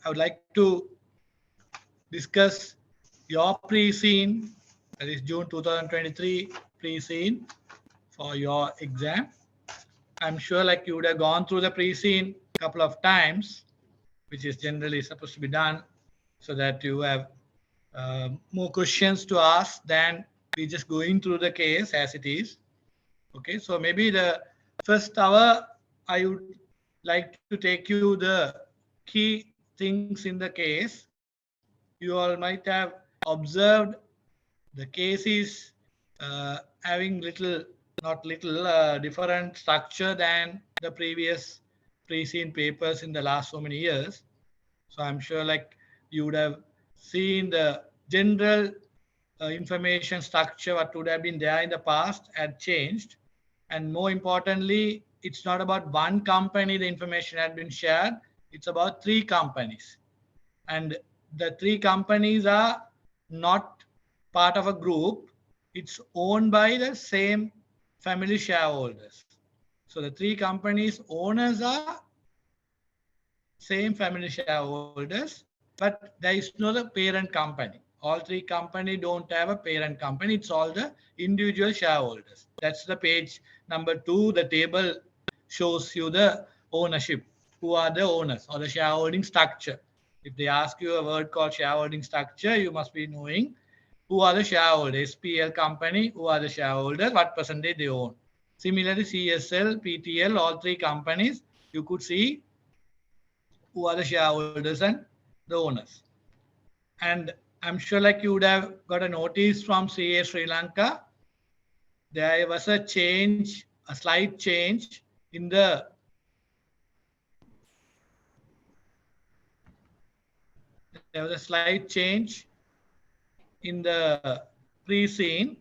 I would like to discuss your pre-scene, that is June 2023 pre-scene for your exam. I'm sure like you would have gone through the pre-scene a couple of times, which is generally supposed to be done so that you have more questions to ask than we just going through the case as it is. Okay, so maybe the first hour I would like to take you the key things in the case. You all might have observed the case is having not little, different structure than the previous pre-seen papers in the last so many years. So I'm sure like you would have seen the general information structure what would have been there in the past had changed. And more importantly, it's not about one company the information had been shared, it's about three companies. And the three companies are not part of a group, it's owned by the same family shareholders. So the three companies owners are same family shareholders, but there is no the parent company. All three company don't have a parent company. It's all the individual shareholders. That's the page number 2. The table shows you the ownership. Who are the owners or the shareholding structure? If they ask you a word called shareholding structure, you must be knowing who are the shareholders. SPL company, who are the shareholders, what percentage they own. Similarly, CSL, PTL, all three companies, you could see who are the shareholders and the owners. And I'm sure like you would have got a notice from CA Sri Lanka. There was a change, a slight change in the pre-scene,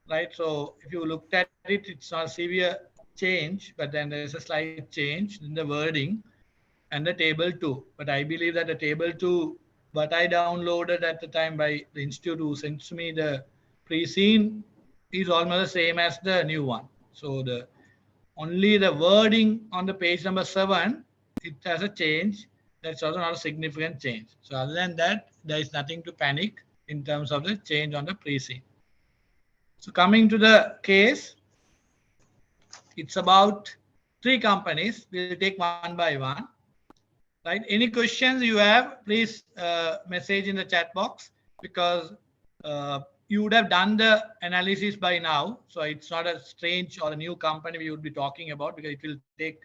right? So if you looked at it, it's not severe change, but then there's a slight change in the wording and the table 2. But I believe that the table 2, what I downloaded at the time by the institute who sends me the pre-scene is almost the same as the new one. So the only the wording on the page number 7, it has a change. That's also not a significant change. So other than that, there is nothing to panic in terms of the change on the pre-scene. So coming to the case, it's about three companies. We'll take one by one. Right? Any questions you have, please message in the chat box, because you would have done the analysis by now. So it's not a strange or a new company we would be talking about, because it will take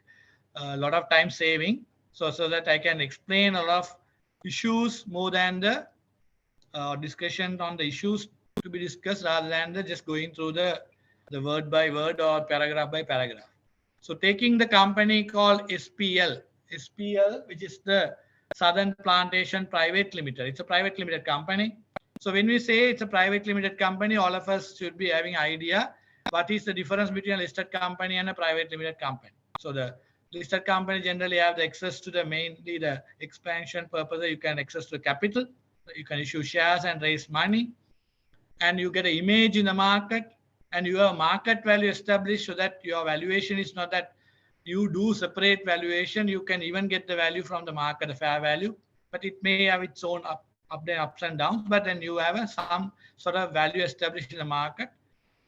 a lot of time saving. So that I can explain a lot of issues more than the discussion on the issues to be discussed, rather than the just going through the word by word or paragraph by paragraph. So taking the company called SPL, which is the Southern Plantation Private Limited. It's a private limited company. So when we say it's a private limited company, all of us should be having idea what is the difference between a listed company and a private limited company. So the listed company generally have the access to the mainly the expansion purpose. You can access to capital, you can issue shares and raise money, and you get an image in the market, and you have market value established, so that your valuation is not that you do separate valuation. You can even get the value from the market, the fair value, but it may have its own ups and downs, but then you have some sort of value established in the market.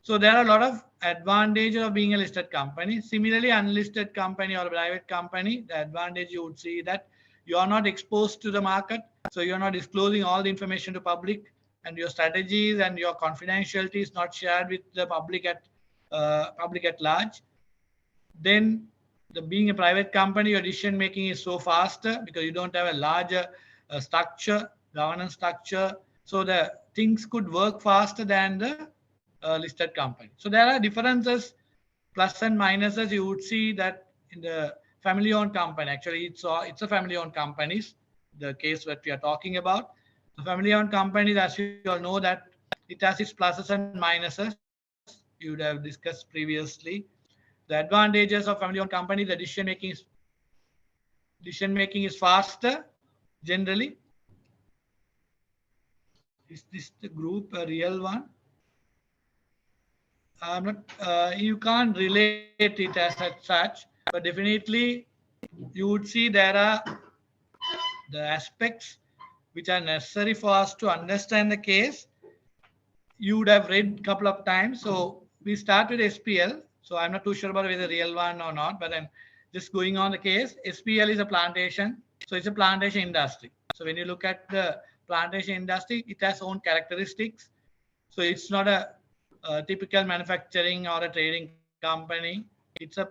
So there are a lot of advantages of being a listed company. Similarly, unlisted company or private company, the advantage you would see that you are not exposed to the market. So you're not disclosing all the information to public, and your strategies and your confidentiality is not shared with the public at large. Then being a private company, your decision making is so faster because you don't have a larger governance structure. So the things could work faster than the listed company. So there are differences, plus and minuses. You would see that in the family-owned company, actually it's a family-owned companies, the case that we are talking about. The family-owned companies, as you all know, that it has its pluses and minuses. You would have discussed previously. The advantages of family-owned company, the decision making is faster generally. Is this the group a real one? You can't relate it as such, but definitely you would see there are the aspects which are necessary for us to understand the case, you would have read a couple of times. So we start with SPL. So I'm not too sure about whether real one or not, but then just going on the case, SPL is a plantation. So it's a plantation industry. So when you look at the plantation industry, it has own characteristics. So it's not a typical manufacturing or a trading company. It's a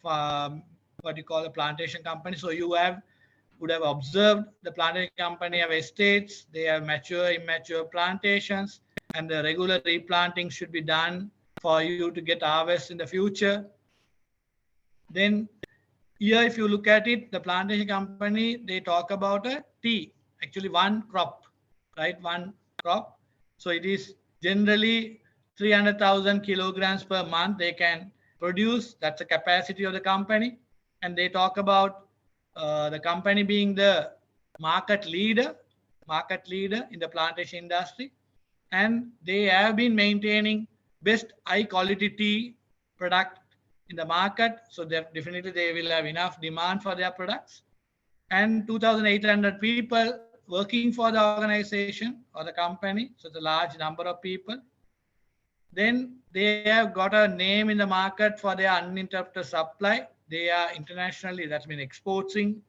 what you call a plantation company. So you would have observed the plantation company have estates, they have mature, immature plantations, and the regular replanting should be done for you to get harvest in the future. Then here, if you look at it, the plantation company, they talk about a tea, actually one crop, right? One crop. So it is generally 300,000 kilograms per month they can produce. That's the capacity of the company. And they talk about the company being the market leader in the plantation industry. And they have been maintaining best high quality tea product in the market. So definitely they will have enough demand for their products. And 2,800 people working for the organization or the company. So it's a large number of people. Then they have got a name in the market for their uninterrupted supply. They are internationally, that's been exporting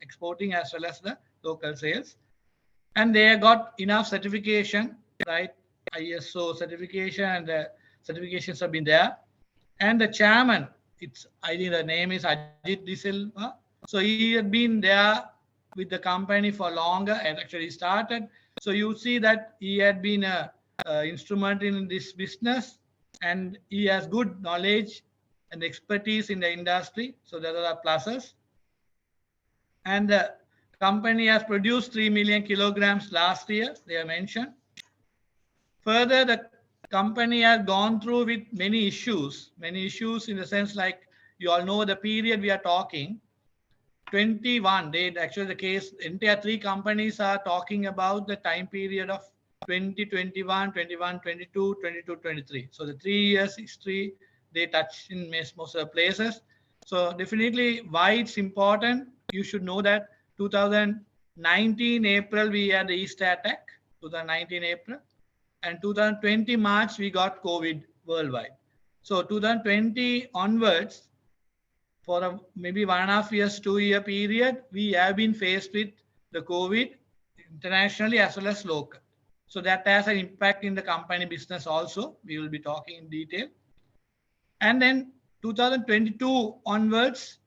as well as the local sales. And they have got enough certification, right? ISO certification, and the certifications have been there. And the chairman, I think the name is Ajit De Silva. So he had been there with the company for longer and actually started. So you see that he had been a instrument in this business, and he has good knowledge and expertise in the industry. So there are pluses. And the company has produced 3 million kilograms last year, they have mentioned. Further, the company has gone through with many issues in the sense like you all know the period we are talking, 21, actually the case, entire three companies are talking about the time period of 2021, 21, 22, 22, 23. So the 3 years history, they touch in most of the places. So definitely why it's important, you should know that 2019 April, we had the Easter attack, 2019 April. And 2020 March, we got COVID worldwide. So 2020 onwards, for maybe 1.5 years, 2-year period, we have been faced with the COVID internationally as well as local. So that has an impact in the company business also. We will be talking in detail. And then 2022 onwards,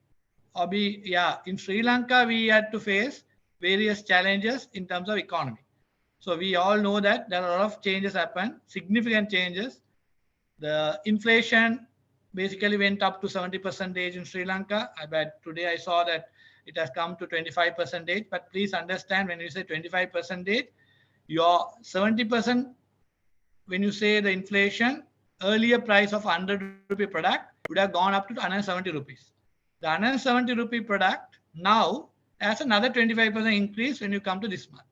in Sri Lanka, we had to face various challenges in terms of economy. So we all know that there are a lot of changes happen, significant changes. The inflation basically went up to 70% in Sri Lanka. But today I saw that it has come to 25%. But please understand, when you say 25%, your 70%, when you say the inflation, earlier price of 100 rupee product would have gone up to 170 rupees. The 170 rupee product now has another 25% increase when you come to this month.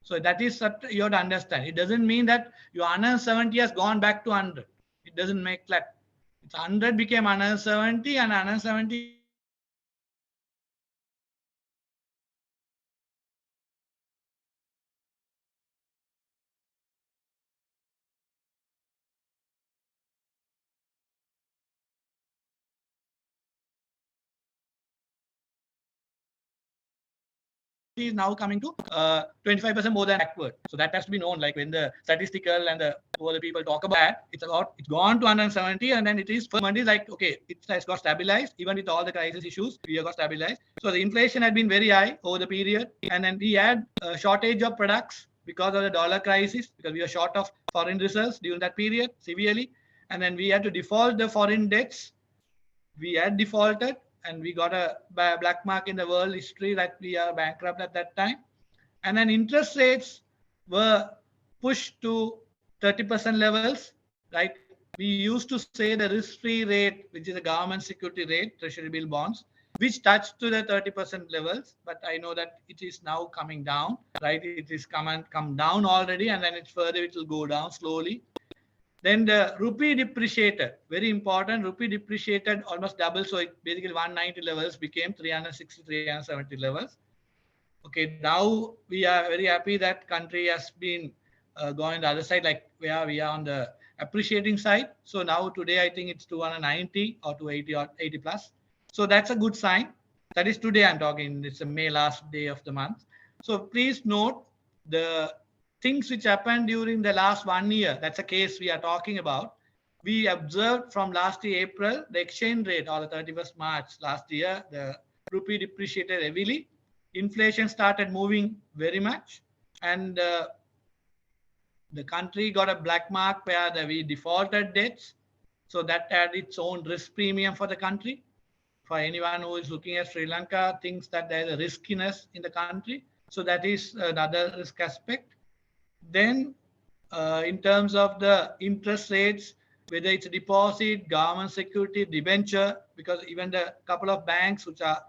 So that is what you have to understand. It doesn't mean that your 170 has gone back to 100. It doesn't make that. It's 100 became 170 and 170 is now coming to 25% more than backward. So that has to be known. Like when the statistical and the other people talk about that, it's gone to 170, and then it is like okay, it has got stabilized. Even with all the crisis issues, we have got stabilized. So the inflation had been very high over the period, and then we had a shortage of products because of the dollar crisis, because we were short of foreign reserves during that period severely, and then we had to default the foreign debts. We had defaulted, and we got a black mark in the world history that we are bankrupt at that time. And then interest rates were pushed to 30% levels, right? We used to say the risk-free rate, which is a government security rate, treasury bill bonds, which touched to the 30% levels. But I know that it is now coming down, right? It is come down already, and then it will go down slowly. Then the rupee depreciated, very important, rupee depreciated almost double. So it basically 190 levels became 360, 370 levels. Okay, now we are very happy that country has been going the other side, like where we are on the appreciating side. So now today I think it's 290 or 280 or 80 plus. So that's a good sign. That is today I'm talking. It's a May last day of the month. So please note the things which happened during the last 1 year. That's a case we are talking about. We observed from last year April the exchange rate or the 31st March last year the rupee depreciated heavily, inflation started moving very much, and the country got a black mark where we defaulted debts. So that had its own risk premium for the country. For anyone who is looking at Sri Lanka, thinks that there is a riskiness in the country. So that is another risk aspect. Then, in terms of the interest rates, whether it's a deposit, government security, debenture, because even the couple of banks which are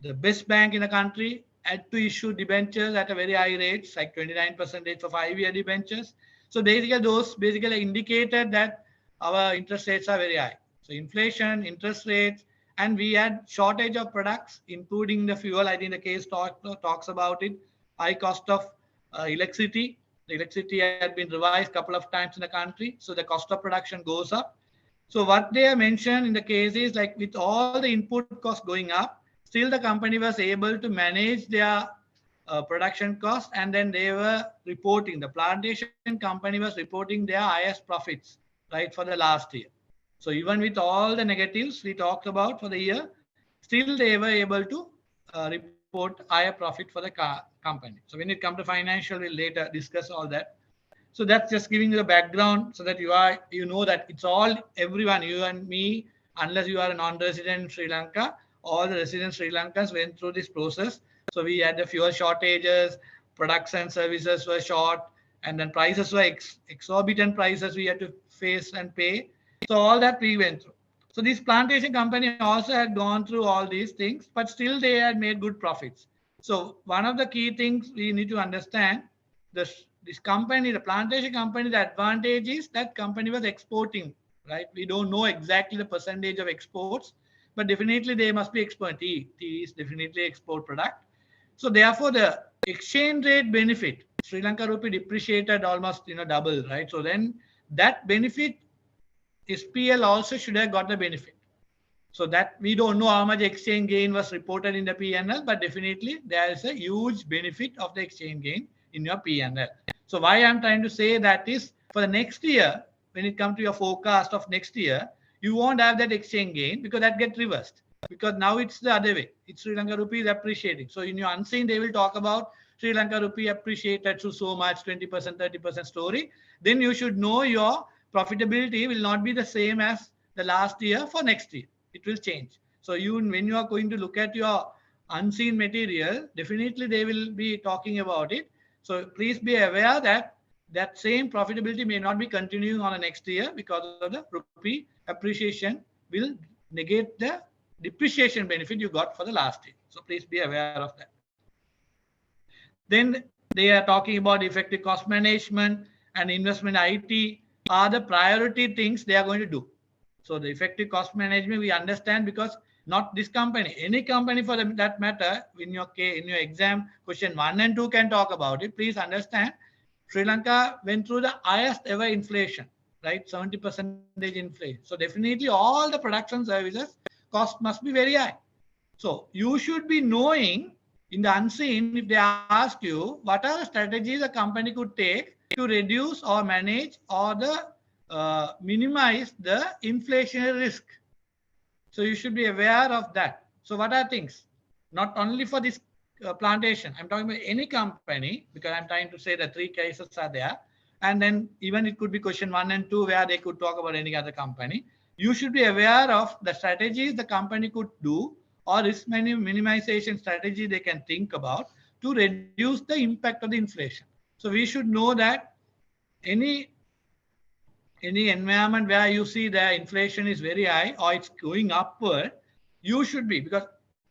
the best bank in the country had to issue debentures at a very high rates, like 29% for 5-year debentures. So basically, those basically indicated that our interest rates are very high. So inflation, interest rates, and we had shortage of products, including the fuel. I think the case talks about it. High cost of electricity. The electricity had been revised a couple of times in the country, so the cost of production goes up. So what they have mentioned in the case is like with all the input costs going up, still the company was able to manage their production costs, and then they were reporting, the plantation company was reporting their highest profits, right, for the last year. So even with all the negatives we talked about for the year, still they were able to report higher profit for the company. So when it comes to financial, we'll later discuss all that. So that's just giving you the background so that you know that it's all everyone, you and me, unless you are a non-resident in Sri Lanka, all the resident Sri Lankans went through this process. So we had the fuel shortages, products and services were short, and then prices were exorbitant prices we had to face and pay. So all that we went through. So this plantation company also had gone through all these things, but still they had made good profits. So one of the key things we need to understand, this company, the plantation company, the advantage is that company was exporting, right? We don't know exactly the percentage of exports, but definitely they must be export. Tea is definitely export product. So therefore, the exchange rate benefit, Sri Lanka rupee depreciated almost double, right? So then that benefit, SPL also should have got the benefit. So that we don't know how much exchange gain was reported in the PNL, but definitely there is a huge benefit of the exchange gain in your PNL. So why I'm trying to say that is for the next year, when it comes to your forecast of next year, you won't have that exchange gain because that gets reversed. Because now it's the other way. It's Sri Lanka rupee is appreciating. So in your unseen, they will talk about Sri Lanka rupee appreciated to so much, 20%, 30% story. Then you should know your profitability will not be the same as the last year for next year. It will change. So when you are going to look at your unseen material, definitely they will be talking about it. So please be aware that that same profitability may not be continuing on the next year because of the rupee appreciation will negate the depreciation benefit you got for the last year. So please be aware of that. Then they are talking about effective cost management and investment IT are the priority things they are going to do. So the effective cost management we understand because not this company, any company for that matter, in your exam question 1 and 2 can talk about it. Please understand, Sri Lanka went through the highest ever inflation, right? 70% inflation. So definitely all the production services cost must be very high. So you should be knowing in the unseen if they ask you what are the strategies a company could take to reduce or manage or minimize the inflationary risk. So you should be aware of that. So what are things? Not only for this plantation, I'm talking about any company because I'm trying to say the 3 cases are there. And then even it could be question 1 and 2 where they could talk about any other company. You should be aware of the strategies the company could do or risk minimization strategy they can think about to reduce the impact of the inflation. So we should know that any environment where you see the inflation is very high or it's going upward, you should be, because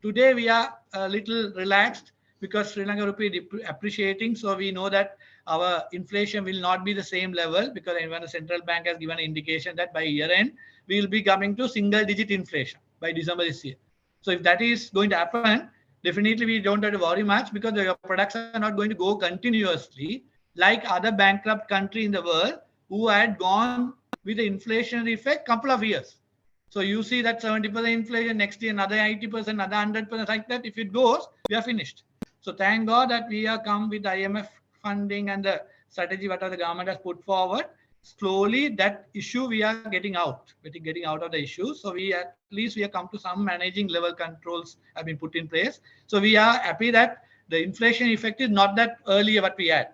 today we are a little relaxed because Sri Lanka rupee appreciating. So we know that our inflation will not be the same level because even the central bank has given an indication that by year end, we will be coming to single digit inflation by December this year. So if that is going to happen, definitely we don't have to worry much because your products are not going to go continuously like other bankrupt country in the world who had gone with the inflationary effect couple of years. So you see that 70% inflation, next year another 80%, another 100%, like that. If it goes, we are finished. So thank God that we have come with IMF funding and the strategy what the government has put forward. Slowly that issue we are getting out of the issue. So we at least we have come to some managing level controls have been put in place. So we are happy that the inflation effect is not that earlier what we had.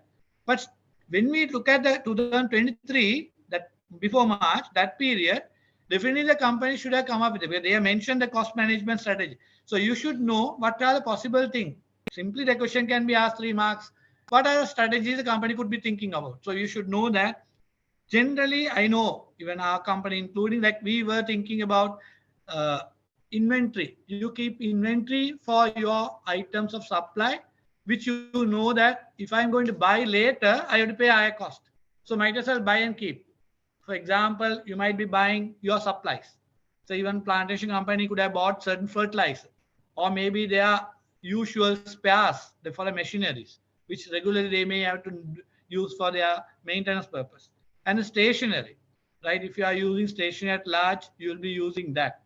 But when we look at the 2023, that before March, that period, definitely the company should have come up with it. They have mentioned the cost management strategy. So you should know what are the possible things. Simply the question can be asked 3 marks. What are the strategies the company could be thinking about? So you should know that. Generally, I know even our company, including like we were thinking about uh, inventory. You keep inventory for your items of supply, which you know that if I'm going to buy later, I have to pay a higher cost. So might as well buy and keep. For example, you might be buying your supplies. So even plantation company could have bought certain fertilizer, or maybe their usual spares for the machineries, which regularly they may have to use for their maintenance purpose. And the stationery, right? If you are using stationery at large, you will be using that.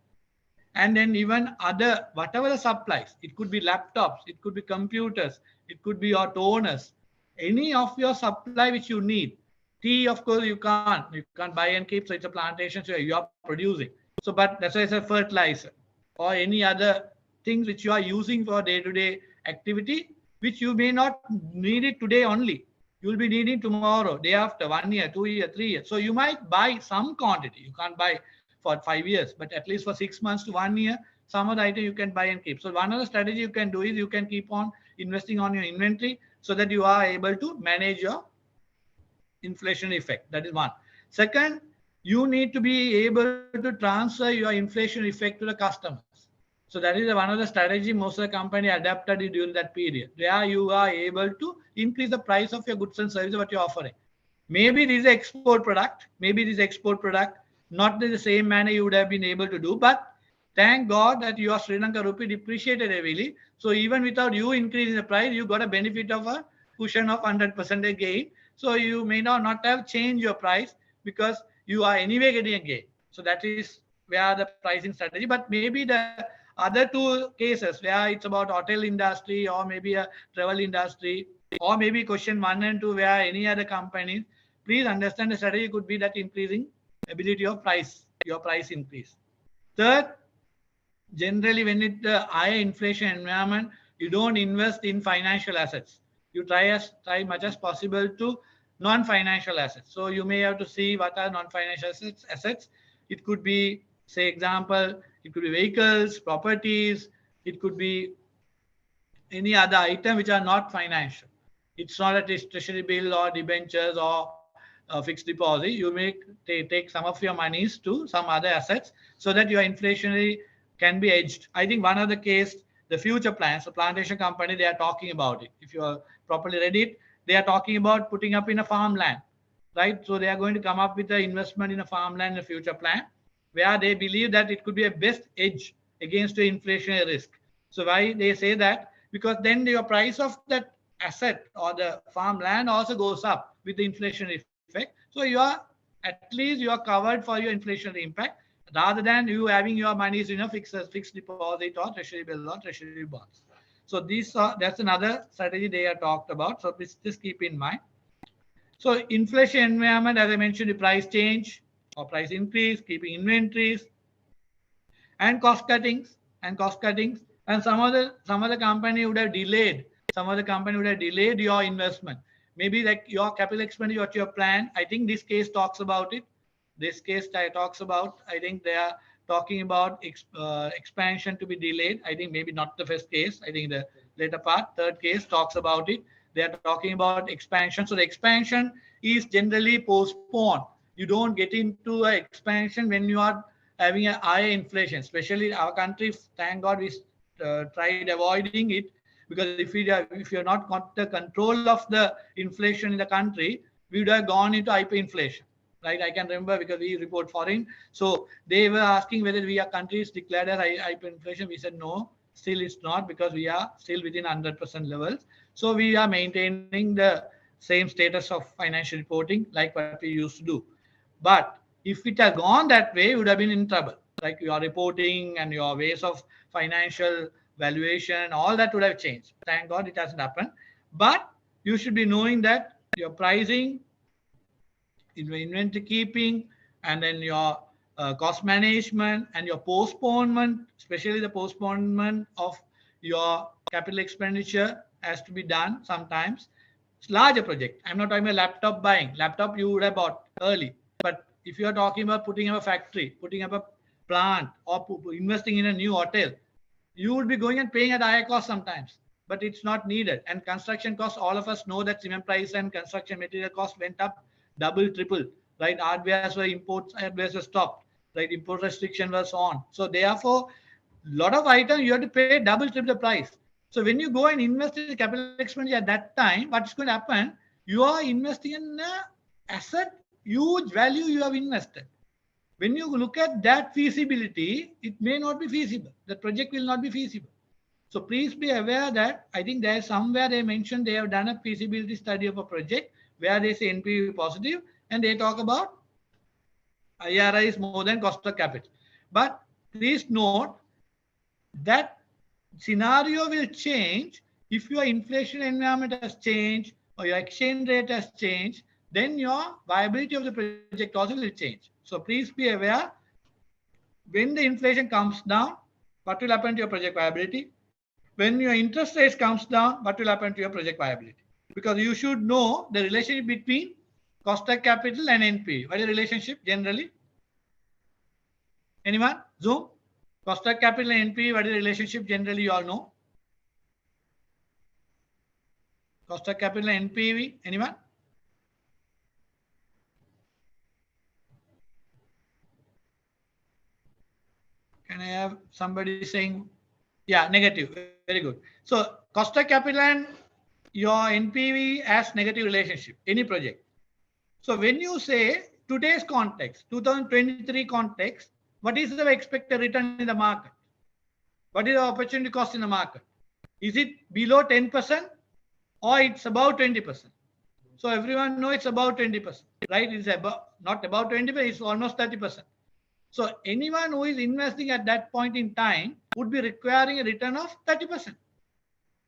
And then even other whatever the supplies, it could be laptops, it could be computers, it could be your toners, any of your supply which you need. Tea, of course, you can't buy and keep, so it's a plantation, so you are producing. So but that's why it's a fertilizer or any other things which you are using for day-to-day activity, which you may not need it today only, you will be needing tomorrow, day after, 1 year, 2 year, 3 years. So you might buy some quantity. You can't buy for 5 years, but at least for 6 months to 1 year, some of the item you can buy and keep. So one of the strategy you can do is you can keep on investing on your inventory so that you are able to manage your inflation effect. That is one. Second, you need to be able to transfer your inflation effect to the customers. So that is one of the strategy most of the company adapted during that period. There you are able to increase the price of your goods and services what you're offering. Maybe this is an export product, maybe this export product, not in the same manner you would have been able to do, but thank God that your Sri Lanka rupee depreciated heavily. So even without you increasing the price, you got a benefit of a cushion of 100% gain. So you may not have changed your price because you are anyway getting a gain. So that is where the pricing strategy. But maybe the other two cases where it's about hotel industry or maybe a travel industry or maybe question 1 and 2 where any other companies, please understand the strategy could be that increasing ability of price, your price increase. Third, generally when it higher inflation environment, you don't invest in financial assets. You try much as possible to non-financial assets. So you may have to see what are non-financial assets. It could be, say example, it could be vehicles, properties, it could be any other item which are not financial. It's not a treasury bill or debentures or fixed deposit. You may take some of your monies to some other assets so that your inflationary can be edged. I think one of the case, the future plans, the plantation company, they are talking about it. If you are properly read it, they are talking about putting up in a farmland, right? So they are going to come up with the investment in a farmland in the future plan where they believe that it could be a best edge against the inflationary risk. So why they say that? Because then your price of that asset or the farmland also goes up with the inflation effect. So you are at least you are covered for your inflationary impact rather than you having your monies in a fixed deposit or treasury bill or treasury bonds. So that's another strategy they are talked about. So please just keep in mind. So inflation environment, as I mentioned, the price change or price increase, keeping inventories, and cost cuttings, and some other company would have delayed. Some other company would have delayed your investment. Maybe like your capital expenditure, what your plan. I think this case talks about it. This case talks about. I think they are talking about expansion to be delayed. I think maybe not the first case. I think the later part, third case talks about it. They are talking about expansion. So the expansion is generally postponed. You don't get into an expansion when you are having a higher inflation, especially our country. Thank God we tried avoiding it because if you're not got the control of the inflation in the country, we would have gone into hyperinflation. Right, I can remember because we report foreign. So they were asking whether we are countries declared as hyperinflation. We said no. still it's not, because we are still within 100% levels. So we are maintaining the same status of financial reporting like what we used to do. But if it had gone that way, you would have been in trouble. Like your reporting and your ways of financial valuation, all that would have changed. Thank God it hasn't happened. But you should be knowing that your pricing, inventory keeping, and then your cost management and your postponement, especially the postponement of your capital expenditure, has to be done sometimes. It's larger project. I'm not talking about laptop buying. Laptop you would have bought early. But if you are talking about putting up a factory, putting up a plant, or investing in a new hotel, you would be going and paying at higher cost sometimes, but it's not needed. And construction costs, all of us know that cement price and construction material costs went up double, triple, right? Hardwares were imports, hardwares were stopped, right? Import restriction was on. So therefore, a lot of items you have to pay double, triple the price. So when you go and invest in capital expenditure at that time, what's going to happen? You are investing in a asset, huge value you have invested. When you look at that feasibility, it may not be feasible. The project will not be feasible. So please be aware that I think there is somewhere they mentioned they have done a feasibility study of a project where they say NPV positive and they talk about IRR is more than cost of capital. But please note that scenario will change if your inflation environment has changed or your exchange rate has changed. Then your viability of the project also will change. So please be aware, when the inflation comes down, what will happen to your project viability? When your interest rates comes down, what will happen to your project viability? Because you should know the relationship between cost of capital and NPV. What is the relationship generally? Anyone? Zoom? Cost of capital and NPV, what is the relationship generally, you all know? Cost of capital and NPV, anyone? Can I have somebody saying, yeah, negative, very good. So cost of capital and your NPV as negative relationship, any project. So when you say today's context, 2023 context, what is the expected return in the market? What is the opportunity cost in the market? Is it below 10% or it's about 20%? So everyone knows it's about 20%, right? It's about, not about 20%, it's almost 30%. So anyone who is investing at that point in time would be requiring a return of 30%.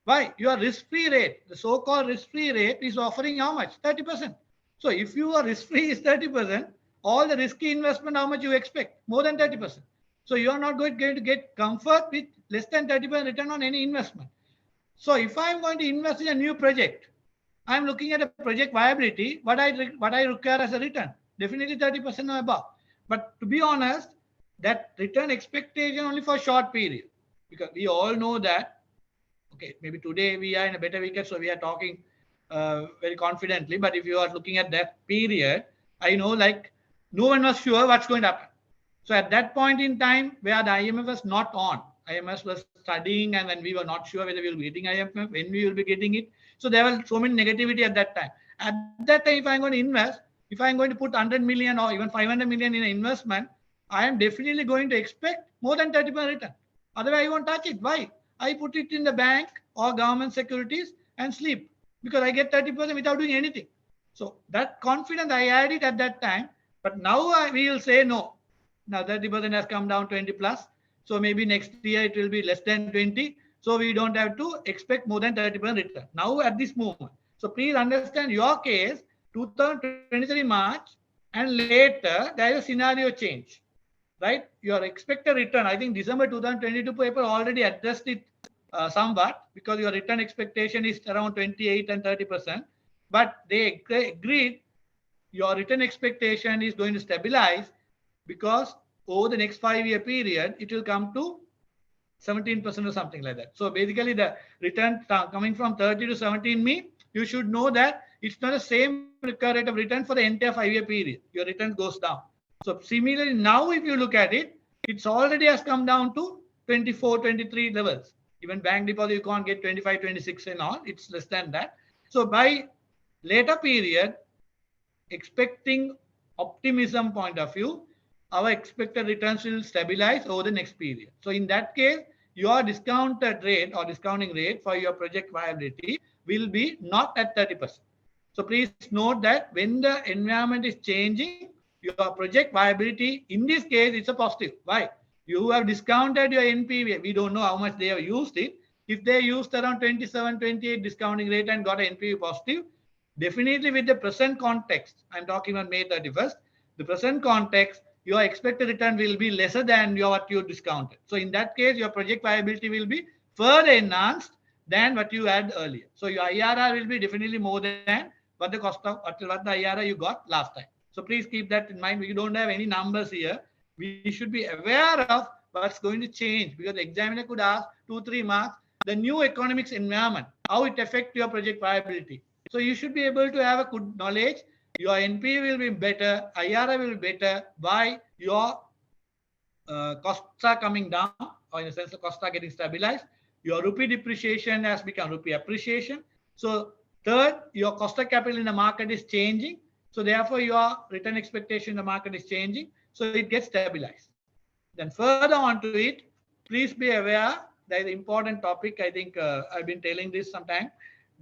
Why? Your risk-free rate, the so-called risk-free rate is offering how much? 30%. So if your risk-free is 30%, all the risky investment, how much you expect? More than 30%. So you are not going to get comfort with less than 30% return on any investment. So if I'm going to invest in a new project, I'm looking at a project viability, what I require as a return, definitely 30% or above. But to be honest, that return expectation only for a short period, because we all know that, okay, maybe today we are in a better wicket, so we are talking very confidently. But if you are looking at that period, I know like no one was sure what's going to happen. So at that point in time where the IMF was not on, IMF was studying and then we were not sure whether we will be getting IMF, when we will be getting it. So there was so many negativity at that time. At that time, if I'm going to invest, if I'm going to put 100 million or even 500 million in an investment, I am definitely going to expect more than 30% return. Otherwise, I won't touch it. Why? I put it in the bank or government securities and sleep because I get 30% without doing anything. So that confidence I had it at that time, but now we will say no. Now 30% has come down 20 plus. So maybe next year it will be less than 20. So we don't have to expect more than 30% return now at this moment. So please understand your case, 2023 March and later there is a scenario change, right? Your expected return, I think December 2022 paper already addressed it somewhat because your return expectation is around 28 and 30%. But they agreed your return expectation is going to stabilize because over the next 5-year period, it will come to 17% or something like that. So basically the return coming from 30 to 17 means you should know that it's not the same required rate of return for the entire 5-year period. Your return goes down. So similarly, now if you look at it, it's already has come down to 24, 23 levels. Even bank deposit, you can't get 25, 26 and all. It's less than that. So by later period, expecting optimism point of view, our expected returns will stabilize over the next period. So in that case, your discounted rate or discounting rate for your project viability will be not at 30%. So please note that when the environment is changing, your project viability, in this case, it's a positive. Why? You have discounted your NPV. We don't know how much they have used it. If they used around 27, 28 discounting rate and got an NPV positive, definitely with the present context, I'm talking on May 31st, the present context, your expected return will be lesser than what you discounted. So in that case, your project viability will be further enhanced than what you had earlier. So your IRR will be definitely more than what the cost of what the IRR you got last time. So please keep that in mind. We don't have any numbers here. We should be aware of what's going to change, because the examiner could ask 2-3 marks, the new economics environment, how it affects your project viability. So you should be able to have a good knowledge. Your NP will be better, IRR will be better. Why? Your costs are coming down, or in a sense, the costs are getting stabilized. Your rupee depreciation has become rupee appreciation. So third, your cost of capital in the market is changing. So therefore, your return expectation in the market is changing. So it gets stabilized. Then further on to it, please be aware that is an important topic. I think I've been telling this sometime.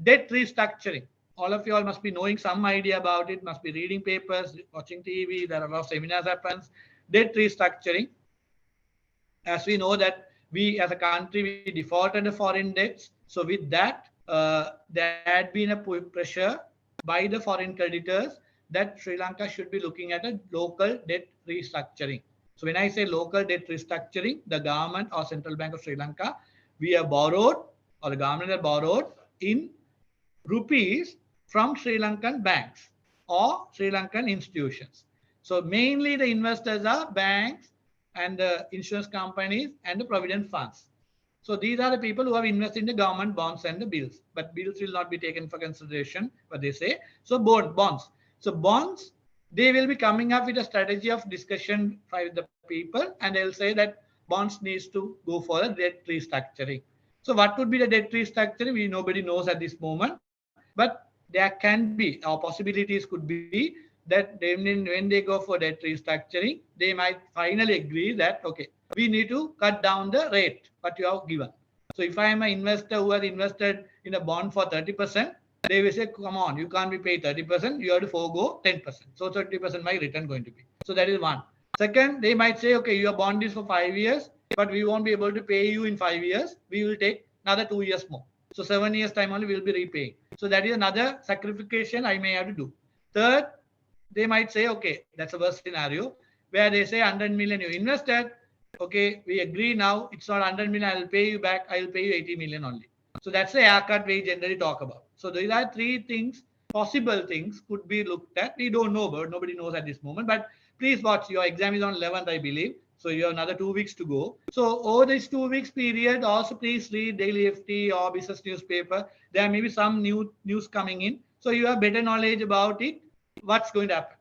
Debt restructuring. All of you all must be knowing some idea about it, must be reading papers, watching TV. There are a lot of seminars happens. Debt restructuring. As we know that we as a country, we defaulted the foreign debts. So with that, there had been a pressure by the foreign creditors that Sri Lanka should be looking at a local debt restructuring. So when I say local debt restructuring, the government or Central Bank of Sri Lanka, we have borrowed, or the government has borrowed in rupees from Sri Lankan banks or Sri Lankan institutions. So mainly the investors are banks and the insurance companies and the provident funds. So these are the people who have invested in the government bonds and the bills, but bills will not be taken for consideration, what they say. So bonds. So bonds, they will be coming up with a strategy of discussion with the people, and they'll say that bonds needs to go for a debt restructuring. So what would be the debt restructuring? Nobody knows at this moment, but there can be, or possibilities could be that when they go for debt restructuring, they might finally agree that, okay, we need to cut down the rate what you have given. So if I am an investor who has invested in a bond for 30%, they will say, come on, you can't be paid 30%, you have to forego 10%. So 30% my return going to be. So that is one. Second, they might say, okay, your bond is for 5 years, but we won't be able to pay you in 5 years. We will take another 2 years more. So 7 years time only we'll be repaying. So that is another sacrification I may have to do. Third, they might say, okay, that's a worst scenario where they say 100 million you invested. Okay, we agree now. It's not 100 million. I'll pay you back. I'll pay you 80 million only. So that's the haircut we generally talk about. So these are three things, possible things could be looked at. We don't know about. Nobody knows at this moment. But please watch. Your exam is on 11th, I believe. So you have another 2 weeks to go. So over this 2 weeks period, also please read Daily FT or business newspaper. There may be some new news coming in. So you have better knowledge about it, what's going to happen.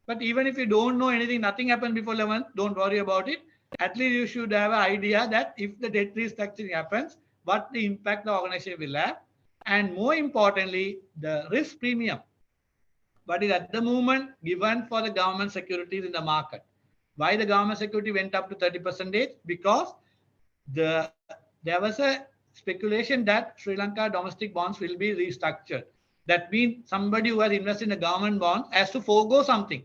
But even if you don't know anything, nothing happened before 11th, don't worry about it. At least you should have an idea that if the debt restructuring happens, what the impact the organization will have. And more importantly, the risk premium. What is at the moment given for the government securities in the market. Why the government security went up to 30%? Because there was a speculation that Sri Lanka domestic bonds will be restructured. That means somebody who has invested in a government bond has to forego something.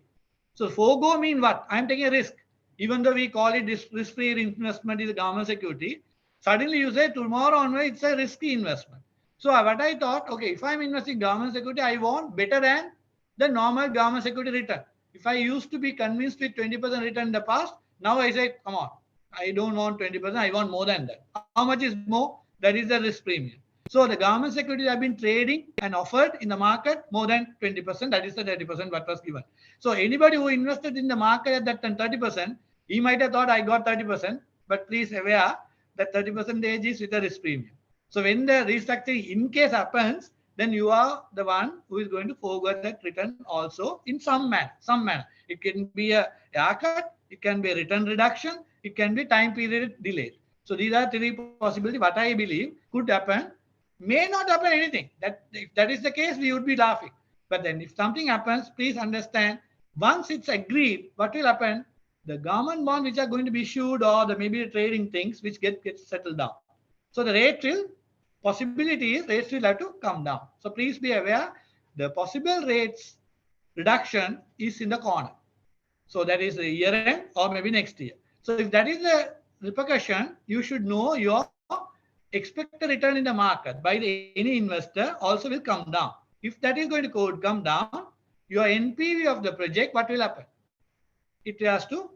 So forego mean what? I'm taking a risk. Even though we call it risk-free investment is a government security, suddenly you say tomorrow onward it's a risky investment. So what I thought, okay, if I'm investing government security, I want better than the normal government security return. If I used to be convinced with 20% return in the past, now I say, come on, I don't want 20%, I want more than that. How much is more? That is the risk premium. So the government securities have been trading and offered in the market more than 20%. That is the 30% what was given. So anybody who invested in the market at that time 30%, he might have thought I got 30%, but please aware that 30% is with a risk premium. So when the restructuring in case happens, then you are the one who is going to forego that return also in some manner. It can be a haircut, it can be a return reduction, it can be time period delayed. So these are three possibilities. What I believe could happen, may not happen anything. That if that is the case, we would be laughing. But then if something happens, please understand, once it's agreed, what will happen? the government bonds which are going to be issued or the maybe trading things which get settled down. So the rate will, possibility is rates will have to come down. So please be aware the possible rates reduction is in the corner. So that is the year end or maybe next year. So if that is the repercussion, you should know your expected return in the market by any investor also will come down. If that is going to come down, your NPV of the project, what will happen? It has to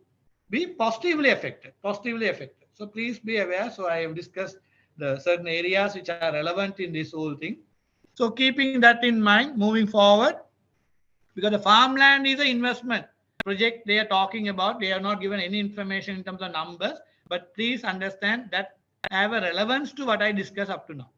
be positively affected. Positively affected. So please be aware. So I have discussed the certain areas which are relevant in this whole thing. So keeping that in mind, moving forward, because the farmland is an investment project they are talking about. They are not given any information in terms of numbers, but please understand that have a relevance to what I discussed up to now.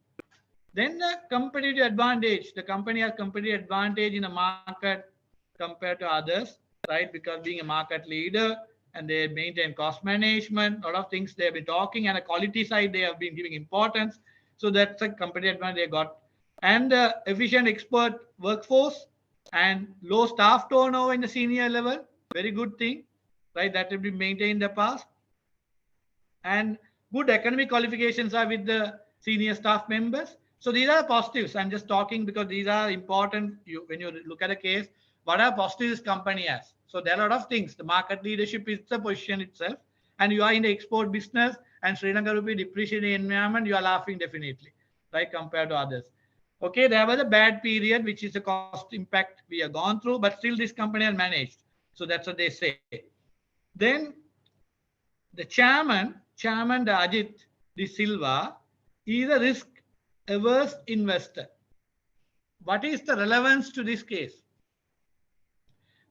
Then the competitive advantage. The company has competitive advantage in the market compared to others, right? Because being a market leader and they maintain cost management, a lot of things they have been talking, and the quality side they have been giving importance. So that's a competitive advantage they got. And the efficient expert workforce and low staff turnover in the senior level, very good thing, right? That will be maintained in the past. And good academic qualifications are with the senior staff members. So these are positives. I'm just talking because these are important. When you look at a case, what are positives company has? So there are a lot of things. The market leadership is the position itself, and you are in the export business, and Sri Lanka will be depreciating environment. You are laughing definitely, right, compared to others. Okay, there was a bad period, which is a cost impact we have gone through, but still this company has managed. So that's what they say. Then the chairman the Ajit De Silva, is a risk averse investor. What is the relevance to this case?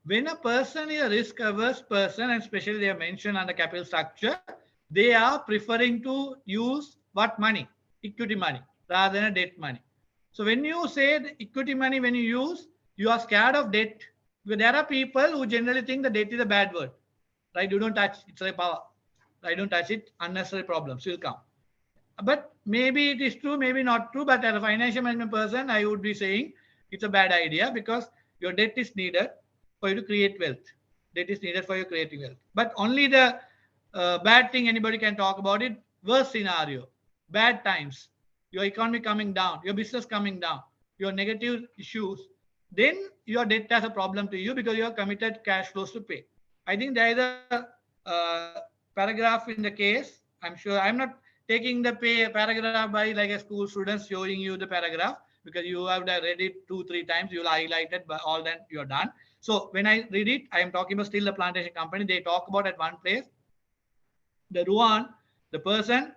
When a person is a risk averse person, and especially they are mentioned on the capital structure, they are preferring to use what money? Equity money rather than a debt money. So when you say the equity money, when you use, you are scared of debt. Because there are people who generally think that debt is a bad word, right? You don't touch, it's a power. I don't touch it, unnecessary problems will come. But maybe it is true, maybe not true. But as a financial management person, I would be saying it's a bad idea because your debt is needed for you to create wealth. Debt is needed for you creating wealth. But only the bad thing anybody can talk about it, worst scenario, bad times, your economy coming down, your business coming down, your negative issues, then your debt has a problem to you because you have committed cash flows to pay. I think there is a paragraph in the case. I'm sure I'm not taking the paragraph by like a school student showing you the paragraph because you have read it 2-3 times. You'll highlight it, but all then you're done. So when I read it, I am talking about still the plantation company. They talk about at one place the Ruan, the person,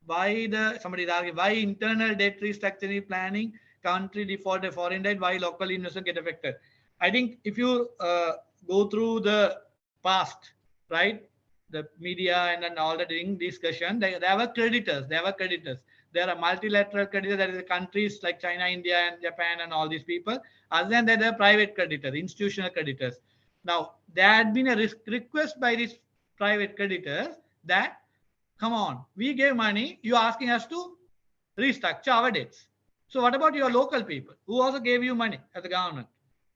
somebody is asking why internal debt restructuring planning, country default, foreign debt, why local investors get affected. I think if you go through the past, right, the media and then all the discussion, there were creditors. There are multilateral creditors, that is the countries like China, India, and Japan, and all these people. Other than that, there are private creditors, institutional creditors. Now, there had been a request by these private creditors that, come on, we gave money, you're asking us to restructure our debts. So what about your local people who also gave you money as the government?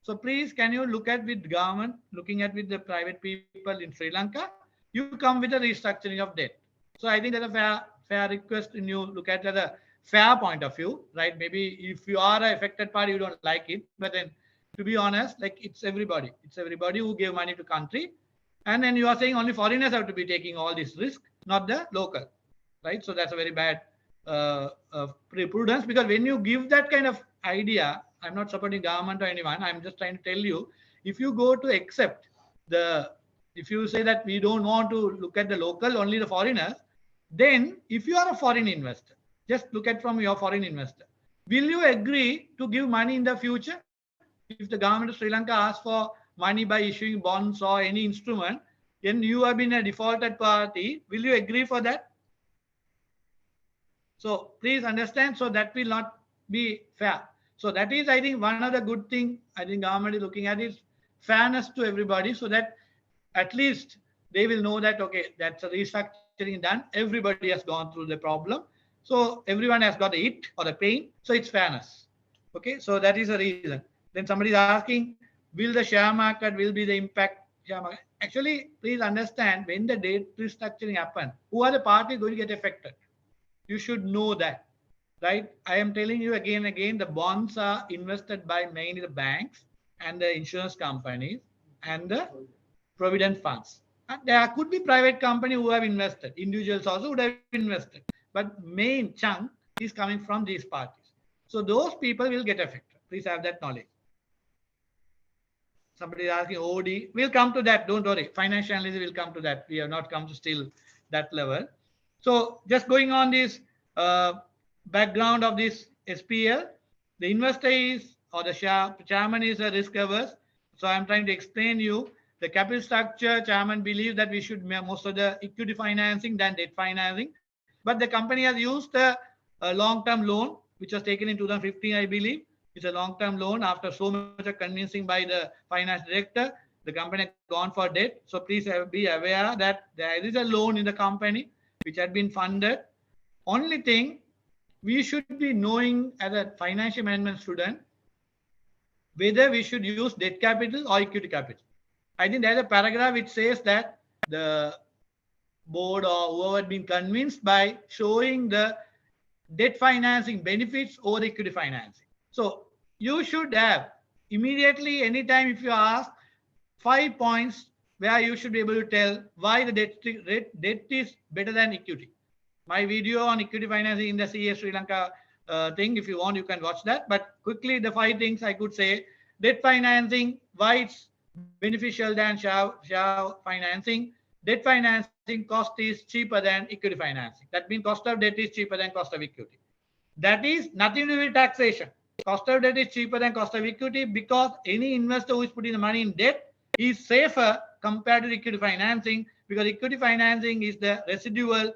So please, can you look at with government, looking at with the private people in Sri Lanka, you come with a restructuring of debt. So I think that's a fair request when you look at the fair point of view, right? Maybe if you are an affected party, you don't like it, but then to be honest, like it's everybody who gave money to country, and then you are saying only foreigners have to be taking all this risk, not the local, right? So that's a very bad prudence, because when you give that kind of idea, I'm not supporting government or anyone, I'm just trying to tell you, if you go to accept if you say that we don't want to look at the local, only the foreigners, then if you are a foreign investor, just look at from your foreign investor, will you agree to give money in the future? If the government of Sri Lanka asks for money by issuing bonds or any instrument, then you have been a defaulted party, will you agree for that? So please understand, so that will not be fair. So that is, I think, one of the good thing I think government is looking at is fairness to everybody, so that at least they will know that, okay, that's a restructuring done. Everybody has gone through the problem. So everyone has got the hit or the pain. So it's fairness. Okay, so that is the reason. Then somebody is asking, will the share market will be the impact? actually, please understand when the debt restructuring happen, who are the parties going to get affected? You should know that, right? I am telling you again and again, the bonds are invested by mainly the banks and the insurance companies and the provident funds. And there could be private company who have invested, individuals also would have invested, but main chunk is coming from these parties. So those people will get affected. Please have that knowledge. Somebody is asking OD. We'll come to that. Don't worry. Financial analysis will come to that. We have not come to still that level. So just going on this background of this SPL, the investor is or the chairman is a risk averse. So I'm trying to explain you the capital structure. Chairman believes that we should make most of the equity financing than debt financing. But the company has used a long-term loan, which was taken in 2015, I believe. It's a long-term loan. After so much of convincing by the finance director, the company had gone for debt. So please be aware that there is a loan in the company which had been funded. Only thing we should be knowing as a financial management student whether we should use debt capital or equity capital. I think there's a paragraph which says that the board or whoever had been convinced by showing the debt financing benefits over equity financing. So you should have immediately, anytime if you ask, 5 points where you should be able to tell why the debt is better than equity. My video on equity financing in the CS Sri Lanka thing, if you want, you can watch that. But quickly, the 5 things I could say: debt financing, why it's beneficial than share financing. Debt financing cost is cheaper than equity financing. That means cost of debt is cheaper than cost of equity. That is nothing to do with taxation. Cost of debt is cheaper than cost of equity because any investor who is putting the money in debt is safer compared to equity financing, because equity financing is the residual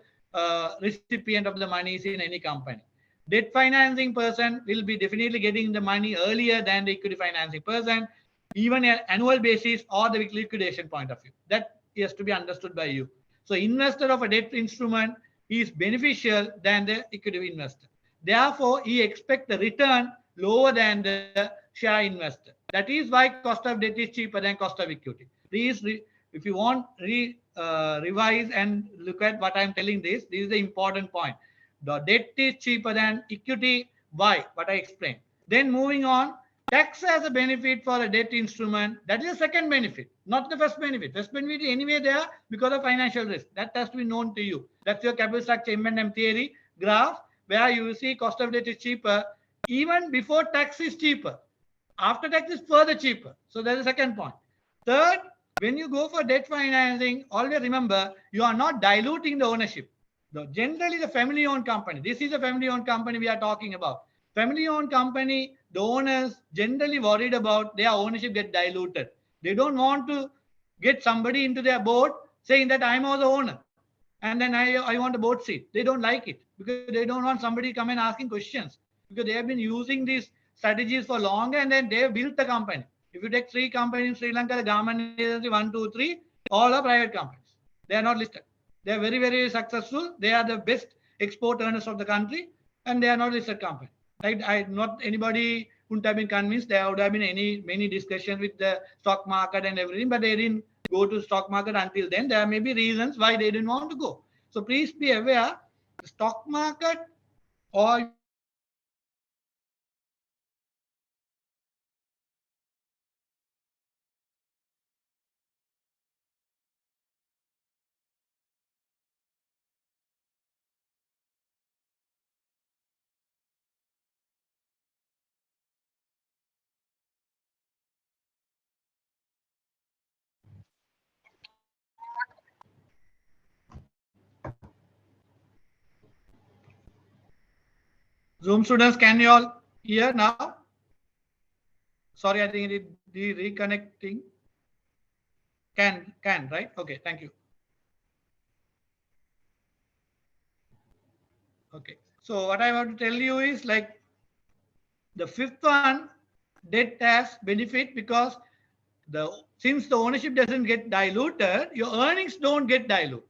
recipient of the monies in any company. Debt financing person will be definitely getting the money earlier than the equity financing person, even an annual basis or the liquidation point of view. That has to be understood by you. So investor of a debt instrument is beneficial than the equity investor. Therefore, he expects the return lower than the share investor. That is why cost of debt is cheaper than cost of equity. Please, if you want, revise and look at what I'm telling this. This is the important point. The debt is cheaper than equity. Why? What I explained. Then moving on, tax as a benefit for a debt instrument. That is the second benefit, not the first benefit. First benefit is anyway there because of financial risk. That has to be known to you. That's your capital structure M&M theory graph, where you see cost of debt is cheaper. Even before tax is cheaper. After tax is further cheaper. So that's the second point. Third, when you go for debt financing, always remember you are not diluting the ownership. Generally, the family-owned company. This is a family-owned company we are talking about. Family-owned company, the owners generally worried about their ownership get diluted. They don't want to get somebody into their board saying that I'm also owner and then I want a board seat. They don't like it because they don't want somebody come and asking questions, because they have been using these strategies for long and then they have built the company. If you take 3 companies in Sri Lanka, the government agency 1, 2, 3, all are private companies. They are not listed. They are very, very successful. They are the best export earners of the country, and they are not listed company. Right? Not anybody wouldn't have been convinced. There would have been many discussions with the stock market and everything, but they didn't go to stock market until then. There may be reasons why they didn't want to go. So please be aware, the stock market or your family owned company is beneficial than the equity financing. That is the second point. Then moving on, Zoom students, can you all hear now? Sorry, I think it the reconnecting. Can, right? Okay, thank you. Okay. So what I want to tell you is like the fifth one, debt has benefit because since the ownership doesn't get diluted, your earnings don't get diluted.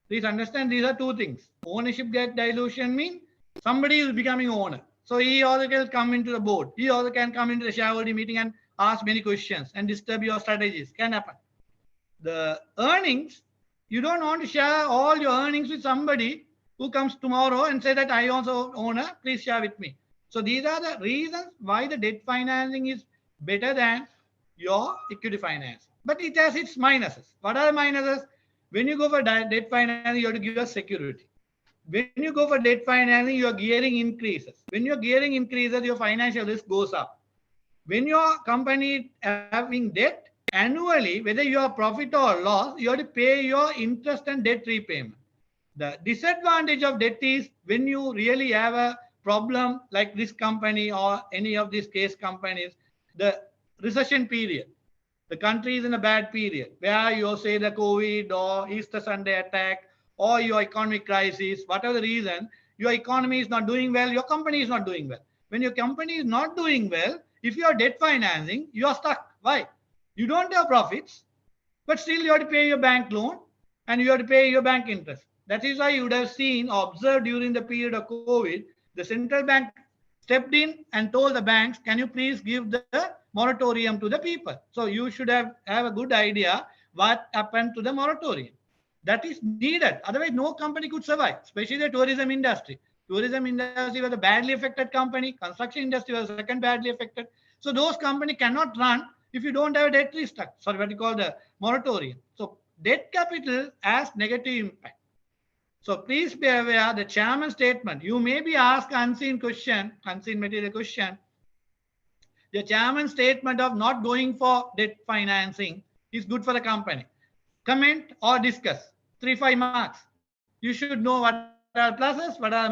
Please understand these are two things. Ownership get dilution means somebody is becoming owner. So he also can come into the board. He also can come into the shareholder meeting and ask many questions and disturb your strategies. Can happen. the earnings, you don't want to share all your earnings with somebody who comes tomorrow and say that I also own a, please share with me. So these are the reasons why the debt financing is better than your equity finance. But it has its minuses. What are the minuses? When you go for debt financing, you have to give us security. When you go for debt financing, your gearing increases. When your gearing increases, your financial risk goes up. When your company having debt, annually, whether you are profit or loss, you have to pay your interest and debt repayment. The disadvantage of debt is when you really have a problem like this company or any of these case companies, the recession period. The country is in a bad period where you say the COVID or Easter Sunday attack or your economic crisis, whatever the reason, your economy is not doing well, your company is not doing well. When your company is not doing well, if you are debt financing, you are stuck. Why? You don't have profits, but still you have to pay your bank loan and you have to pay your bank interest. That is why you would have seen or observed during the period of COVID, the central bank stepped in and told the banks, can you please give the moratorium to the people? So you should have a good idea what happened to the moratorium. That is needed. Otherwise, no company could survive, especially the tourism industry. Tourism industry was a badly affected company. Construction industry was second badly affected. So those companies cannot run if you don't have a debt restructure. Sorry, what you call the moratorium. So debt capital has negative impact. So please be aware the chairman statement. You may be asked unseen question, unseen material question. The chairman statement of not going for debt financing is good for the company. Comment or discuss. 3-5 marks. You should know what are pluses, what are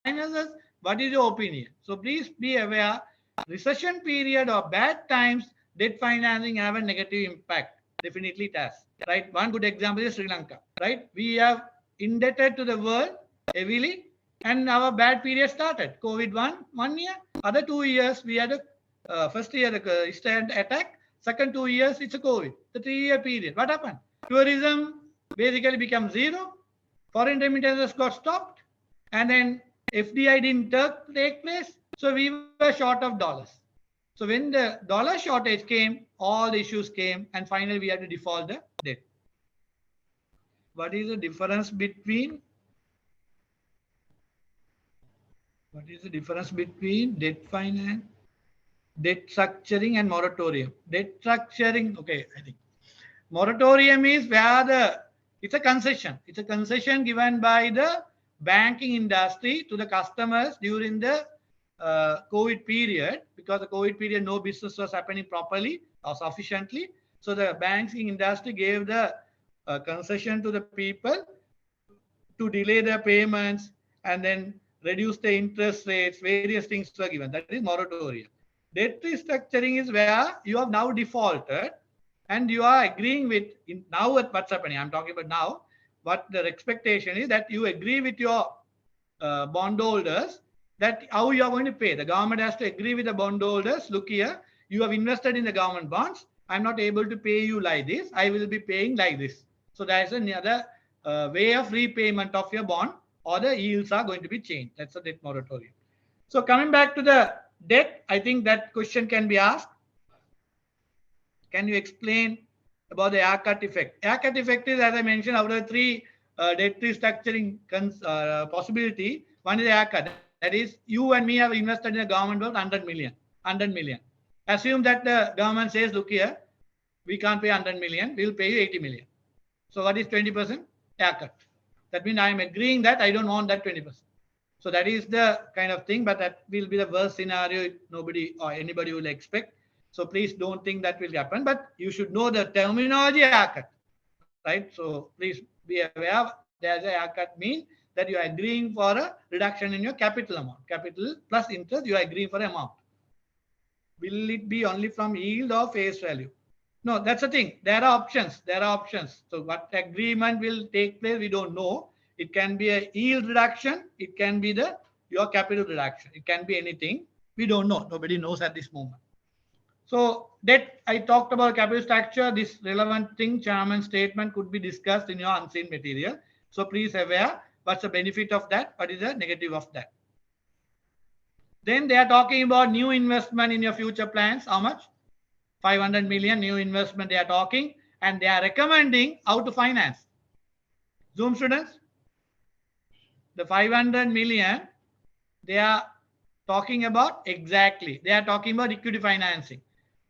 minuses, what is your opinion. So please be aware, recession period or bad times, debt financing have a negative impact. Definitely it has. Right? One good example is Sri Lanka. Right? We have indebted to the world heavily and our bad period started. COVID one year, other 2 years we had a first year Eastern attack, second 2 years it's a COVID. The 3-year period. What happened? Tourism basically became zero. Foreign remittances got stopped, and then FDI didn't take place. So we were short of dollars. So when the dollar shortage came, all the issues came, and finally we had to default the debt. What is the difference between debt finance, debt structuring, and moratorium? Debt structuring, okay, I think moratorium is where it's a concession. It's a concession given by the banking industry to the customers during the COVID period, because the COVID period no business was happening properly or sufficiently. So the banking industry gave the concession to the people to delay their payments and then reduce the interest rates. Various things were given. That is moratorium. Debt restructuring is where you have now defaulted and you are agreeing with now what's happening. I'm talking about now. What the expectation is that you agree with your bondholders that how you are going to pay. The government has to agree with the bondholders. Look here, you have invested in the government bonds. I'm not able to pay you like this. I will be paying like this. So that's another way of repayment of your bond, or the yields are going to be changed. That's a debt moratorium. So coming back to the debt, I think that question can be asked. Can you explain about the haircut effect? Haircut effect is, as I mentioned, out of three debt restructuring possibility, one is the haircut. That is, you and me have invested in a government bond 100 million. 100 million. Assume that the government says, look here, we can't pay 100 million, we'll pay you 80 million. So what is 20%? Haircut. That means I am agreeing that I don't want that 20%. So that is the kind of thing, but that will be the worst scenario nobody or anybody will expect. So please don't think that will happen, but you should know the terminology haircut, right? So please be aware there's a haircut means that you are agreeing for a reduction in your capital amount. Capital plus interest, you are agreeing for amount. Will it be only from yield or face value? No, that's the thing. There are options. There are options. So what agreement will take place, we don't know. It can be a yield reduction. It can be your capital reduction. It can be anything. We don't know. Nobody knows at this moment. So debt, I talked about capital structure. This relevant thing, chairman's statement could be discussed in your unseen material. So please aware what's the benefit of that, what is the negative of that. Then they are talking about new investment in your future plans. How much? 500 million new investment they are talking. and they are recommending how to finance. Zoom students, the 500 million, they are talking about exactly. They are talking about equity financing.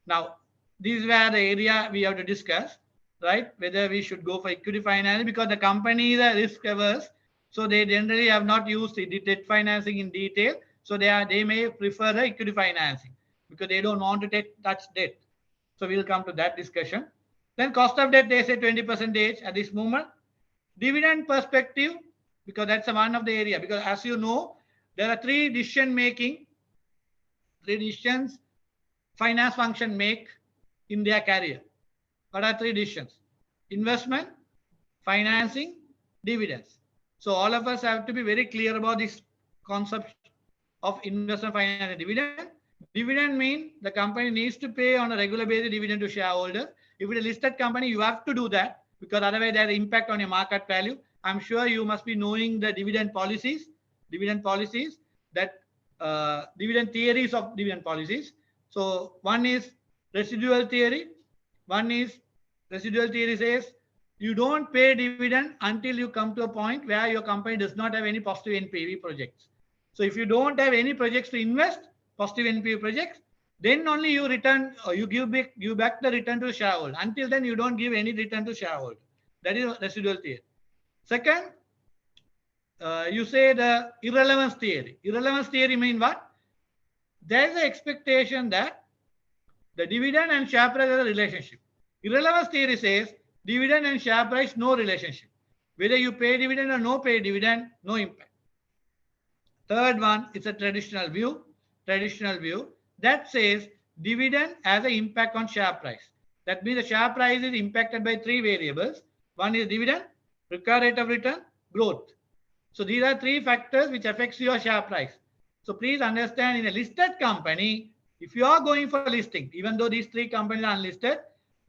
Now, this is where the area we have to discuss, right? Whether we should go for equity financing because the company is risk averse, so they generally have not used the debt financing in detail. So they may prefer the equity financing because they don't want to touch debt. So we'll come to that discussion. Then cost of debt, they say 20% at this moment. Dividend perspective, because that's one of the area. Because as you know, there are three decisions finance function make in their career. What are three decisions? Investment, financing, dividends. So all of us have to be very clear about this concept of investment, finance, and dividend. Dividend means the company needs to pay on a regular basis dividend to shareholders. If it's a listed company, you have to do that because otherwise there is impact on your market value. I'm sure you must be knowing the dividend policies that dividend theories of dividend policies. So one is residual theory. One is residual theory says you don't pay dividend until you come to a point where your company does not have any positive NPV projects. So if you don't have any projects to invest, positive NPV projects, then only you return or you give back the return to shareholder. Until then, you don't give any return to shareholder. That is residual theory. Second, you say the irrelevance theory. Irrelevance theory means what? There is an expectation that the dividend and share price has a relationship. Irrelevance theory says dividend and share price no relationship. Whether you pay dividend or no pay dividend, no impact. Third one is a traditional view that says dividend has an impact on share price. That means the share price is impacted by three variables. One is dividend, required rate of return, growth. So these are three factors which affects your share price. So please understand, in a listed company, if you are going for listing, even though these three companies are unlisted,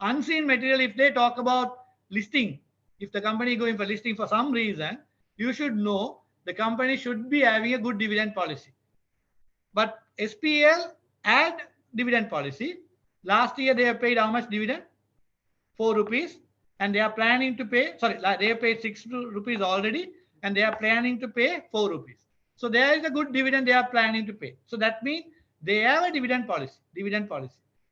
unseen material, if they talk about listing, if the company is going for listing for some reason, you should know the company should be having a good dividend policy. But SPL had dividend policy. Last year they have paid how much dividend? 4 rupees. And they are planning to pay, they have paid 6 rupees already, and they are planning to pay 4 rupees. So there is a good dividend they are planning to pay. So that means they have a dividend policy.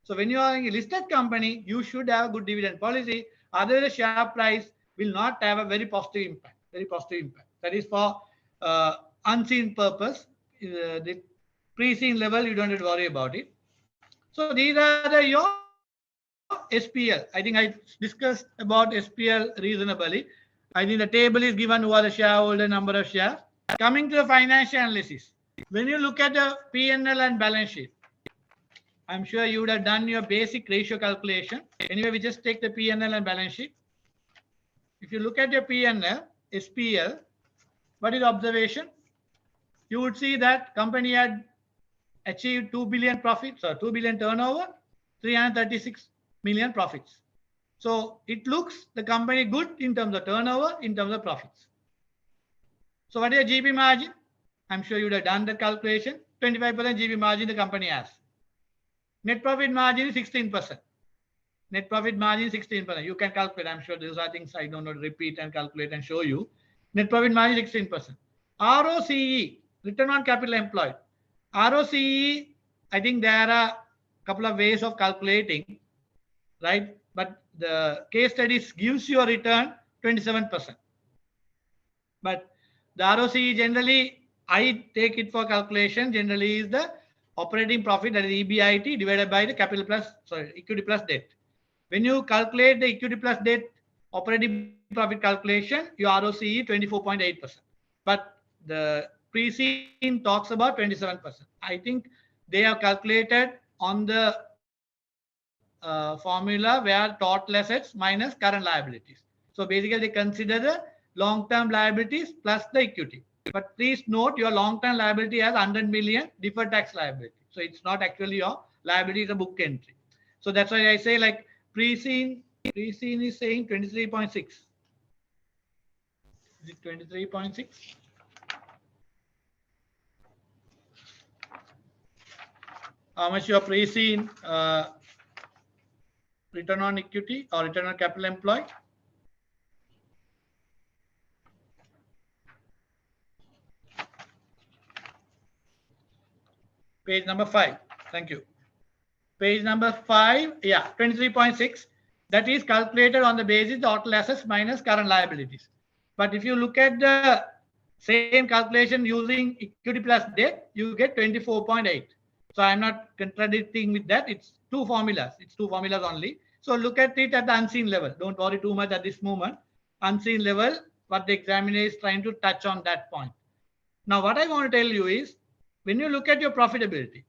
So when you are in a listed company, you should have a good dividend policy. Otherwise, the share price will not have a very positive impact. That is for unseen purpose. The pre-seen level, you don't have to worry about it. So these are your SPL. I think I discussed about SPL reasonably. I think the table is given who are the shareholder, number of shares. Coming to the financial analysis. When you look at the P&L and balance sheet, I'm sure you would have done your basic ratio calculation. Anyway, we just take the P&L and balance sheet. If you look at your P&L, SPL, what is the observation? You would see that company had achieved 2 billion profits or 2 billion turnover, 336 million profits. So it looks the company good in terms of turnover, in terms of profits. So what is the GP margin? I'm sure you would have done the calculation. 25% GP margin the company has. Net profit margin is 16%. Net profit margin 16%. You can calculate. I'm sure these are things I don't know to repeat and calculate and show you. Net profit margin 16%. ROCE, return on capital employed. ROCE, I think there are a couple of ways of calculating, right? But the case studies gives you a return 27%. But the ROCE generally, I take it for calculation, generally is the operating profit, that is EBIT, divided by the equity plus debt. When you calculate the equity plus debt operating profit calculation, your ROCE is 24.8%. But the pre-seen talks about 27%. I think they have calculated on the formula where total assets minus current liabilities. So basically they consider the long-term liabilities plus the equity. But please note your long-term liability has 100 million deferred tax liability. So it's not actually your liability, it's a book entry. So that's why I say like pre-seen is saying 23.6. Is it 23.6? How much your pre-seen return on equity or return on capital employed. Page number 5. Thank you. Page number 5, yeah, 23.6. That is calculated on the basis total assets minus current liabilities. But if you look at the same calculation using equity plus debt, you get 24.8. So I'm not contradicting with that. It's two formulas. It's two formulas only. So look at it at the unseen level. Don't worry too much at this moment. Unseen level, what the examiner is trying to touch on that point. Now, what I want to tell you is, when you look at your profitability,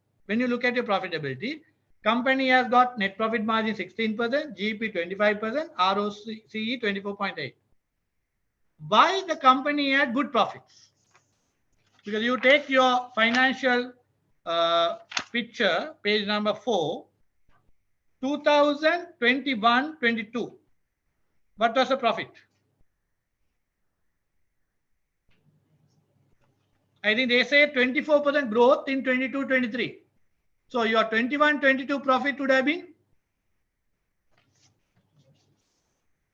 company has got net profit margin 16%, GP 25%, ROCE 24.8. Why the company had good profits? Because you take your financial picture, page number 4, 2021-22. What was the profit? I think they say 24% growth in 22-23. So your 21-22 profit would have been,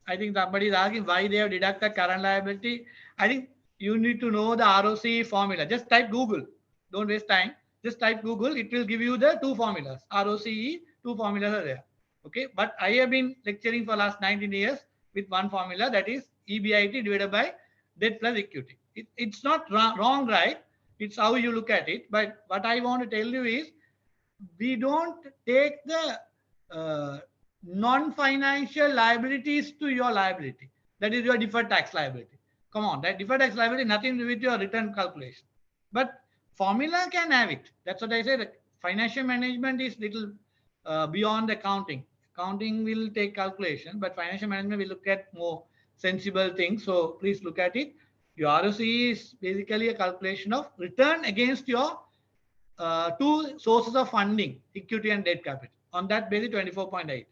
I think somebody is asking why they have deducted current liability. I think you need to know the ROCE formula. Just type Google. Don't waste time. Just type Google. It will give you the two formulas. ROCE, two formulas are there. Okay. But I have been lecturing for last 19 years with one formula, that is EBIT divided by debt plus equity. It's not wrong, right? It's how you look at it. But what I want to tell you is, we don't take the non-financial liabilities to your liability. That is your deferred tax liability. Come on, that deferred tax liability nothing to do with your return calculation. But formula can have it. That's what I say. That financial management is little beyond accounting. Accounting will take calculation, but financial management will look at more sensible things. So please look at it. Your ROCE is basically a calculation of return against your two sources of funding, equity and debt capital. On that basis, 24.8.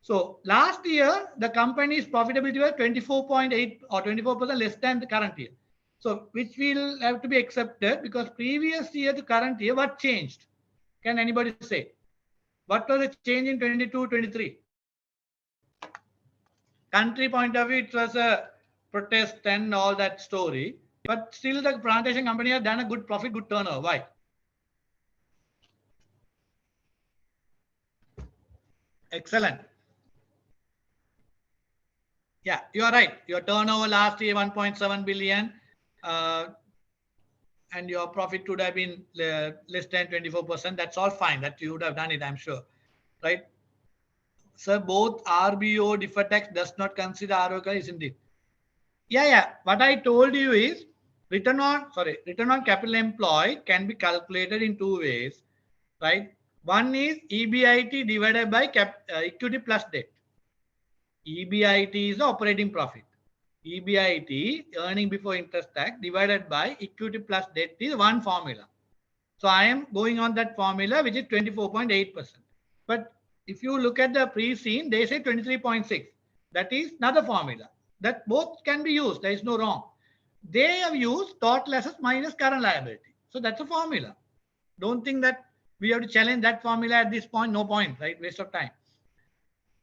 So last year, the company's profitability was 24.8 or 24% less than the current year. So which will have to be accepted, because previous year to current year, what changed? Can anybody say? What was the change in 22-23? Country point of view, it was a protest and all that story. But still the plantation company has done a good profit, good turnover. Why? Excellent. Yeah, you are right. Your turnover last year 1.7 billion, and your profit would have been less than 24%. That's all fine. That you would have done it, I'm sure, right? So both RBO deferred tax does not consider ROK, isn't it? Yeah. What I told you is return on capital employed can be calculated in two ways, right? One is EBIT divided by equity plus debt. EBIT is the operating profit. EBIT, earning before interest tax, divided by equity plus debt is one formula. So I am going on that formula, which is 24.8%. But if you look at the pre-scene, they say 23.6. That is another formula. That both can be used. There is no wrong. They have used total assets minus current liability. So that's a formula. Don't think that we have to challenge that formula at this point. No point, right? Waste of time.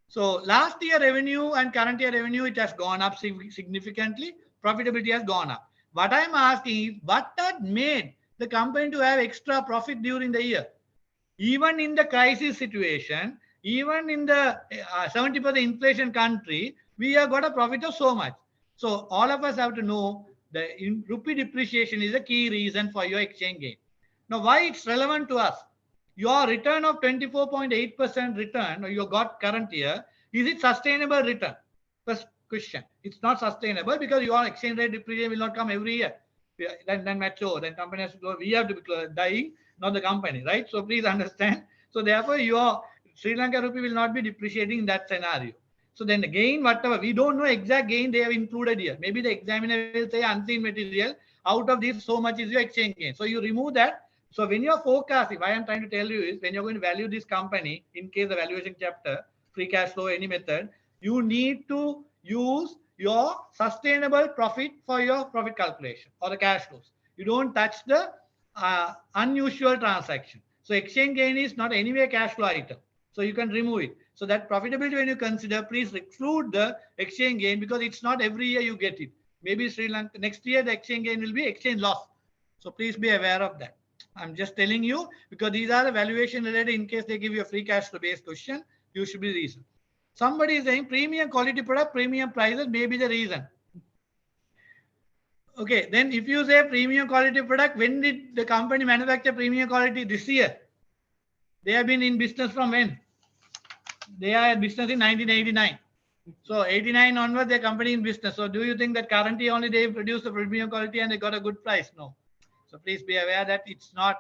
So last year revenue and current year revenue, it has gone up significantly. Profitability has gone up. What I am asking is, what had made the company to have extra profit during the year? Even in the crisis situation, even in the 70% inflation country, we have got a profit of so much. So all of us have to know the rupee depreciation is a key reason for your exchange gain. Now, why it's relevant to us? Your return of 24.8% return, or you got current year, is it sustainable return? First question. It's not sustainable because your exchange rate depreciation will not come every year. Then mature, then company has to go. We have to be dying, not the company, right? So please understand. So therefore, your Sri Lanka rupee will not be depreciating in that scenario. So then the gain, whatever, we don't know exact gain they have included here. Maybe the examiner will say unseen material. Out of this, so much is your exchange gain. So you remove that. So when you're forecasting, why I'm trying to tell you is, when you're going to value this company, in case the valuation chapter, free cash flow, any method, you need to use your sustainable profit for your profit calculation or the cash flows. You don't touch the unusual transaction. So exchange gain is not anyway cash flow item. So you can remove it. So that profitability, when you consider, please exclude the exchange gain, because it's not every year you get it. Maybe Sri Lanka next year the exchange gain will be exchange loss. So please be aware of that. I'm just telling you because these are the valuation related. In case they give you a free cash flow based question, you should be reason. Somebody is saying premium quality product, premium prices may be the reason. Okay, then if you say premium quality product, when did the company manufacture premium quality? This year. They have been in business from when? They are in business in 1989. So 89 onwards, their company in business. So do you think that currently only they produced the premium quality and they got a good price? No. So please be aware that it's not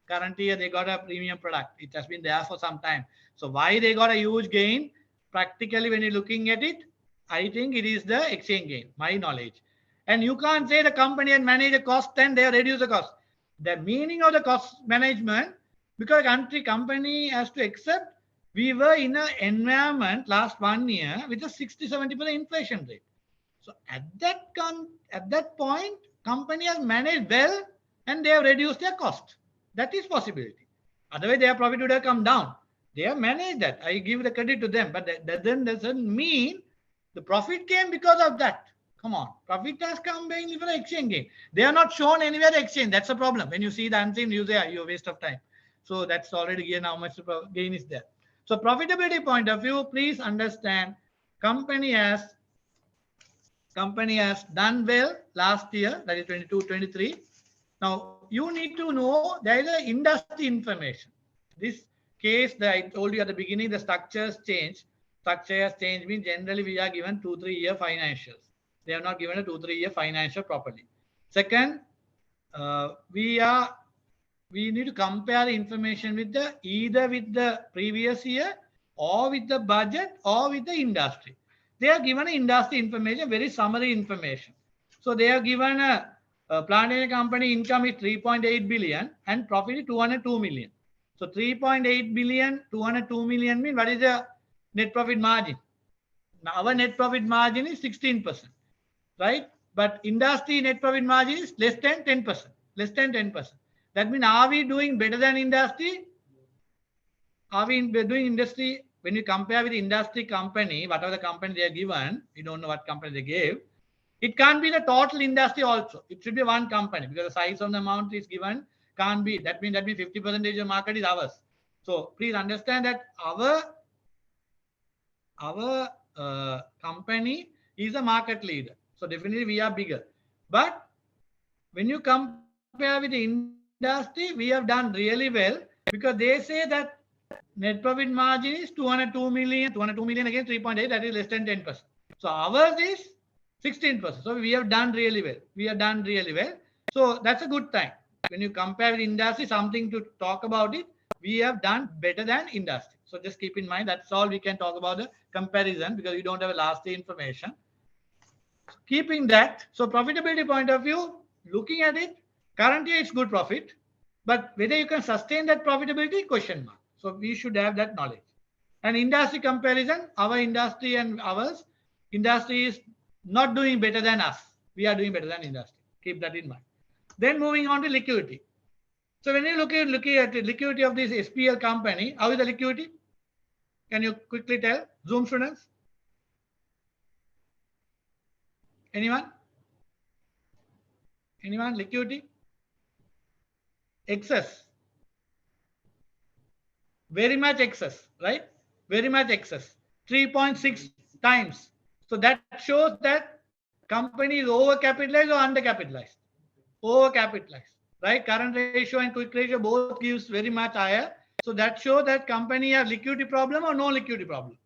currently they got a premium product. It has been there for some time. So why they got a huge gain? Practically, when you're looking at it, I think it is the exchange gain, my knowledge. And you can't say the company had managed the cost and they have reduced the cost. The meaning of the cost management, because company has to accept we were in an environment last 1 year with a 60-70% inflation rate. So at that point, company has managed well and they have reduced their cost. That is possibility. Otherwise, their profit would have come down. They have managed that. I give the credit to them, but that doesn't mean the profit came because of that. Come on, profit has come mainly for the exchange gain. They are not shown anywhere the exchange. That's a problem. When you see the unseen, you say you're a waste of time. So that's already given how much gain is there. So profitability point of view, please understand company has done well last year, that is 22-23. Now you need to know there is an industry information. This case that I told you at the beginning, the structures change. Structure has changed means generally we are given 2-3 year financials. They have not given a 2-3 year financial properly. Second, we need to compare the information with either with the previous year or with the budget or with the industry. They are given industry information, very summary information. So they are given a plant and company income is 3.8 billion and profit is 202 million. So 3.8 billion, 202 million means what is the net profit margin? Now our net profit margin is 16%, right? But industry net profit margin is less than 10%. Less than 10%. That means, are we doing better than industry? Are we doing industry? When you compare with industry company, whatever the company they are given, we don't know what company they gave. It can't be the total industry also. It should be one company because the size of the amount is given can't be. That means 50% of the market is ours. So please understand that our company is a market leader. So definitely we are bigger. But when you compare with the industry, we have done really well because they say that net profit margin is 202 million. 202 million against 3.8, that is less than 10%. So ours is 16%. So we have done really well. We have done really well. So that's a good time. When you compare with industry, something to talk about it, we have done better than industry. So just keep in mind, that's all we can talk about the comparison because we don't have a last day information. Keeping that, so profitability point of view, looking at it, currently it's good profit, but whether you can sustain that profitability, question mark. So we should have that knowledge. And industry comparison, our industry and ours, industry is not doing better than us. We are doing better than industry. Keep that in mind. Then moving on to liquidity. So when you looking at the liquidity of this SPL company, how is the liquidity? Can you quickly tell? Zoom students? Anyone? Anyone? Liquidity? Excess. Very much excess, right? Very much excess. 3.6 times. So that shows that company is overcapitalized or undercapitalized. Overcapitalized, right? Current ratio and quick ratio both gives very much higher. So that shows that company has liquidity problem or no liquidity problem.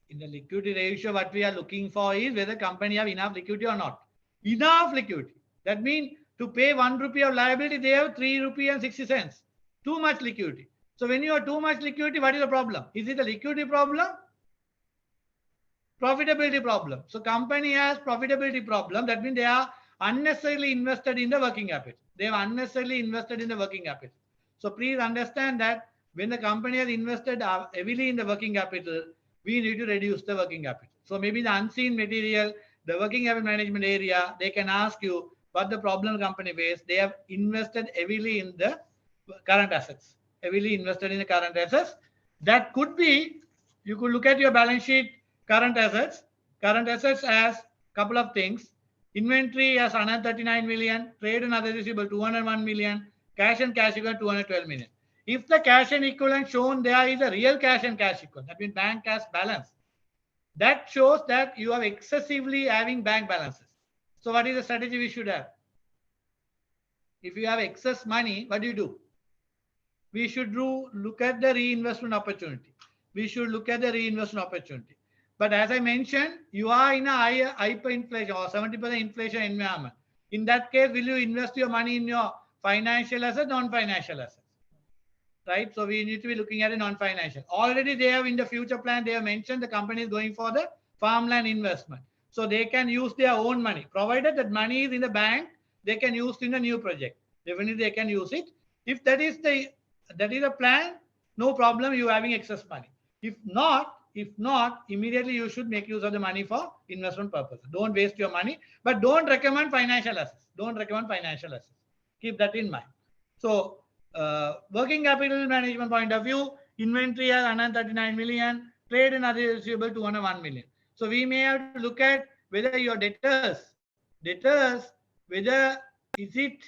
In the liquidity ratio, what we are looking for is whether company have enough liquidity or not. Enough liquidity. That means to pay 1 rupee of liability, they have 3 rupee and 60 cents. Too much liquidity. So when you have too much liquidity, what is the problem? Is it a liquidity problem? Profitability problem. So company has profitability problem. That means they are unnecessarily invested in the working capital. They have unnecessarily invested in the working capital. So please understand that when the company has invested heavily in the working capital, we need to reduce the working capital. So maybe the unseen material, the working capital management area, they can ask you what the problem company face. They have invested heavily in the current assets. Heavily invested in the current assets. That could be, you could look at your balance sheet, current assets. Current assets as couple of things. Inventory as 139 million, trade and other receivable 201 million, cash and cash equivalent 212 million. If the cash and equivalent shown there is a real cash and cash equivalent, that means bank cash balance, that shows that you are excessively having bank balances. So what is the strategy we should have? If you have excess money, what do? We should look at the reinvestment opportunity. We should look at the reinvestment opportunity. But as I mentioned, you are in a hyperinflation or 70% inflation environment. In that case, will you invest your money in your financial assets, non-financial assets? Right? So we need to be looking at a non-financial. Already they have in the future plan, they have mentioned the company is going for the farmland investment. So they can use their own money. Provided that money is in the bank, they can use in a new project. Definitely they can use it. If that is a plan, no problem, you having excess money. If not, immediately you should make use of the money for investment purposes. Don't waste your money, but don't recommend financial assets. Don't recommend financial assets. Keep that in mind. So working capital management point of view, inventory at 139 million, trade and other receivable 201 million. So we may have to look at whether your debtors, whether is it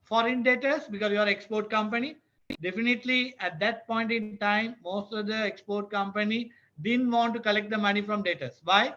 foreign debtors because you are export company. Definitely at that point in time, most of the export company didn't want to collect the money from debtors. Why?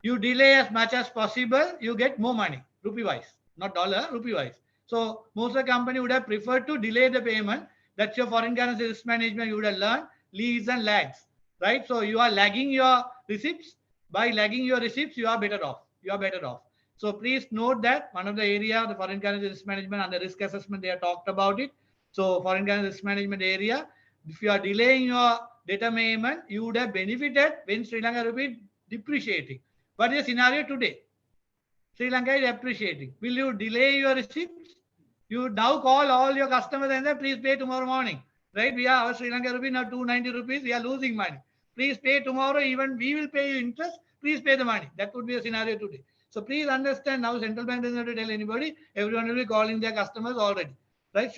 You delay as much as possible, you get more money, rupee wise, not dollar, rupee wise. So most of the company would have preferred to delay the payment. That's your foreign currency risk management. You would have learned leads and lags, right? So you are lagging your receipts. By lagging your receipts, you are better off. So please note that one of the area, the foreign currency risk management and the risk assessment, they have talked about it. So foreign currency risk management area, if you are delaying your data payment, you would have benefited when Sri Lanka rupee depreciating. What is the scenario today? Sri Lanka is appreciating. Will you delay your receipts? You now call all your customers and say, please pay tomorrow morning. Right? We are our Sri Lanka rupee now 290 rupees. We are losing money. Please pay tomorrow. Even we will pay you interest. Please pay the money. That would be a scenario today. So please understand now central bank doesn't have to tell anybody. Everyone will be calling their customers already. Right?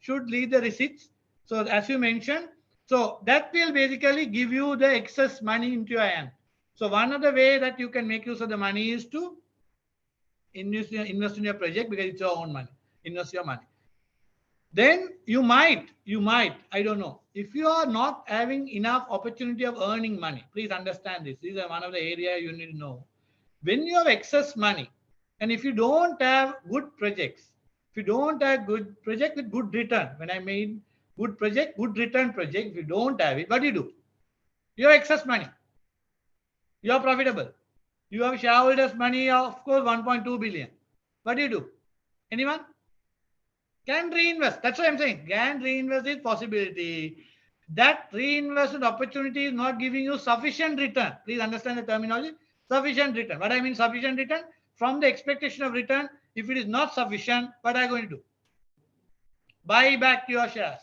Should leave the receipts. So as you mentioned, so that will basically give you the excess money into your hand. So one of the way that you can make use of the money is to invest in your project because it's your own money. Invest your money. Then you might, I don't know. If you are not having enough opportunity of earning money, please understand this. These are one of the areas you need to know. When you have excess money, and if you don't have good projects, if you don't have good project with good return, when I mean good project, good return project, if you don't have it, what do? You have excess money. You are profitable. You have shareholders' money, of course, 1.2 billion. What do? Anyone? Can reinvest. That's what I'm saying. Can reinvest is possibility. That reinvestment opportunity is not giving you sufficient return. Please understand the terminology. Sufficient return. What I mean sufficient return? From the expectation of return, if it is not sufficient, what are you going to do? Buy back your shares.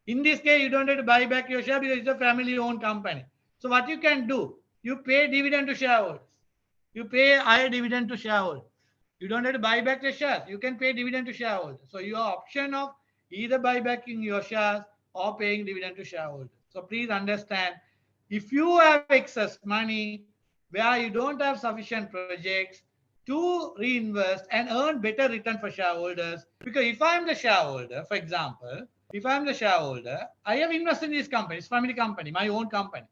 In this case, you don't have to buy back your share because it's a family-owned company. So what you can do, you pay dividend to shareholders. You pay higher dividend to shareholders. You don't have to buy back the shares. You can pay dividend to shareholders. So your option of either buybacking your shares or paying dividend to shareholders. So please understand, if you have excess money where you don't have sufficient projects to reinvest and earn better return for shareholders, because if I'm the shareholder, for example, if I'm the shareholder, I have invested in this company, it's family company, my own company.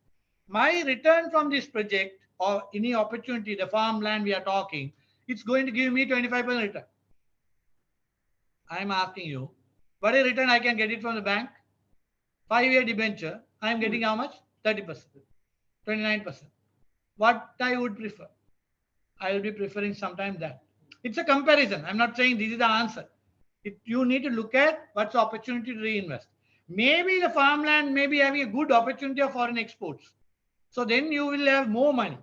My return from this project or any opportunity, the farmland we are talking, it's going to give me 25% return. I'm asking you, what is return I can get it from the bank? 5-year debenture, I'm getting how much? 30%, 29%. What I would prefer? I will be preferring sometimes that. It's a comparison. I'm not saying this is the answer. You need to look at what's the opportunity to reinvest. Maybe the farmland may be having a good opportunity of foreign exports. So then you will have more money.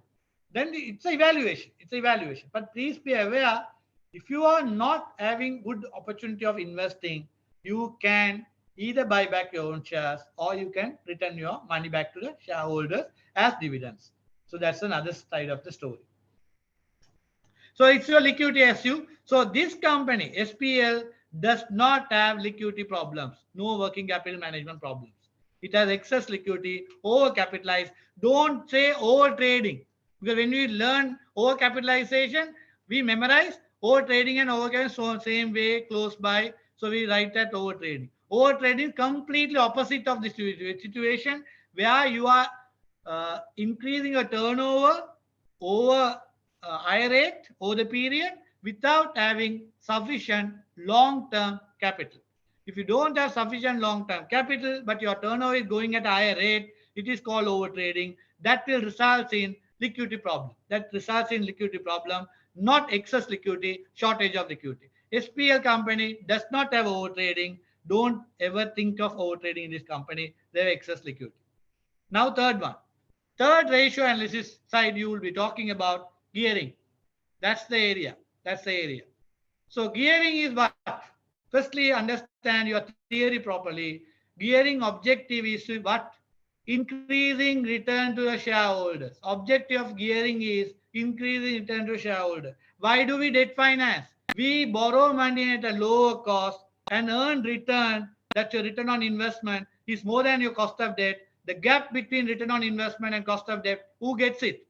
Then it's an evaluation. But please be aware, if you are not having good opportunity of investing, you can either buy back your own shares or you can return your money back to the shareholders as dividends. So that's another side of the story. So it's your liquidity issue. So this company, SPL, does not have liquidity problems, no working capital management problems. It has excess liquidity, overcapitalized. Don't say over trading. Because when we learn overcapitalization, we memorize over trading and overcapitalization, so same way, close by. So we write that over trading. Over trading completely opposite of this situation where you are increasing your turnover over higher rate over the period without having sufficient long-term capital. If you don't have sufficient long-term capital, but your turnover is going at a higher rate, it is called overtrading. That will result in liquidity problem. That results in liquidity problem, not excess liquidity, shortage of liquidity. SPL company does not have overtrading. Don't ever think of overtrading in this company. They have excess liquidity. Now, third one. Third ratio analysis side, you will be talking about gearing. That's the area. That's the area. So gearing is what? Firstly, understand your theory properly. Gearing objective is what? Increasing return to the shareholders. Objective of gearing is increasing return to shareholder. Why do we debt finance? We borrow money at a lower cost and earn return. That's your return on investment is more than your cost of debt. The gap between return on investment and cost of debt, who gets it?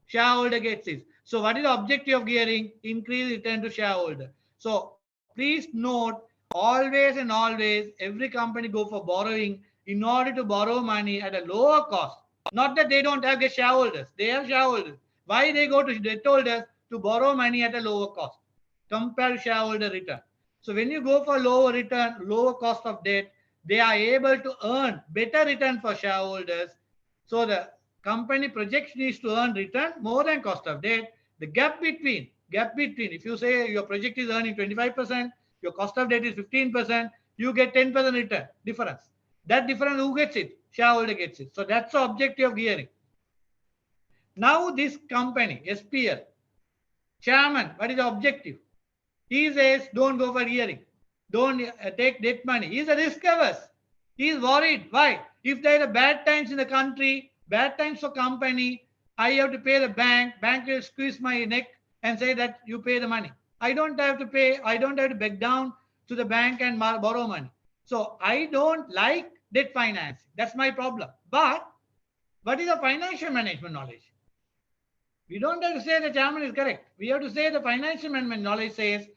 Shareholder gets it. So what is the objective of gearing? Increase return to shareholder. So please note, always and always, every company go for borrowing in order to borrow money at a lower cost. Not that they don't have shareholders. They have shareholders. Why they go to debt holders to borrow money at a lower cost? Compare shareholder return. So when you go for lower return, lower cost of debt, they are able to earn better return for shareholders. So the company projection is to earn return more than cost of debt. The gap between, if you say your project is earning 25%, your cost of debt is 15%, you get 10% return difference. That difference, who gets it? Shareholder gets it. So that's the objective of gearing. Now this company, SPL, chairman, what is the objective? He says, don't go for gearing. Don't take debt money. He's a risk averse. He's worried. Why? If there are bad times in the country, bad times for company, I have to pay the bank. Bank will squeeze my neck and say that you pay the money. I don't have to pay. I don't have to beg down to the bank and borrow money. So I don't like debt financing. That's my problem. But what is the financial management knowledge? We don't have to say the chairman is correct. We have to say the financial management knowledge says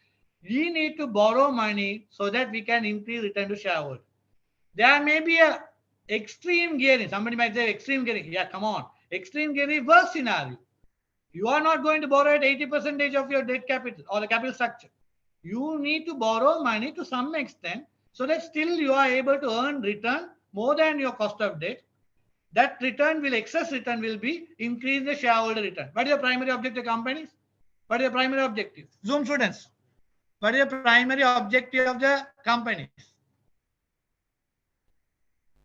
we need to borrow money so that we can increase return to shareholder. There may be a extreme gearing. Somebody might say extreme gearing. Yeah, come on. Extreme gearing is worst scenario. You are not going to borrow at 80% of your debt capital or the capital structure. You need to borrow money to some extent so that still you are able to earn return more than your cost of debt. That excess return will be increase the shareholder return. What is the primary objective of companies? What is the primary objective? Zoom students. What is the primary objective of the companies?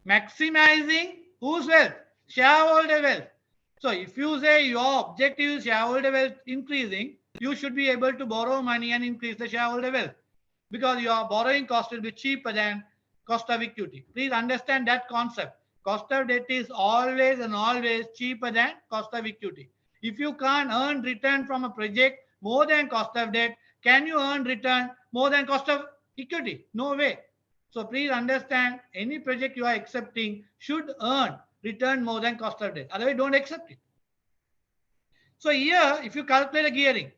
Maximizing whose wealth? Shareholder wealth. So if you say your objective is shareholder wealth increasing, you should be able to borrow money and increase the shareholder wealth because your borrowing cost will be cheaper than cost of equity. Please understand that concept. Cost of debt is always and always cheaper than cost of equity. If you can't earn return from a project more than cost of debt, can you earn return more than cost of equity? No way. So please understand, any project you are accepting should earn return more than cost of debt. Otherwise, don't accept it. So here, if you calculate the gearing,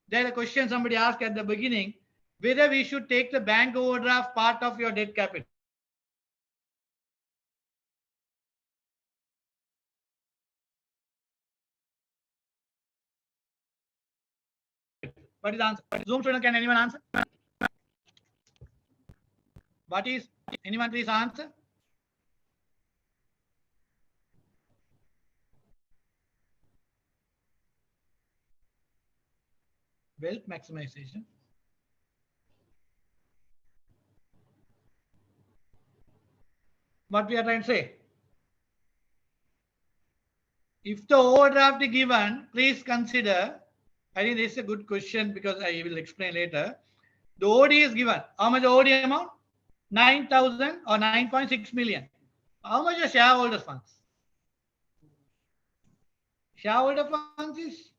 there's a question somebody asked at the beginning, whether we should take the bank overdraft part of your debt capital. What is the answer? Zoom student, can anyone answer? What is, anyone please answer? Wealth maximization. What we are trying to say? If the overdraft is given, please consider, I think this is a good question because I will explain later. The OD is given. How much OD amount? 9,000 or 9.6 million. How much are shareholders funds? Shareholder funds is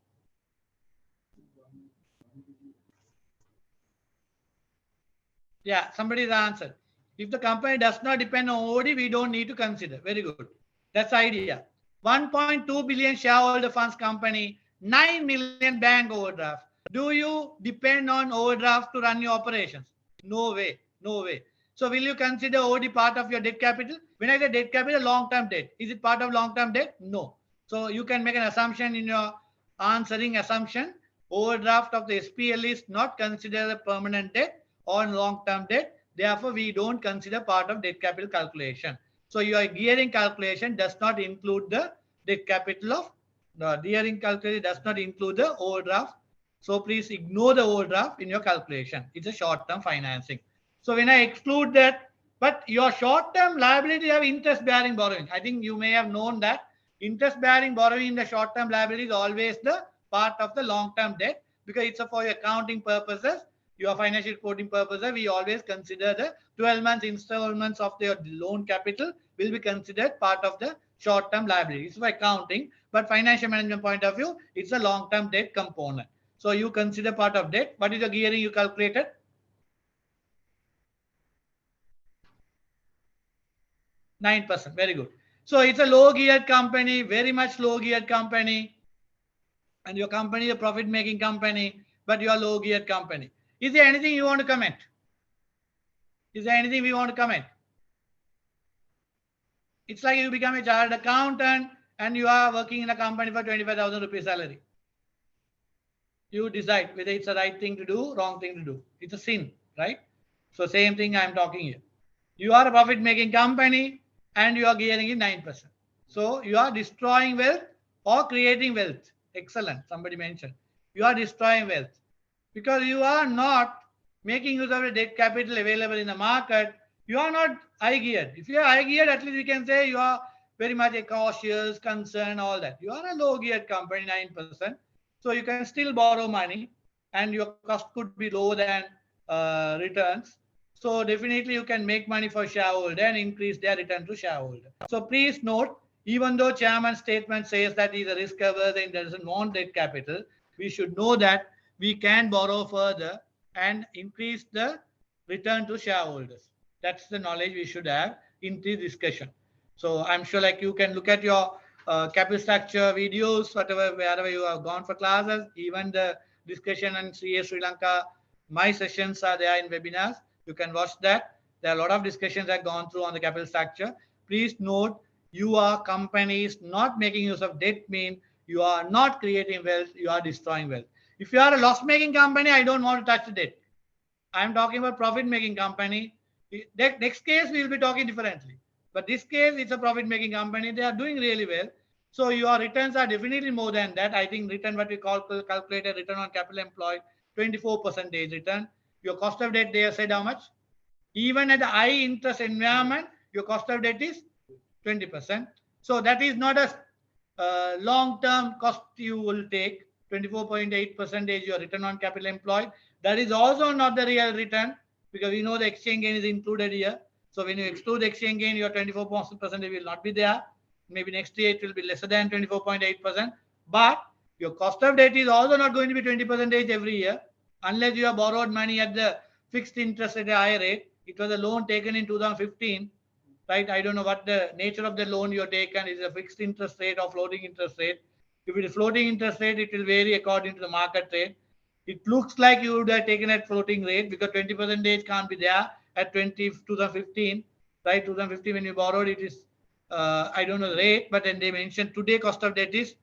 somebody's answered. If the company does not depend on OD, we don't need to consider. Very good. That's the idea. 1.2 billion shareholder funds company, 9 million bank overdraft. Do you depend on overdraft to run your operations? No way. No way. So will you consider OD part of your debt capital? When I say debt capital, long-term debt. Is it part of long-term debt? No. So you can make an assumption in your answering assumption. Overdraft of the SPL is not considered a permanent debt or long-term debt. Therefore, we don't consider part of debt capital calculation. So your gearing calculation does not include the debt capital of the gearing calculation does not include the overdraft. So please ignore the overdraft in your calculation. It's a short-term financing. So when I exclude that, but your short-term liability have interest-bearing borrowing. I think you may have known that interest-bearing borrowing in the short-term liability is always the part of the long-term debt because it's for your accounting purposes, your financial reporting purposes. We always consider the 12 months installments of the loan capital will be considered part of the short-term liabilities for accounting, but financial management point of view, it's a long-term debt component. So you consider part of debt. What is the gearing you calculated? 9%. Very good. So it's a low geared company, very much low geared company. And your company is a profit making company, but you are low geared company. Is there anything you want to comment? Is there anything we want to comment? It's like you become a chartered accountant and you are working in a company for 25,000 rupees salary. You decide whether it's the right thing to do, wrong thing to do. It's a sin, right? So same thing I'm talking here. You are a profit making company and you are gearing in 9%. So you are destroying wealth or creating wealth. Excellent. Somebody mentioned. You are destroying wealth because you are not making use of the debt capital available in the market. You are not high geared. If you are high geared, at least we can say you are very much a cautious, concerned, all that. You are a low geared company, 9%. So you can still borrow money and your cost could be lower than returns. So definitely you can make money for shareholder and increase their return to shareholder. So please note, even though chairman's statement says that he's a risk averse and doesn't want debt capital, we should know that we can borrow further and increase the return to shareholders. That's the knowledge we should have in this discussion. So I'm sure like you can look at your capital structure videos, wherever you have gone for classes, even the discussion on CA Sri Lanka, my sessions are there in webinars. You can watch that. There are a lot of discussions that have gone through on the capital structure. Please note, you are companies not making use of debt mean you are not creating wealth, you are destroying wealth. If you are a loss-making company, I don't want to touch the debt. I'm talking about profit-making company. Next case, we will be talking differently. But this case, it's a profit-making company. They are doing really well. So your returns are definitely more than that. I think return, what we call calculated return on capital employed, 24% return. Your cost of debt, they have said how much? Even at the high interest environment, your cost of debt is 20%. So that is not a long-term cost you will take. 24.8% your return on capital employed. That is also not the real return because we know the exchange gain is included here. So when you exclude the exchange gain, your 24% will not be there. Maybe next year it will be lesser than 24.8%. But your cost of debt is also not going to be 20% every year unless you have borrowed money at the fixed interest at a higher rate. It was a loan taken in 2015, right? I don't know what the nature of the loan you're taken. Is a fixed interest rate or floating interest rate? If it is floating interest rate, it will vary according to the market rate. It looks like you would have taken at floating rate because 20% can't be there at 2015, right? 2015 when you borrowed, it is, I don't know the rate, but then they mentioned today cost of debt is,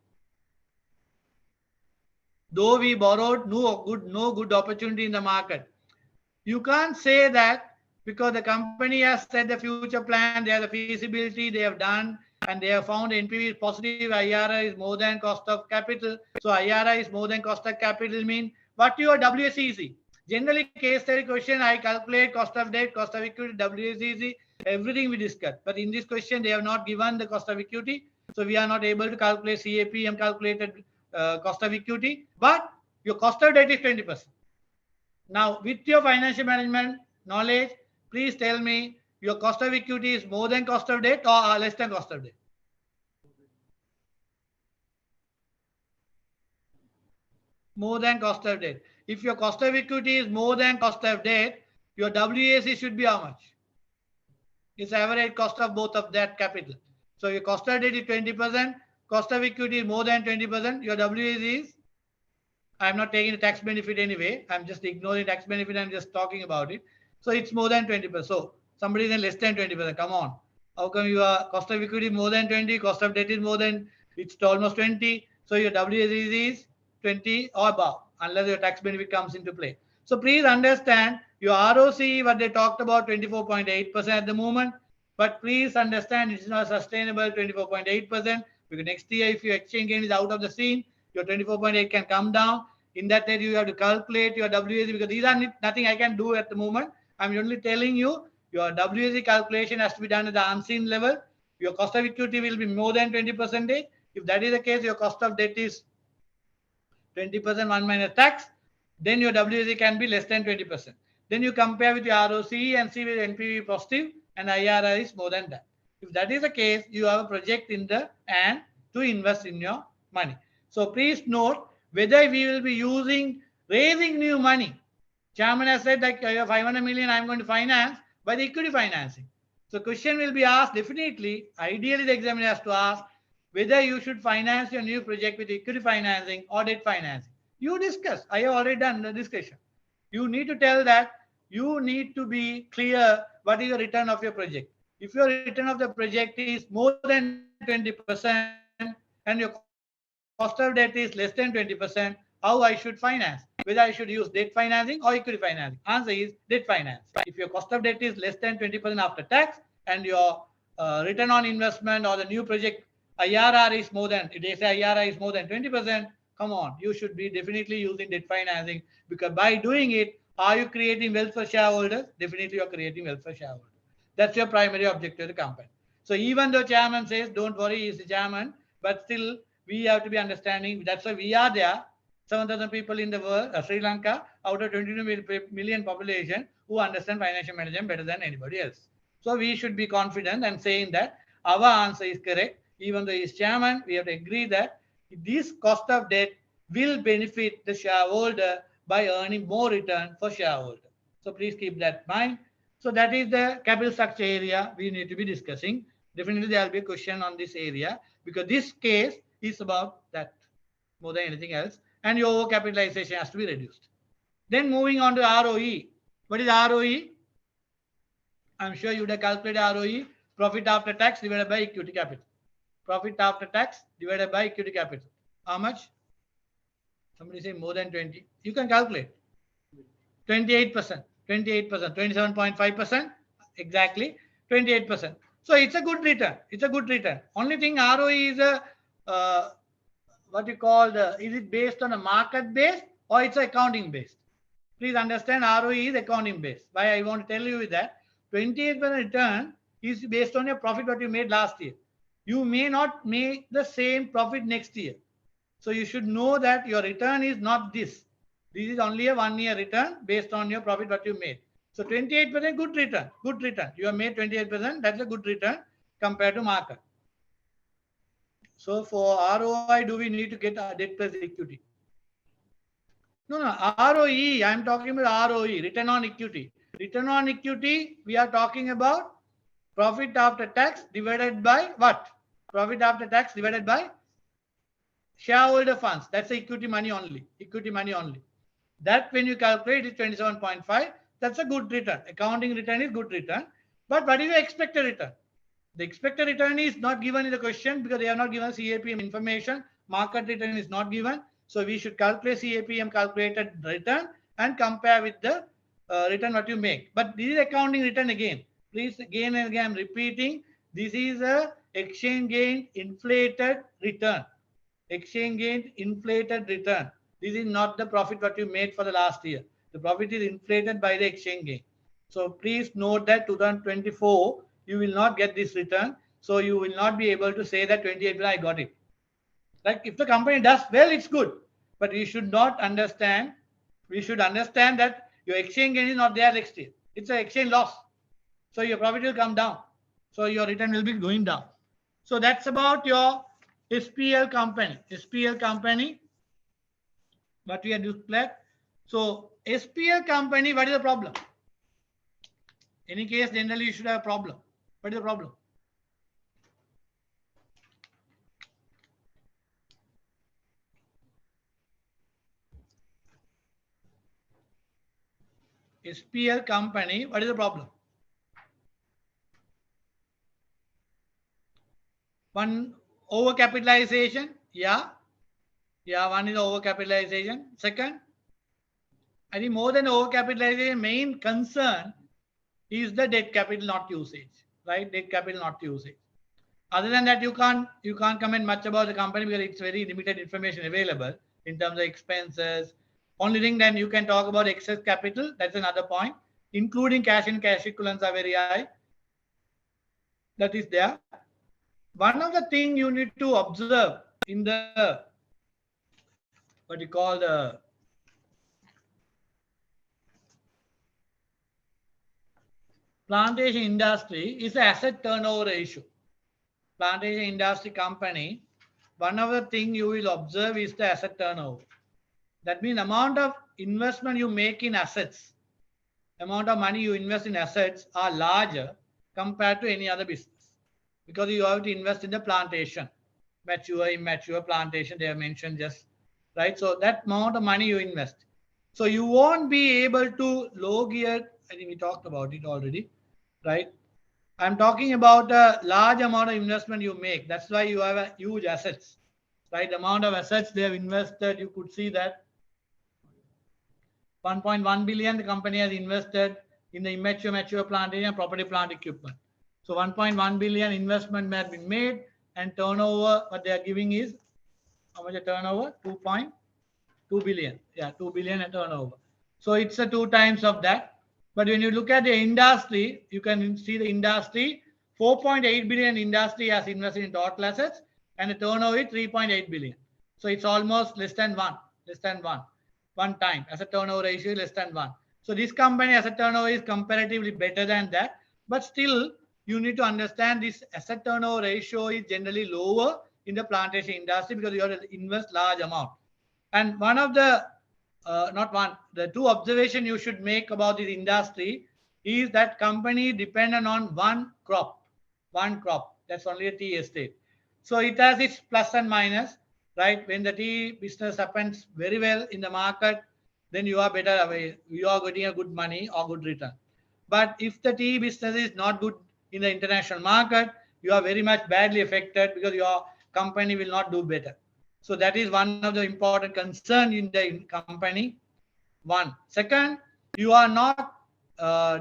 though we borrowed no good opportunity in the market. You can't say that because the company has said the future plan, they have the feasibility, they have done, and they have found NPV is positive, IRR is more than cost of capital. So IRR is more than cost of capital mean what your WACC? Generally, case study question, I calculate cost of debt, cost of equity, WACC, everything we discussed. But in this question, they have not given the cost of equity. So we are not able to calculate CAPM calculated cost of equity. But your cost of debt is 20%. Now, with your financial management knowledge, please tell me your cost of equity is more than cost of debt or less than cost of debt? More than cost of debt. If your cost of equity is more than cost of debt, your WACC should be how much? It's average cost of both of that capital. So your cost of debt is 20%, cost of equity is more than 20%. Your WAC is, I'm not taking the tax benefit anyway. I'm just ignoring tax benefit. I'm just talking about it. So it's more than 20%. So somebody is less than 20%. Come on. How come your cost of equity is more than 20? Cost of debt is more than, it's almost 20. So your WAC is 20 or above, unless your tax benefit comes into play. So please understand your ROC, what they talked about, 24.8% at the moment. But please understand it's not sustainable 24.8%, because next year, if your exchange gain is out of the scene, your 24.8 can come down. In that case, you have to calculate your WAC, because these are nothing I can do at the moment. I'm only telling you your WAC calculation has to be done at the unseen level. Your cost of equity will be more than 20%. If that is the case, your cost of debt is 20% 1 minus tax, then your WAC can be less than 20%. Then you compare with your ROC and see whether NPV positive and IRR is more than that. If that is the case, you have a project in the and to invest in your money. So please note whether we will be raising new money. Chairman has said like 500 million I'm going to finance by the equity financing. So question will be asked definitely, ideally the examiner has to ask whether you should finance your new project with equity financing or debt financing. You discuss. I have already done the discussion. You need to tell that you need to be clear what is the return of your project. If your return of the project is more than 20% and your cost of debt is less than 20%, how I should finance? Whether I should use debt financing or equity financing? Answer is debt finance. If your cost of debt is less than 20% after tax and your return on investment or the new project IRR is more than, if they say IRR is more than 20%, come on, you should be definitely using debt financing, because by doing it, are you creating wealth for shareholders? Definitely you're creating wealth for shareholders. That's your primary objective of the company. So even though chairman says, don't worry, he's the chairman, but still we have to be understanding. That's why we are there. 7,000 people in the world, Sri Lanka, out of 22 million population who understand financial management better than anybody else. So we should be confident and saying that our answer is correct. Even though he's chairman, we have to agree that this cost of debt will benefit the shareholder by earning more return for shareholder. So please keep that in mind. So that is the capital structure area we need to be discussing. Definitely there will be a question on this area, because this case is about that more than anything else, and your overcapitalization has to be reduced. Then moving on to ROE. What is ROE? I'm sure you would have calculated ROE, profit after tax divided by equity capital. Profit after tax divided by equity capital. How much? Somebody say more than 20. You can calculate. 28%, 28%, 27.5%, exactly 28%. So it's a good return. It's a good return. Only thing ROE is a what you call is it based on a market base or it's accounting based? Please understand ROE is accounting based. Why I want to tell you is that 28% return is based on your profit what you made last year. You may not make the same profit next year. So you should know that your return is not this. This is only a 1 year return based on your profit what you made. So 28% good return. Good return. You have made 28%. That's a good return compared to market. So for ROI, do we need to get debt plus equity? No, ROE. I'm talking about ROE, return on equity. Return on equity, we are talking about profit after tax divided by what? Profit after tax divided by shareholder funds. That's the equity money only. Equity money only. That when you calculate is 27.5. That's a good return. Accounting return is good return. But what is the expected return? The expected return is not given in the question because they are not given CAPM information. Market return is not given. So we should calculate CAPM calculated return and compare with the return what you make. But this is accounting return again. Please again and again I'm repeating. This is a exchange gain inflated return. Exchange gain inflated return. This is not the profit what you made for the last year. The profit is inflated by the exchange gain. So please note that 2024 you will not get this return. So you will not be able to say that 28% I got it. Like if the company does well, it's good. But we should not understand. We should understand that your exchange gain is not there next year. It's an exchange loss. So your profit will come down. So your return will be going down. So that's about your SPL company. SPL company. What we have displayed. So SPL company, what is the problem? Any case, generally you should have a problem. What is the problem? SPL company, what is the problem? One, overcapitalization. Yeah. Yeah, one is overcapitalization. Second, I think more than overcapitalization, main concern is the debt capital not usage, right? Debt capital not usage. Other than that, you can't comment much about the company because it's very limited information available in terms of expenses. Only thing then you can talk about excess capital. That's another point. Including cash and cash equivalents are very high. That is there. One of the thing you need to observe in the what you call the plantation industry is the asset turnover ratio. Plantation industry company, one of the thing you will observe is the asset turnover. That means amount of investment you make in assets, amount of money you invest in assets are larger compared to any other business because you have to invest in the plantation, mature, immature plantation. They have mentioned just right. So that amount of money you invest. So you won't be able to low gear. I think we talked about it already, right? I'm talking about a large amount of investment you make. That's why you have a huge assets, right? The amount of assets they have invested, you could see that 1.1 billion the company has invested in the immature, mature plantation and property plant equipment. So 1.1 billion investment has been made and turnover, what they are giving is, how much a turnover? 2.2 billion. Yeah, 2 billion a turnover. So it's a 2 times of that. But when you look at the industry, you can see the industry, 4.8 billion industry has invested in total assets and the turnover is 3.8 billion. So it's almost less than one time as a turnover ratio is less than one. So this company as a turnover is comparatively better than that. But still, you need to understand this asset turnover ratio is generally lower in the plantation industry because you have to invest large amount. And one of the not one, the two observation you should make about this industry is that company dependent on one crop. That's only a tea estate. So it has its plus and minus, right? When the tea business happens very well in the market, then you are better away. You are getting a good money or good return. But if the tea business is not good in the international market, you are very much badly affected because your company will not do better. So that is one of the important concern in the company. One. Second, you are not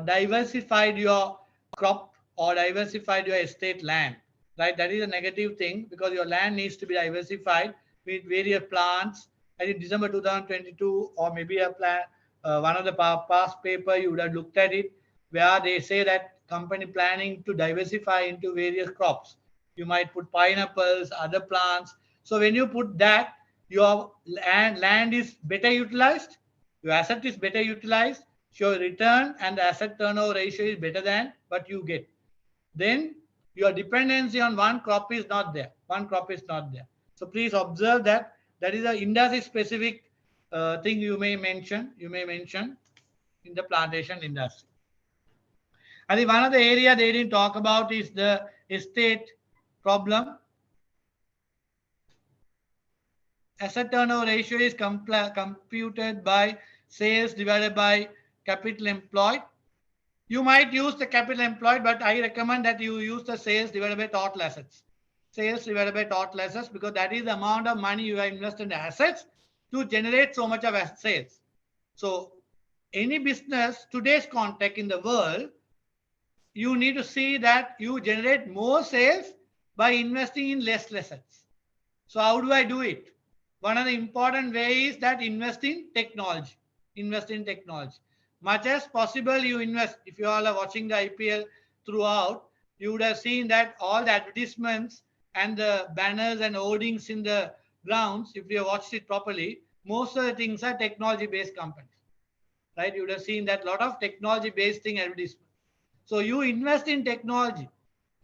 diversified your crop or diversified your estate land, right? That is a negative thing because your land needs to be diversified with various plants. I think December 2022 or maybe a plan, one of the past paper you would have looked at it where they say that company planning to diversify into various crops. You might put pineapples, other plants. So when you put that, your land is better utilized, your asset is better utilized, so your return and the asset turnover ratio is better than what you get. Then your dependency on one crop is not there. One crop is not there. So please observe that that is an industry specific thing you may mention. You may mention in the plantation industry. I think one of the area they didn't talk about is the estate problem. Asset turnover ratio is computed by sales divided by capital employed. You might use the capital employed, but I recommend that you use the sales divided by total assets. Sales divided by total assets because that is the amount of money you have invested in the assets to generate so much of sales. So any business, today's context in the world, you need to see that you generate more sales by investing in less assets. So how do I do it? One of the important ways is that invest in technology. Invest in technology. Much as possible, you invest. If you all are watching the IPL throughout, you would have seen that all the advertisements and the banners and hoardings in the grounds, if you have watched it properly, most of the things are technology-based companies. Right? You would have seen that a lot of technology-based thing advertisement. So you invest in technology,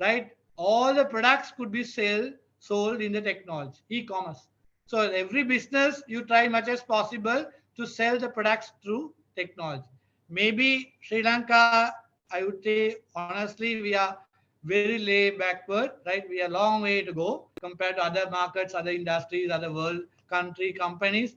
right? All the products could be sold in the technology, e-commerce. So every business you try much as possible to sell the products through technology. Maybe Sri Lanka, I would say honestly, we are very lay backward, right? We are a long way to go compared to other markets, other industries, other world, country, companies.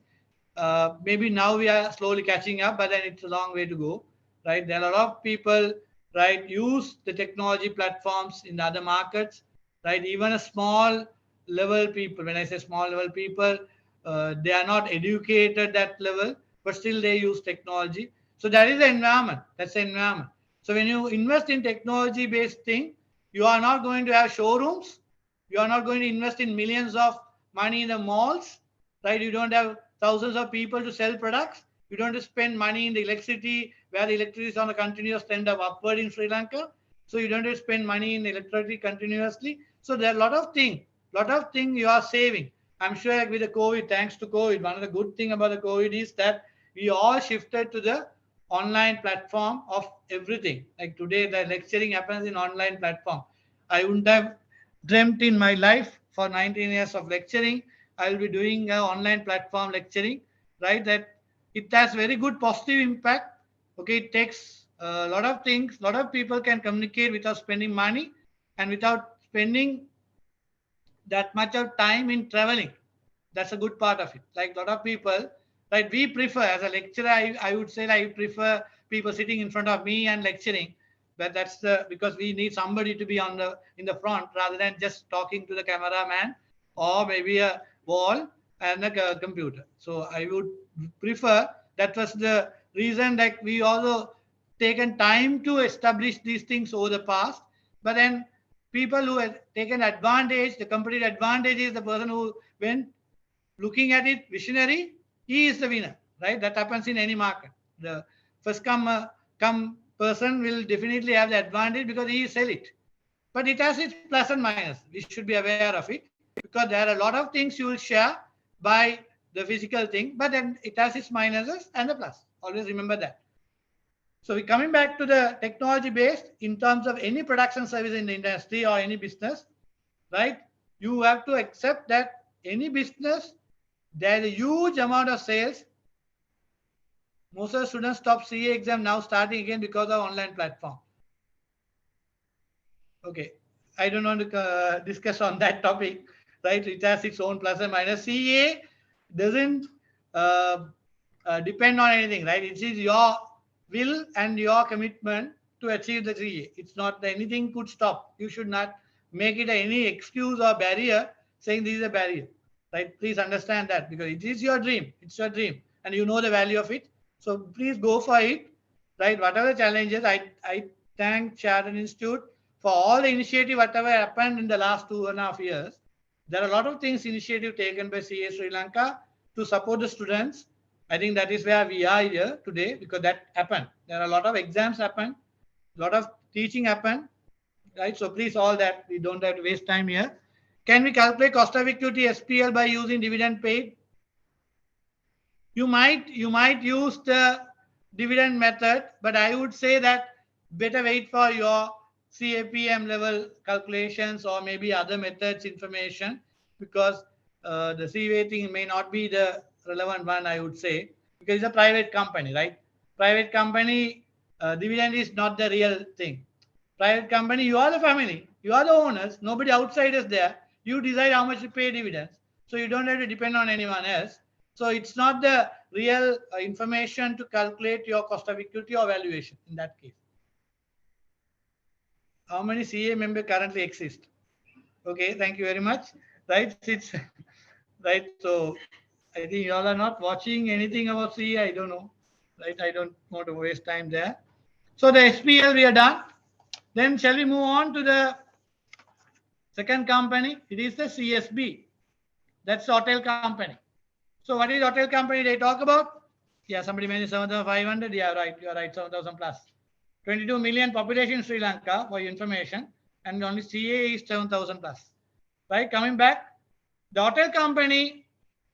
Maybe now we are slowly catching up, but then it's a long way to go, right? There are a lot of people, right, use the technology platforms in the other markets, right? Even a small level people, when I say small level people, they are not educated that level, but still they use technology. So that is the environment. That's the environment. So when you invest in technology based thing, you are not going to have showrooms. You are not going to invest in millions of money in the malls, right? You don't have thousands of people to sell products. You don't have to spend money in the electricity where the electricity is on a continuous trend of upward in Sri Lanka. So you don't have to spend money in electricity continuously. So there are a lot of things you are saving. I'm sure like with the COVID, thanks to COVID, one of the good thing about the COVID is that we all shifted to the online platform of everything. Like today, the lecturing happens in online platform. I wouldn't have dreamt in my life for 19 years of lecturing. I will be doing an online platform lecturing, right? That it has very good positive impact. Okay, it takes a lot of things. A lot of people can communicate without spending money and without spending that much of time in traveling. That's a good part of it. Like a lot of people, right? We prefer as a lecturer, I would say I prefer people sitting in front of me and lecturing. But that's the because we need somebody to be on the in the front rather than just talking to the cameraman or maybe a wall and a computer. So I would prefer that was the reason that we also taken time to establish these things over the past. But then people who have taken advantage, the complete advantage is the person who went looking at it visionary, he is the winner, right? That happens in any market. The first come person will definitely have the advantage because he sell it. But it has its plus and minus. We should be aware of it because there are a lot of things you will share by the physical thing, but then it has its minuses and the plus. Always remember that. So we coming back to the technology based in terms of any production service in the industry or any business, right? You have to accept that any business, there is a huge amount of sales. Most of the students stop CA exam now starting again because of online platform. Okay, I don't want to discuss on that topic, right? It has its own plus and minus. CA doesn't uh, depend on anything, right? It is your will and your commitment to achieve the CA. It's not that anything could stop. You should not make it any excuse or barrier saying this is a barrier, right? Please understand that because it is your dream. It's your dream and you know the value of it. So please go for it, right? Whatever challenges, I thank Sheridan Institute for all the initiative, whatever happened in the last 2.5 years. There are a lot of things initiative taken by CA Sri Lanka to support the students. I think that is where we are here today because that happened. There are a lot of exams happen, a lot of teaching happen, right? So please all that we don't have to waste time here. Can we calculate cost of equity SPL by using dividend paid? You might use the dividend method, but I would say that better wait for your CAPM level calculations or maybe other methods information because the CA thing may not be the relevant one, I would say, because it's a private company, right? Private company, dividend is not the real thing. Private company, you are the family, you are the owners, nobody outside is there. You decide how much to pay dividends. So you don't have to depend on anyone else. So it's not the real information to calculate your cost of equity or valuation in that case. How many CA members currently exist? Okay, thank you very much. Right, it's right. So I think you all are not watching anything about CA. I don't know. Right, I don't want to waste time there. So the SPL we are done. Then shall we move on to the second company? It is the CSB. That's the hotel company. So what is hotel company they talk about? Yeah, somebody mentioned 7,500. Yeah, right. You are right. 7,000 plus. 22 million population in Sri Lanka for your information. And only CA is 7,000 plus. Right? Coming back, the hotel company,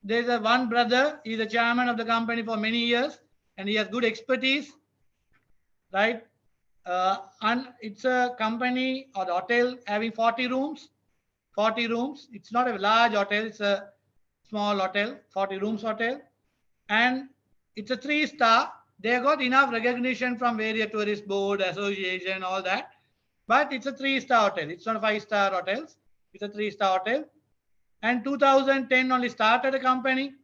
there's a one brother. He's the chairman of the company for many years. And he has good expertise. Right? And it's a company or the hotel having 40 rooms. 40 rooms. It's not a large hotel. It's a small hotel, 40 rooms hotel. And it's a 3-star. They got enough recognition from various tourist board, association, all that. But it's a 3-star hotel. It's not a 5-star hotels. It's a 3-star hotel. And 2010 only started a company.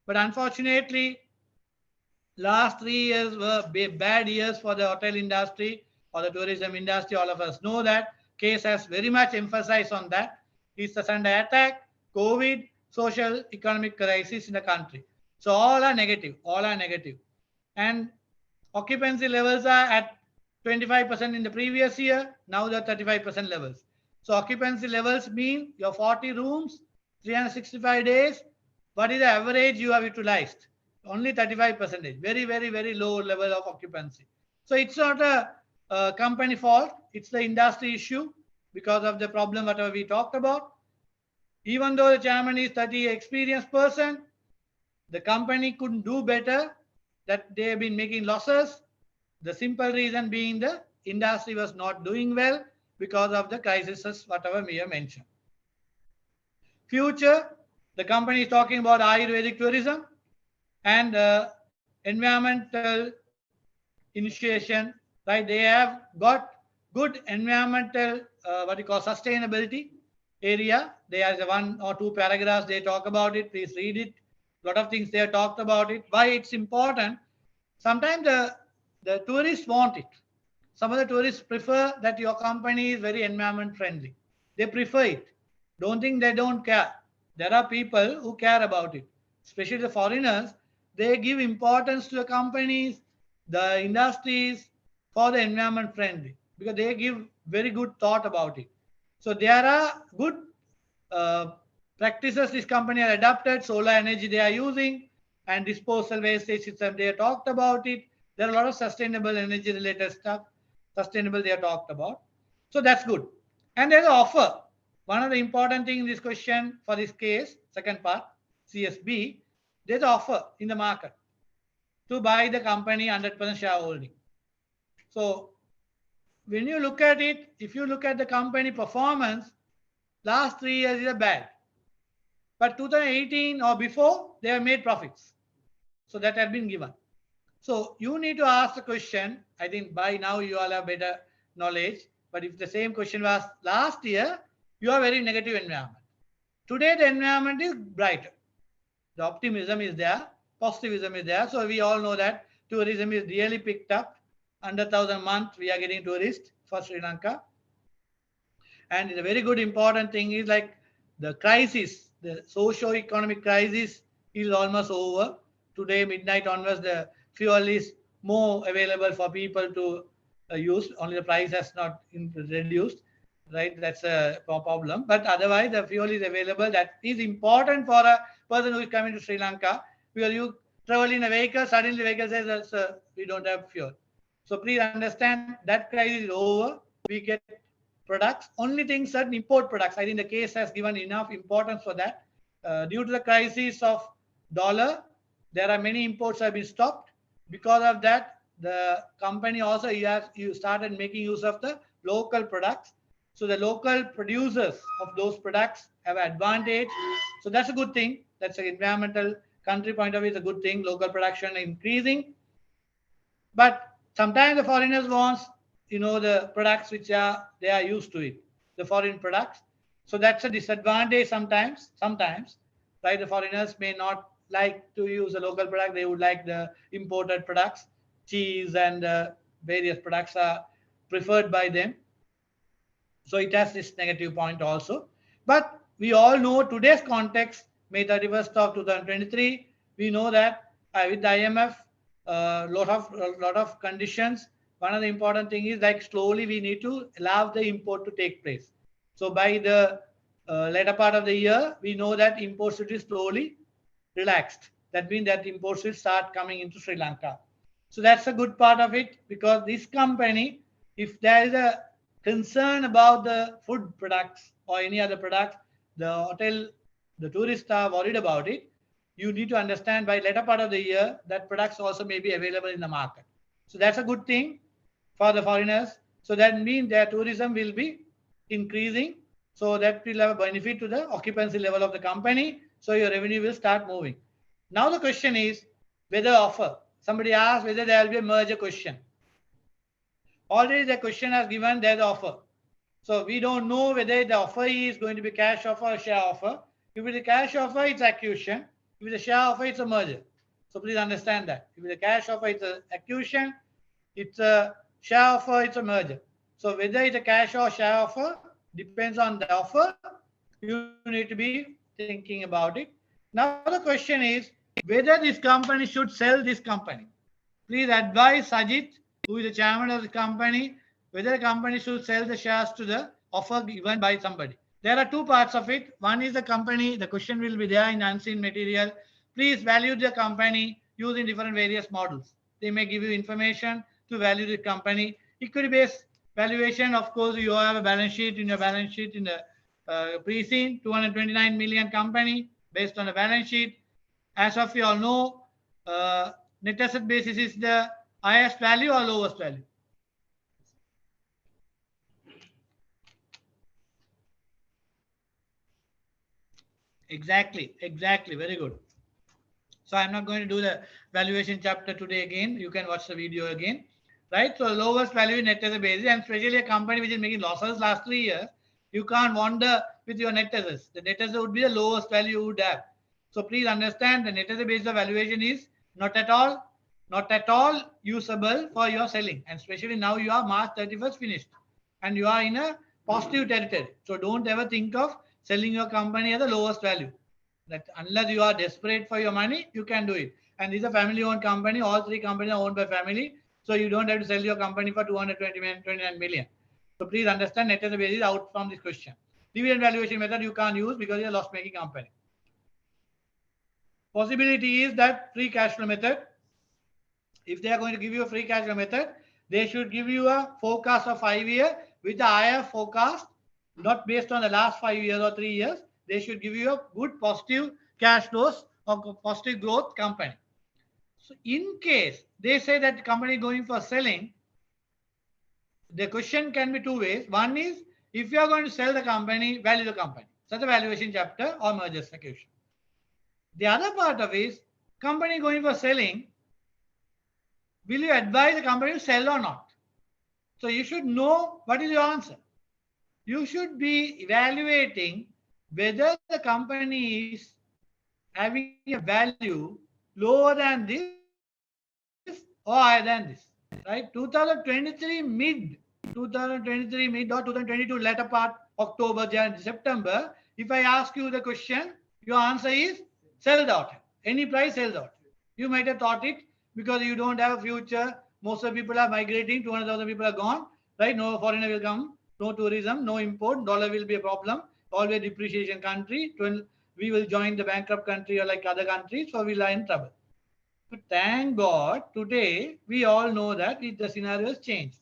But unfortunately, last 3 years were bad years for the hotel industry or the tourism industry. All of us know that. Case has very much emphasized on that. It's under attack, COVID, social economic crisis in the country. So all are negative. All are negative. And occupancy levels are at 25% in the previous year. Now they're 35% levels. So occupancy levels mean your 40 rooms, 365 days. What is the average you have utilized? Only 35%. Very, very, very low level of occupancy. So it's not a company fault. It's the industry issue because of the problem whatever we talked about. Even though the chairman is 30 experienced person, the company couldn't do better, that they have been making losses. The simple reason being the industry was not doing well because of the crises, whatever we have mentioned. Future, the company is talking about Ayurvedic tourism and environmental initiation, right? They have got good environmental, what you call sustainability area. There is 1 or 2 paragraphs they talk about it. Please read it. A lot of things they have talked about it. Why it's important. Sometimes the tourists want it. Some of the tourists prefer that your company is very environment friendly. They prefer it. Don't think they don't care. There are people who care about it, especially the foreigners. They give importance to the companies, the industries for the environment friendly because they give very good thought about it. So there are good practices this company has adopted. Solar energy they are using and disposal wastage system. They have talked about it. There are a lot of sustainable energy related stuff. Sustainable they have talked about. So that's good. And there's an offer. One of the important things in this question for this case, second part, CSB, there's an offer in the market to buy the company 100% shareholding. So when you look at it, if you look at the company performance, last 3 years is bad. But 2018 or before, they have made profits. So that has been given. So you need to ask the question. I think by now you all have better knowledge. But if the same question was last year, you are very negative environment. Today the environment is brighter. The optimism is there, positivism is there. So we all know that tourism is really picked up. Under 1,000 months, we are getting tourists for Sri Lanka. And the very good important thing is like the crisis, the socio-economic crisis is almost over. Today, midnight onwards, the fuel is more available for people to use. Only the price has not reduced, right? That's a problem. But otherwise, the fuel is available. That is important for a person who is coming to Sri Lanka because you travel in a vehicle, suddenly the vehicle says, we don't have fuel. So please understand that crisis is over. We get products. Only thing certain import products. I think the case has given enough importance for that. Due to the crisis of dollar, there are many imports have been stopped. Because of that, the company also you started making use of the local products. So the local producers of those products have advantage. So that's a good thing. That's an environmental country point of view. It's a good thing. Local production increasing. But sometimes the foreigners wants, the products which they are used to it, the foreign products. So that's a disadvantage sometimes, right? The foreigners may not like to use a local product. They would like the imported products. Cheese and various products are preferred by them. So it has this negative point also. But we all know today's context, May 31st of 2023, we know that with the IMF, lot of conditions. One of the important thing is like slowly we need to allow the import to take place. So by the later part of the year, we know that imports should be slowly relaxed. That means that imports will start coming into Sri Lanka. So that's a good part of it because this company, if there is a concern about the food products or any other products, the tourists are worried about it. You need to understand by later part of the year that products also may be available in the market. So that's a good thing for the foreigners. So that means their tourism will be increasing. So that will have a benefit to the occupancy level of the company. So your revenue will start moving. Now the question is whether offer. Somebody asked whether there will be a merger question. Already the question has given there's offer. So we don't know whether the offer is going to be cash offer or share offer. If it is a cash offer, it's acquisition. If it's a share offer, it's a merger. So please understand that. If it's a cash offer, it's an acquisition. It's a share offer, it's a merger. So whether it's a cash or share offer depends on the offer. You need to be thinking about it. Now the question is whether this company should sell this company. Please advise Sajid, who is the chairman of the company, whether the company should sell the shares to the offer given by somebody. There are two parts of it. One is the company, the question will be there in unseen material. Please value the company using different various models. They may give you information to value the company. Equity based valuation, of course, you have a balance sheet in your balance sheet in the pre-seen 229 million company based on the balance sheet. As of you all know, net asset basis is the highest value or lowest value? Exactly, exactly. Very good. So I'm not going to do the valuation chapter today again. You can watch the video again, right? So lowest value net asset basis, and especially a company which is making losses last 3 years, you can't wander with your net assets. The net asset would be the lowest value you would have. So please understand the net asset basis of valuation is not at all usable for your selling. And especially now you are March 31st finished and you are in a positive territory. So don't ever think of selling your company at the lowest value. That unless you are desperate for your money, you can do it. And this is a family-owned company. All three companies are owned by family. So you don't have to sell your company for 229 million. So please understand net asset basis out from this question. Dividend valuation method you can't use because you're a loss-making company. Possibility is that free cash flow method. If they are going to give you a free cash flow method, they should give you a forecast of 5 years with a higher forecast, not based on the last 5 years or 3 years. They should give you a good positive cash flows or positive growth company. So in case they say that the company is going for selling, the question can be two ways. One is, if you are going to sell the company, value the company. Such a valuation chapter or merger execution. The other part of is, company going for selling, will you advise the company to sell or not? So you should know what is your answer. You should be evaluating whether the company is having a value lower than this or higher than this. Right? 2023 mid or 2022 latter part, October, January, September, if I ask you the question, your answer is sell out. Any price sells out. You might have thought it because you don't have a future. Most of the people are migrating, 200,000 people are gone, right? No foreigner will come, no tourism, no import, dollar will be a problem, always depreciation country. We will join the bankrupt country or like other countries, so we'll are in trouble. But thank God, today we all know that the scenario has changed.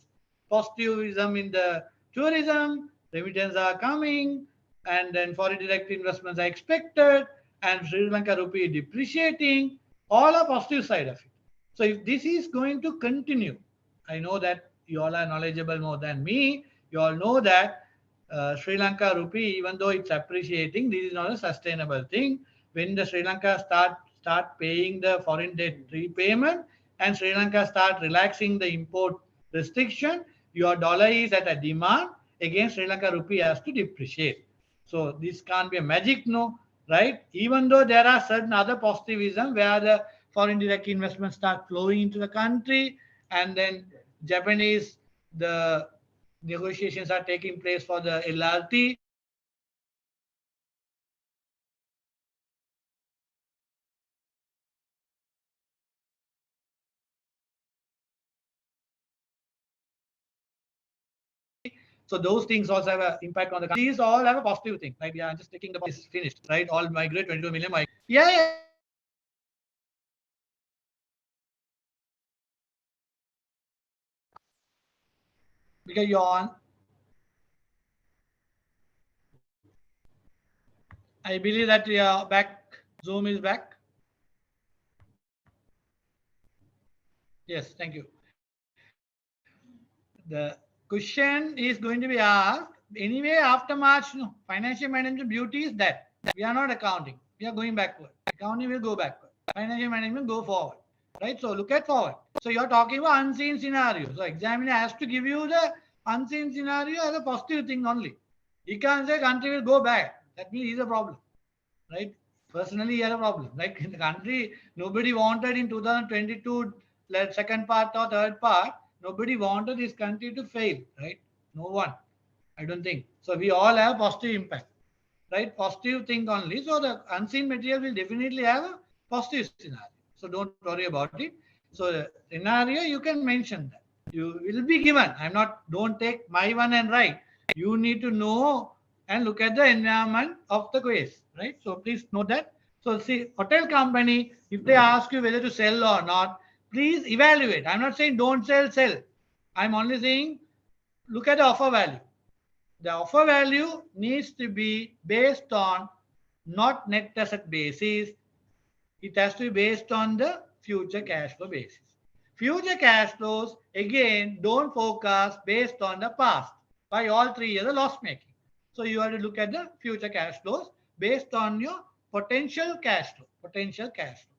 Positivism in the tourism, remittances are coming, and then foreign direct investments are expected, and Sri Lanka rupee depreciating. All are positive side of it. So if this is going to continue, I know that you all are knowledgeable more than me. You all know that Sri Lanka rupee, even though it's appreciating, this is not a sustainable thing. When the Sri Lanka start paying the foreign debt repayment and Sri Lanka start relaxing the import restriction, your dollar is at a demand, against Sri Lanka rupee has to depreciate. So this can't be a magic, no, right? Even though there are certain other positivism where the foreign direct investments start flowing into the country, and then Japanese, the negotiations are taking place for the LRT. So those things also have an impact on the country. These all have a positive thing, right? Yeah, I'm just taking the is finished, right? All migrate 22 million. Yeah. Because you're on. I believe that we are back. Zoom is back. Yes, thank you. The question is going to be asked anyway after March. No, financial management beauty is that we are not accounting. We are going backward. Accounting will go backward. Financial management go forward. Right? So look at forward. So you're talking about unseen scenarios. So examiner has to give you the unseen scenario as a positive thing only. He can't say country will go back. That means he's a problem, right? Personally, he had a problem. Like in the country, nobody wanted in 2022, second part or third part, nobody wanted this country to fail, right? No one. I don't think. So we all have positive impact, right? Positive thing only. So the unseen material will definitely have a positive scenario. So don't worry about it. So the scenario, you can mention that. You will be given. I'm not, don't take my one and write. You need to know and look at the environment of the quiz, right? So please note that. So see, hotel company, if they ask you whether to sell or not, please evaluate. I'm not saying don't sell, sell. I'm only saying look at the offer value. The offer value needs to be based on not net asset basis. It has to be based on the future cash flow basis. Future cash flows, again, don't focus based on the past. By all 3 years, the loss making. So you have to look at the future cash flows based on your potential cash flow. Potential cash flow.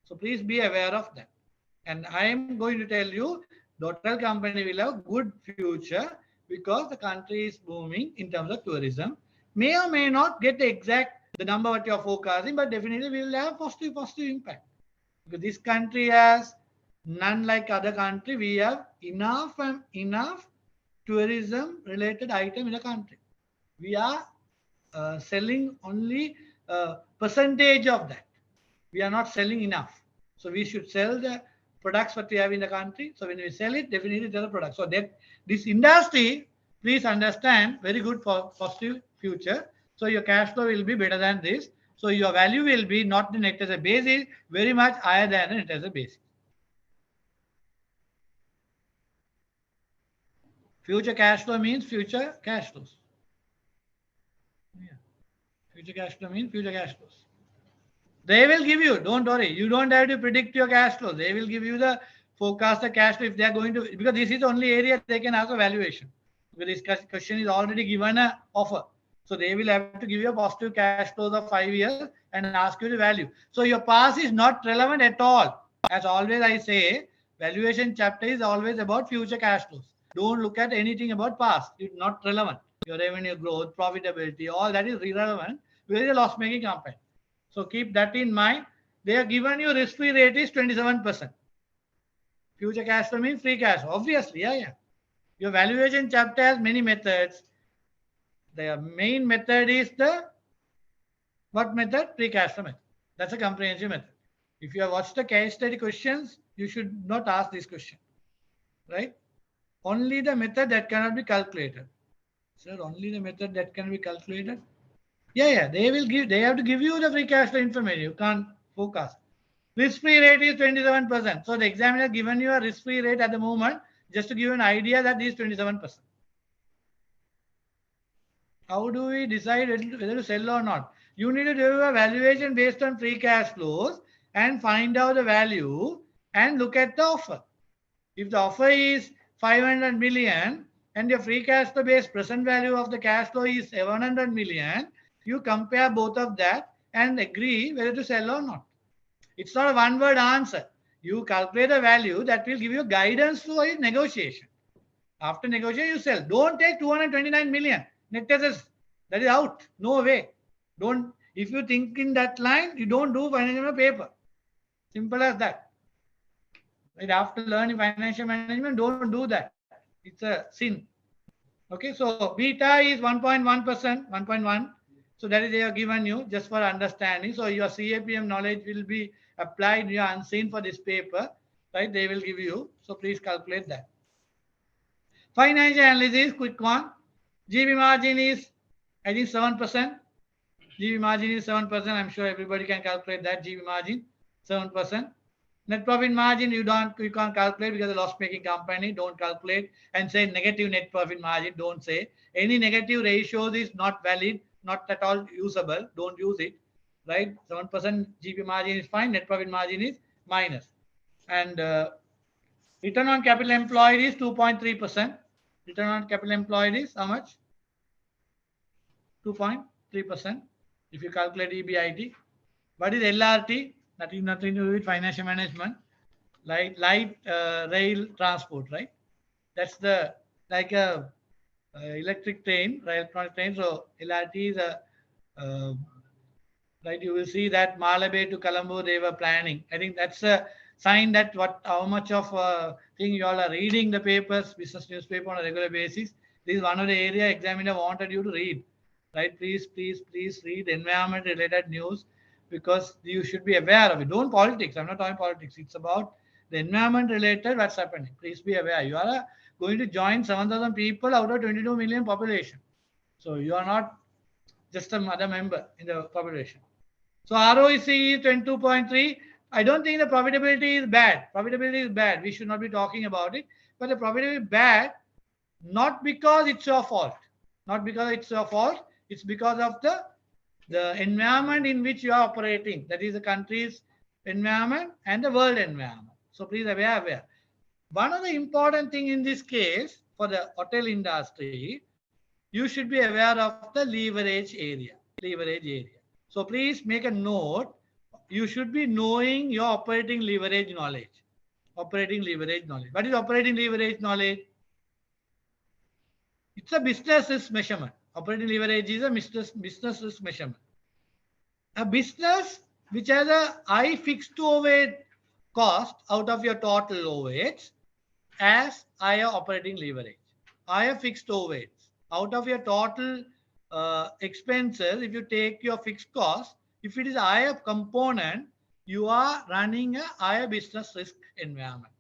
So please be aware of that. And I am going to tell you, the hotel company will have good future because the country is booming in terms of tourism. May or may not get the exact the number what you are forecasting, but definitely we will have positive impact. Because this country has none like other country. We have enough and enough tourism related item in the country. We are selling only a percentage of that. We are not selling enough. So we should sell the products what we have in the country. So when we sell it, definitely sell the product. So that this industry, please understand, very good for positive future. So your cash flow will be better than this. So your value will be not the net as a basis, very much higher than the net as a basis. Future cash flow means future cash flows. Yeah. Future cash flow means future cash flows. They will give you, don't worry. You don't have to predict your cash flow. They will give you the forecast the cash flow if they are going to, because this is the only area they can ask a valuation. Because this question is already given an offer. So they will have to give you a positive cash flows of 5 years and ask you the value. So your past is not relevant at all. As always I say, valuation chapter is always about future cash flows. Don't look at anything about past. It's not relevant. Your revenue growth, profitability, all that is irrelevant. Where is a loss-making company? So keep that in mind. They are given you risk-free rate is 27%. Future cash flow means free cash. Obviously, yeah. Your valuation chapter has many methods. The main method is the what method? Free cash flow method. That's a comprehensive method. If you have watched the case study questions, you should not ask this question, right? Only the method that cannot be calculated. Sir, only the method that can be calculated. Yeah. They have to give you the free cash flow information. You can't forecast. Risk-free rate is 27%. So the examiner given you a risk-free rate at the moment just to give you an idea that this is 27%. How do we decide whether to sell or not? You need to do a valuation based on free cash flows and find out the value and look at the offer. If the offer is 500 million and your free cash flow based present value of the cash flow is 700 million, you compare both of that and agree whether to sell or not. It's not a one-word answer. You calculate a value that will give you guidance for a negotiation. After negotiation, you sell. Don't take 229 million. Net assets. That is out. No way. Don't. If you think in that line, you don't do financial paper. Simple as that. Right? After learning financial management, don't do that. It's a sin. Okay, so beta is 1.1%, 1.1. So that is they are given you just for understanding. So your CAPM knowledge will be applied. You are unseen for this paper, right? They will give you. So please calculate that. Financial analysis, quick one. GP margin is, I think 7%. GP margin is 7%. I'm sure everybody can calculate that GP margin, 7%. Net profit margin, you can't calculate because the loss-making company. Don't calculate and say negative net profit margin. Don't say any negative ratios is not valid, not at all usable. Don't use it, right? 7% GP margin is fine. Net profit margin is minus. And return on capital employed is 2.3%. Return on capital employed is how much? 2.3%. If you calculate EBIT. What is LRT? Nothing to do with financial management. Light rail transport, right? That's like a electric train, electronic train. So LRT is a right. You will see that Malabay to Colombo they were planning. I think that's a sign that what how much of thing you all are reading the papers, business newspaper on a regular basis. This is one of the area examiner wanted you to read, right? Please read environment related news because you should be aware of it. Don't politics. I'm not talking politics. It's about the environment related what's happening. Please be aware. You are going to join 7,000 people out of 22 million population. So you are not just another member in the population. So ROEC is 22.3. I don't think the profitability is bad. Profitability is bad. We should not be talking about it. But the profitability is bad not because it's your fault. Not because it's your fault. It's because of the environment in which you are operating. That is the country's environment and the world environment. So please be aware. One of the important thing in this case for the hotel industry, you should be aware of the leverage area. Leverage area. So please make a note. You should be knowing your operating leverage knowledge. Operating leverage knowledge. What is operating leverage knowledge? It's a business risk measurement. Operating leverage is a business risk measurement. A business which has a high fixed overhead cost out of your total overheads as higher operating leverage. Higher fixed overheads out of your total expenses. If you take your fixed cost, if it is a higher component, you are running a higher business risk environment.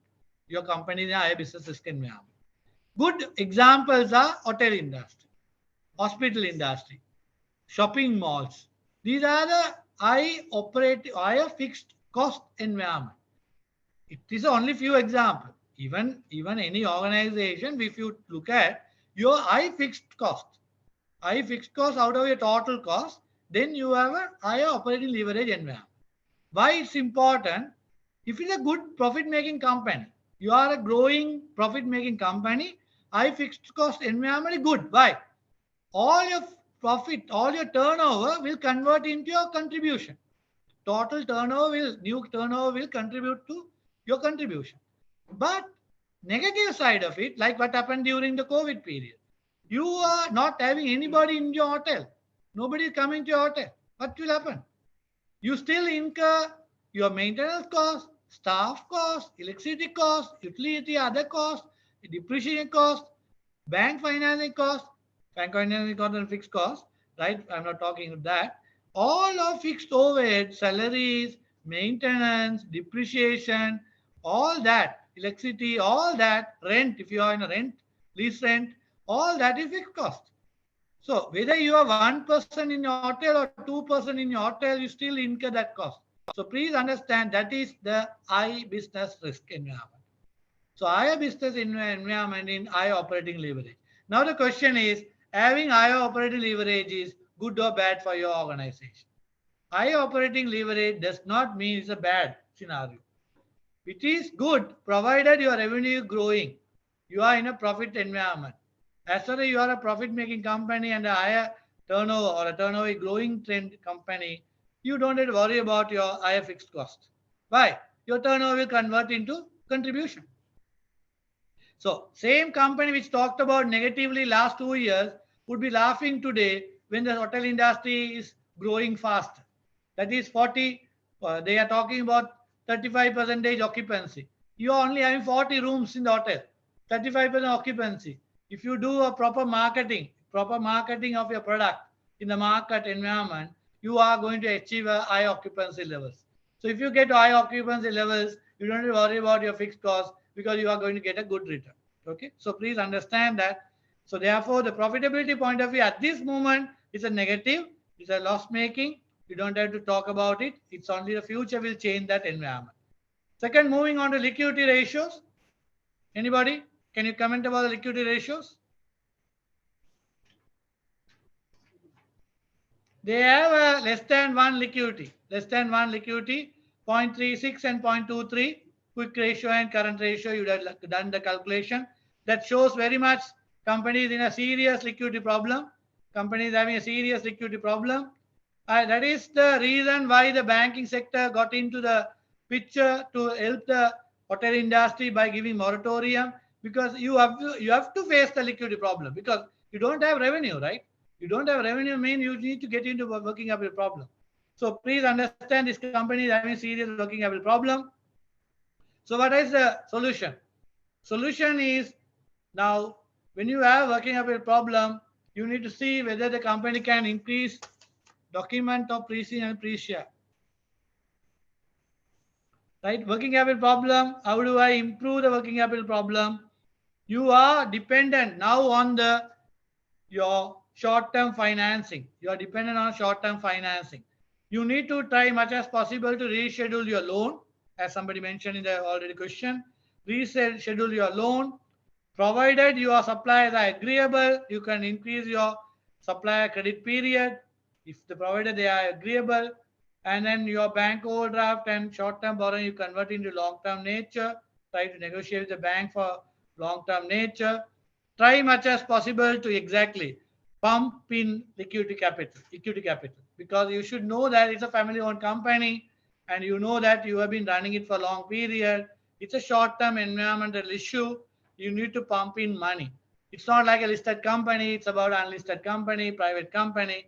Your company is a higher business risk environment. Good examples are hotel industry, hospital industry, shopping malls. These are the higher fixed cost environment. It is only few examples. Even any organization, if you look at your high fixed cost out of your total cost, then you have a higher operating leverage environment. Why it's important? If it's a good profit-making company, you are a growing profit-making company, high fixed cost environment is good. Why? All your profit, all your turnover will convert into your contribution. New turnover will contribute to your contribution. But negative side of it, like what happened during the COVID period, you are not having anybody in your hotel. Nobody is coming to your hotel. What will happen? You still incur your maintenance cost, staff cost, electricity cost, utility, other cost, depreciation cost, bank financing cost, and fixed cost, right? I'm not talking of that. All of fixed overhead, salaries, maintenance, depreciation, all that, electricity, all that, rent, if you are in a lease rent, all that is fixed cost. So whether you are one person in your hotel or 2% in your hotel, you still incur that cost. So please understand that is the high business risk environment. So higher business environment in high operating leverage. Now the question is, having higher operating leverage is good or bad for your organization? High operating leverage does not mean it's a bad scenario. It is good provided your revenue is growing. You are in a profit environment. As far as you are a profit-making company and a higher turnover or a turnover growing trend company, you don't have to worry about your higher fixed cost. Why? Your turnover will convert into contribution. So same company which talked about negatively last 2 years would be laughing today when the hotel industry is growing fast. That is 40, they are talking about 35% occupancy. You are only having 40 rooms in the hotel, 35% occupancy. If you do a proper marketing of your product in the market environment, you are going to achieve a high occupancy levels. So if you get high occupancy levels, you don't have to worry about your fixed cost because you are going to get a good return. Okay, so please understand that. So therefore, the profitability point of view at this moment is a negative, it's a loss making. You don't have to talk about it. It's only the future will change that environment. Second, moving on to liquidity ratios. Anybody? Can you comment about the liquidity ratios? They have a less than 1 liquidity, 0.36 and 0.23 quick ratio and current ratio. You have done the calculation. That shows very much companies in a serious liquidity problem. Companies having a serious liquidity problem. That is the reason why the banking sector got into the picture to help the hotel industry by giving moratorium. because you have to face the liquidity problem because you don't have revenue, right? You don't have revenue mean you need to get into a working capital problem. So please understand this company is having serious working capital problem. So what is the solution? Solution is now when you have working capital problem, you need to see whether the company can increase document of pre-seen and pre-share. Right? Working capital problem. How do I improve the working capital problem? You are dependent now on the your short-term financing. You are dependent on short-term financing. You need to try much as possible to reschedule your loan, as somebody mentioned in the already question. Reschedule your loan. Provided your suppliers are agreeable, you can increase your supplier credit period. If the provided they are agreeable, and then your bank overdraft and short-term borrowing you convert into long-term nature. Try to negotiate with the bank for long-term nature. Try much as possible to exactly pump in equity capital, because you should know that it's a family-owned company, and you know that you have been running it for a long period. It's a short-term environmental issue. You need to pump in money. It's not like a listed company. It's about unlisted company, private company.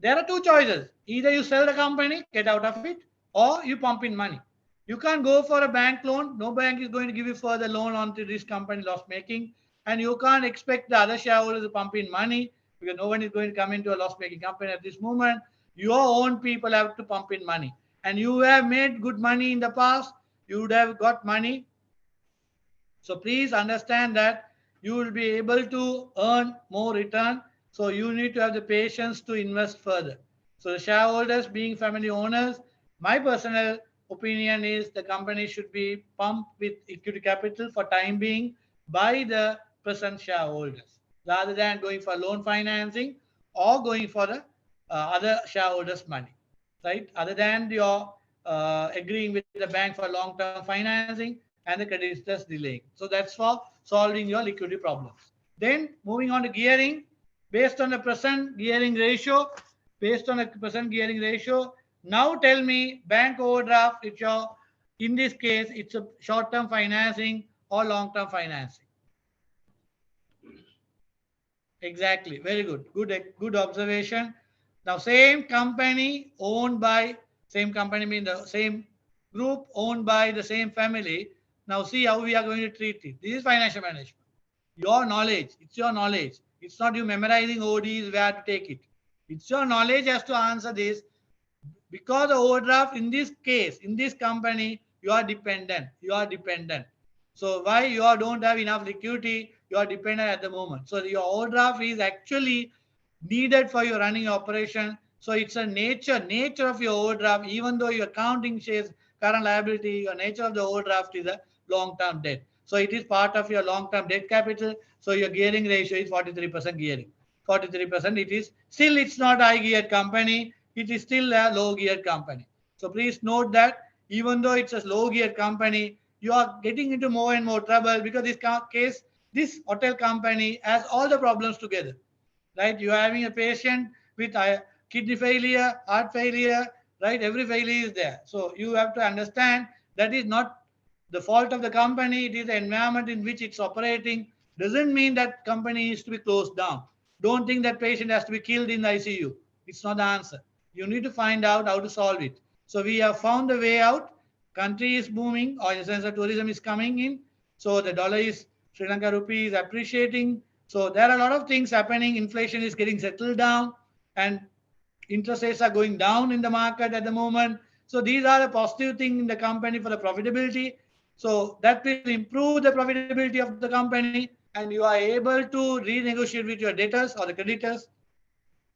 There are two choices. Either you sell the company, get out of it, or you pump in money. You can't go for a bank loan. No bank is going to give you further loan onto this company loss making. And you can't expect the other shareholders to pump in money because no one is going to come into a loss making company at this moment. Your own people have to pump in money. And you have made good money in the past. You would have got money. So please understand that you will be able to earn more return. So you need to have the patience to invest further. So the shareholders being family owners, my personal opinion is the company should be pumped with equity capital for time being by the present shareholders rather than going for loan financing or going for the other shareholders' money, right? Other than your agreeing with the bank for long-term financing and the creditors delaying. So that's for solving your liquidity problems. Then moving on to gearing, based on the present gearing ratio, now tell me bank overdraft, if you're, in this case, it's a short-term financing or long-term financing. Exactly. Very good. Good observation. Now, same company means the same group owned by the same family. Now, see how we are going to treat it. This is financial management. Your knowledge. It's your knowledge. It's not you memorizing ODs where to take it. It's your knowledge has to answer this. Because the overdraft in this case, in this company, you are dependent. So why you don't have enough liquidity, you are dependent at the moment. So your overdraft is actually needed for your running operation. So it's a nature of your overdraft, even though your accounting says current liability, your nature of the overdraft is a long-term debt. So it is part of your long-term debt capital. So your gearing ratio is 43% gearing. 43%, it's not high geared company. It is still a low geared company. So please note that even though it's a low geared company, you are getting into more and more trouble because this hotel company has all the problems together, right? You are having a patient with kidney failure, heart failure, right? Every failure is there. So you have to understand that is not the fault of the company. It is the environment in which it's operating. Doesn't mean that company needs to be closed down. Don't think that patient has to be killed in the ICU. It's not the answer. You need to find out how to solve it. So we have found a way out. Country is booming, or in the sense that tourism is coming in. So the dollar is, Sri Lanka rupee is appreciating. So there are a lot of things happening. Inflation is getting settled down, and interest rates are going down in the market at the moment. So these are a positive thing in the company for the profitability. So that will improve the profitability of the company, and you are able to renegotiate with your debtors or the creditors.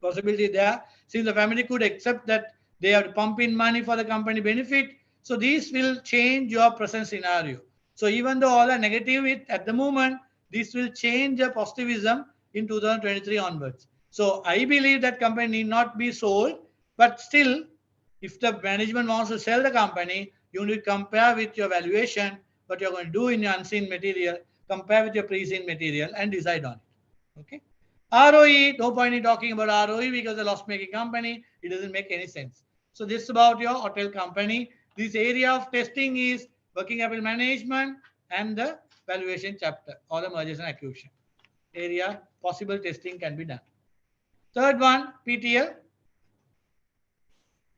Possibility there, since the family could accept that they have to pump in money for the company benefit. So this will change your present scenario. So even though all are negative at the moment, this will change the positivism in 2023 onwards. So I believe that company need not be sold, but still, if the management wants to sell the company, you need to compare with your valuation, what you're going to do in your unseen material, compare with your pre-seen material and decide on it. Okay. ROE, no point in talking about ROE because the loss-making company, it doesn't make any sense. So this is about your hotel company. This area of testing is working capital management and the valuation chapter or the mergers and acquisition area, possible testing can be done. Third one, PTL.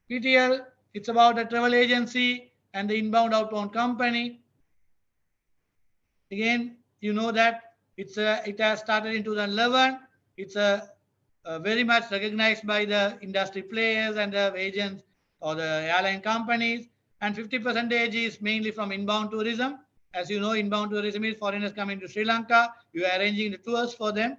PTL, it's about a travel agency and the inbound outbound company. Again, you know that it has started in 2011. It's very much recognized by the industry players and the agents or the airline companies. And 50% is mainly from inbound tourism. As you know, inbound tourism is foreigners coming to Sri Lanka. You are arranging the tours for them.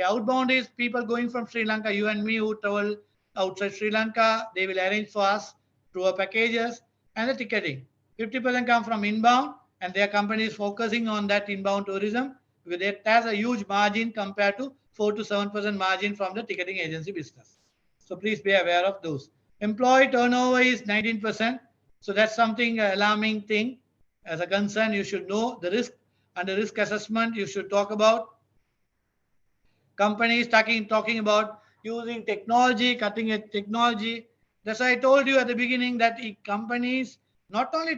Outbound is people going from Sri Lanka, you and me who travel outside Sri Lanka. They will arrange for us tour packages and the ticketing. 50% come from inbound, and their company is focusing on that inbound tourism because it has a huge margin compared to 4 to 7% margin from the ticketing agency business. So please be aware of those. Employee turnover is 19%. So that's something alarming thing. As a concern, you should know the risk and the risk assessment you should talk about. Companies talking about using technology, cutting edge technology. That's why I told you at the beginning that companies, not only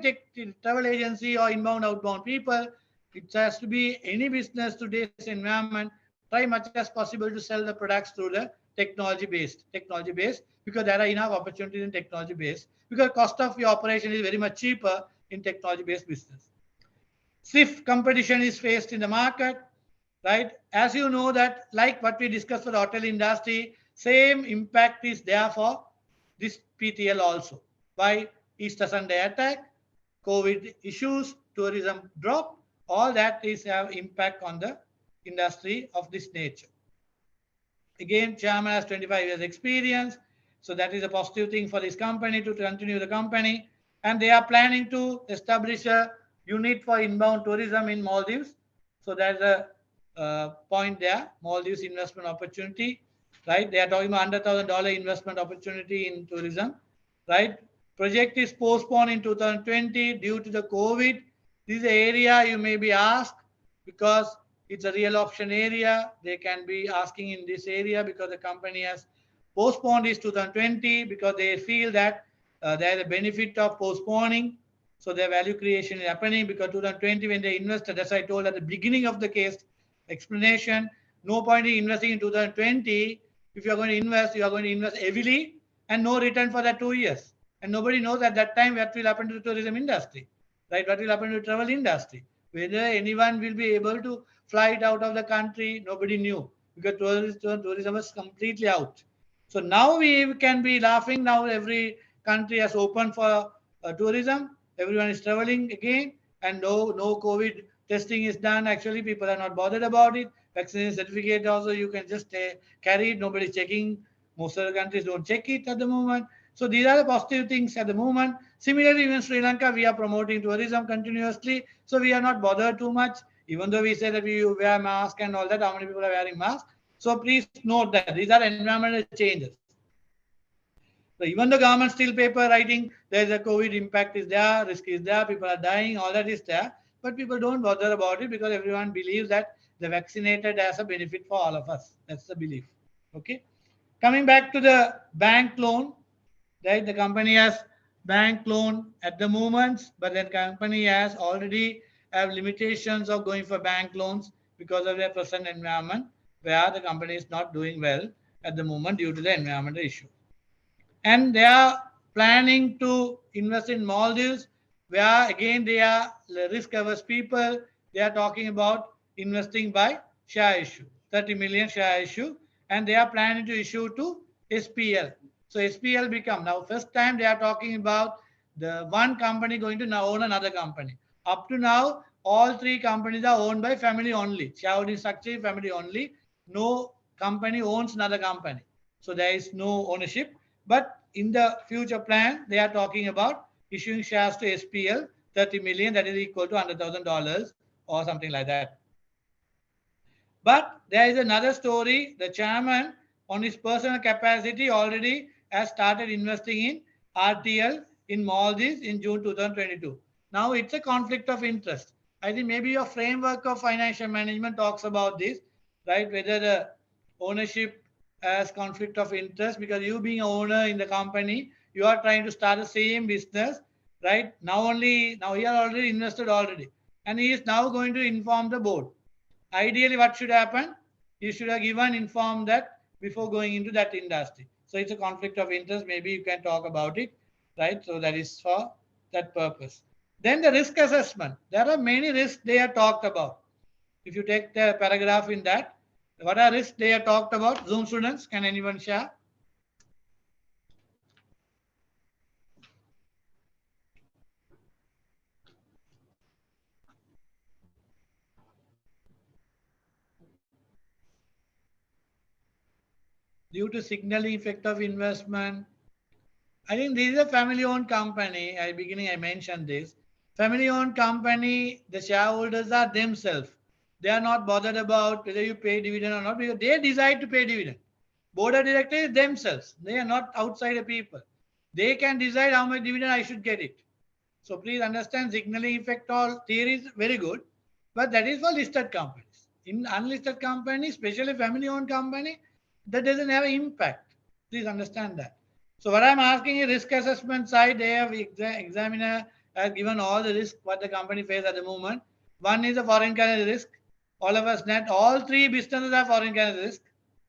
travel agency or inbound, outbound people, it has to be any business today's environment, try much as possible to sell the products through the technology based, because there are enough opportunities in technology based, because cost of your operation is very much cheaper in technology based business. Stiff competition is faced in the market, right? As you know that, like what we discussed for the hotel industry, same impact is there for this PTL also. By Easter Sunday attack, COVID issues, tourism drop, all that is have impact on the industry of this nature. Again, chairman has 25 years experience. So that is a positive thing for this company to continue the company. And they are planning to establish a unit for inbound tourism in Maldives. So there's a point there, Maldives investment opportunity, right? They are talking about $100,000 investment opportunity in tourism, right? Project is postponed in 2020 due to the COVID. This is the area you may be asked because it's a real option area. They can be asking in this area because the company has postponed this 2020 because they feel that there is a benefit of postponing. So their value creation is happening because 2020 when they invested, as I told at the beginning of the case explanation, no point in investing in 2020. If you are going to invest, you are going to invest heavily and no return for that 2 years. And nobody knows at that time what will happen to the tourism industry, right? What will happen to the travel industry? Whether anyone will be able to fly it out of the country, nobody knew because tourism was completely out. So now we can be laughing. Now every country has opened for tourism. Everyone is traveling again, and no COVID testing is done. Actually, people are not bothered about it. Vaccination certificate also you can just carry it. Nobody's checking. Most of the countries don't check it at the moment. So these are the positive things at the moment. Similarly, in Sri Lanka, we are promoting tourism continuously. So we are not bothered too much, even though we say that we wear mask and all that. How many people are wearing masks? So please note that these are environmental changes. So even the government still paper writing, there's a COVID impact is there, risk is there, people are dying, all that is there. But people don't bother about it because everyone believes that the vaccinated has a benefit for all of us. That's the belief. Okay. Coming back to the bank loan, right? The company has bank loan at the moment, but the company has already have limitations of going for bank loans because of their present environment, where the company is not doing well at the moment due to the environmental issue. And they are planning to invest in Maldives, where again they are risk averse people. They are talking about investing by share issue, 30 million share issue, and they are planning to issue to SPL. So SPL become now first time they are talking about the one company going to now own another company. Up to now, all three companies are owned by family only. Shareholding structure family only. No company owns another company. So there is no ownership. But in the future plan, they are talking about issuing shares to SPL, 30 million, that is equal to $100,000 or something like that. But there is another story. The chairman, on his personal capacity, already has started investing in RTL in Maldives in June 2022. Now it's a conflict of interest. I think maybe your framework of financial management talks about this, right? Whether the ownership has conflict of interest because you being an owner in the company, you are trying to start the same business, right? Now he are already invested already. and he is now going to inform the board. Ideally, what should happen? You should have given informed that before going into that industry. So it's a conflict of interest. Maybe you can talk about it, right? So that is for that purpose. Then the risk assessment. There are many risks they are talked about. If you take the paragraph in that, what are risks they are talked about? Zoom students, can anyone share? Due to signaling effect of investment, I think this is a family-owned company. At the beginning, I mentioned this. Family-owned company, the shareholders are themselves. They are not bothered about whether you pay dividend or not because they decide to pay dividend. Board of directors themselves. They are not outside people. They can decide how much dividend I should get it. So please understand signaling effect all theory is very good, but that is for listed companies. In unlisted company, especially family-owned company, that doesn't have an impact. Please understand that. So what I'm asking is risk assessment side, they have examiner has given all the risk what the company faces at the moment. One is a foreign currency risk. All of us net, all three businesses have foreign currency risk.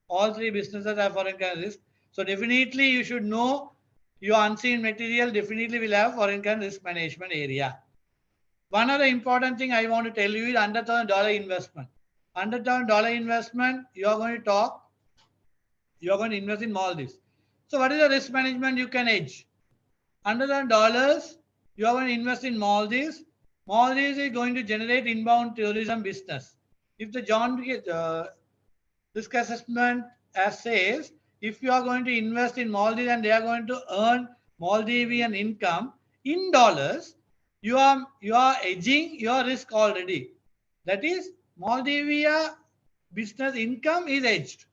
All three businesses have foreign currency risk. So definitely you should know your unseen material definitely will have foreign currency risk management area. One other important thing I want to tell you is $100,000 investment. $100,000 investment, you are going to talk, you are going to invest in Maldives. So what is the risk management you can hedge? $100,000, you are going to invest in Maldives. Maldives is going to generate inbound tourism business. If the risk assessment as says, if you are going to invest in Maldives and they are going to earn Maldivian income in dollars, you are hedging your risk already. That is, Maldivia business income is hedged.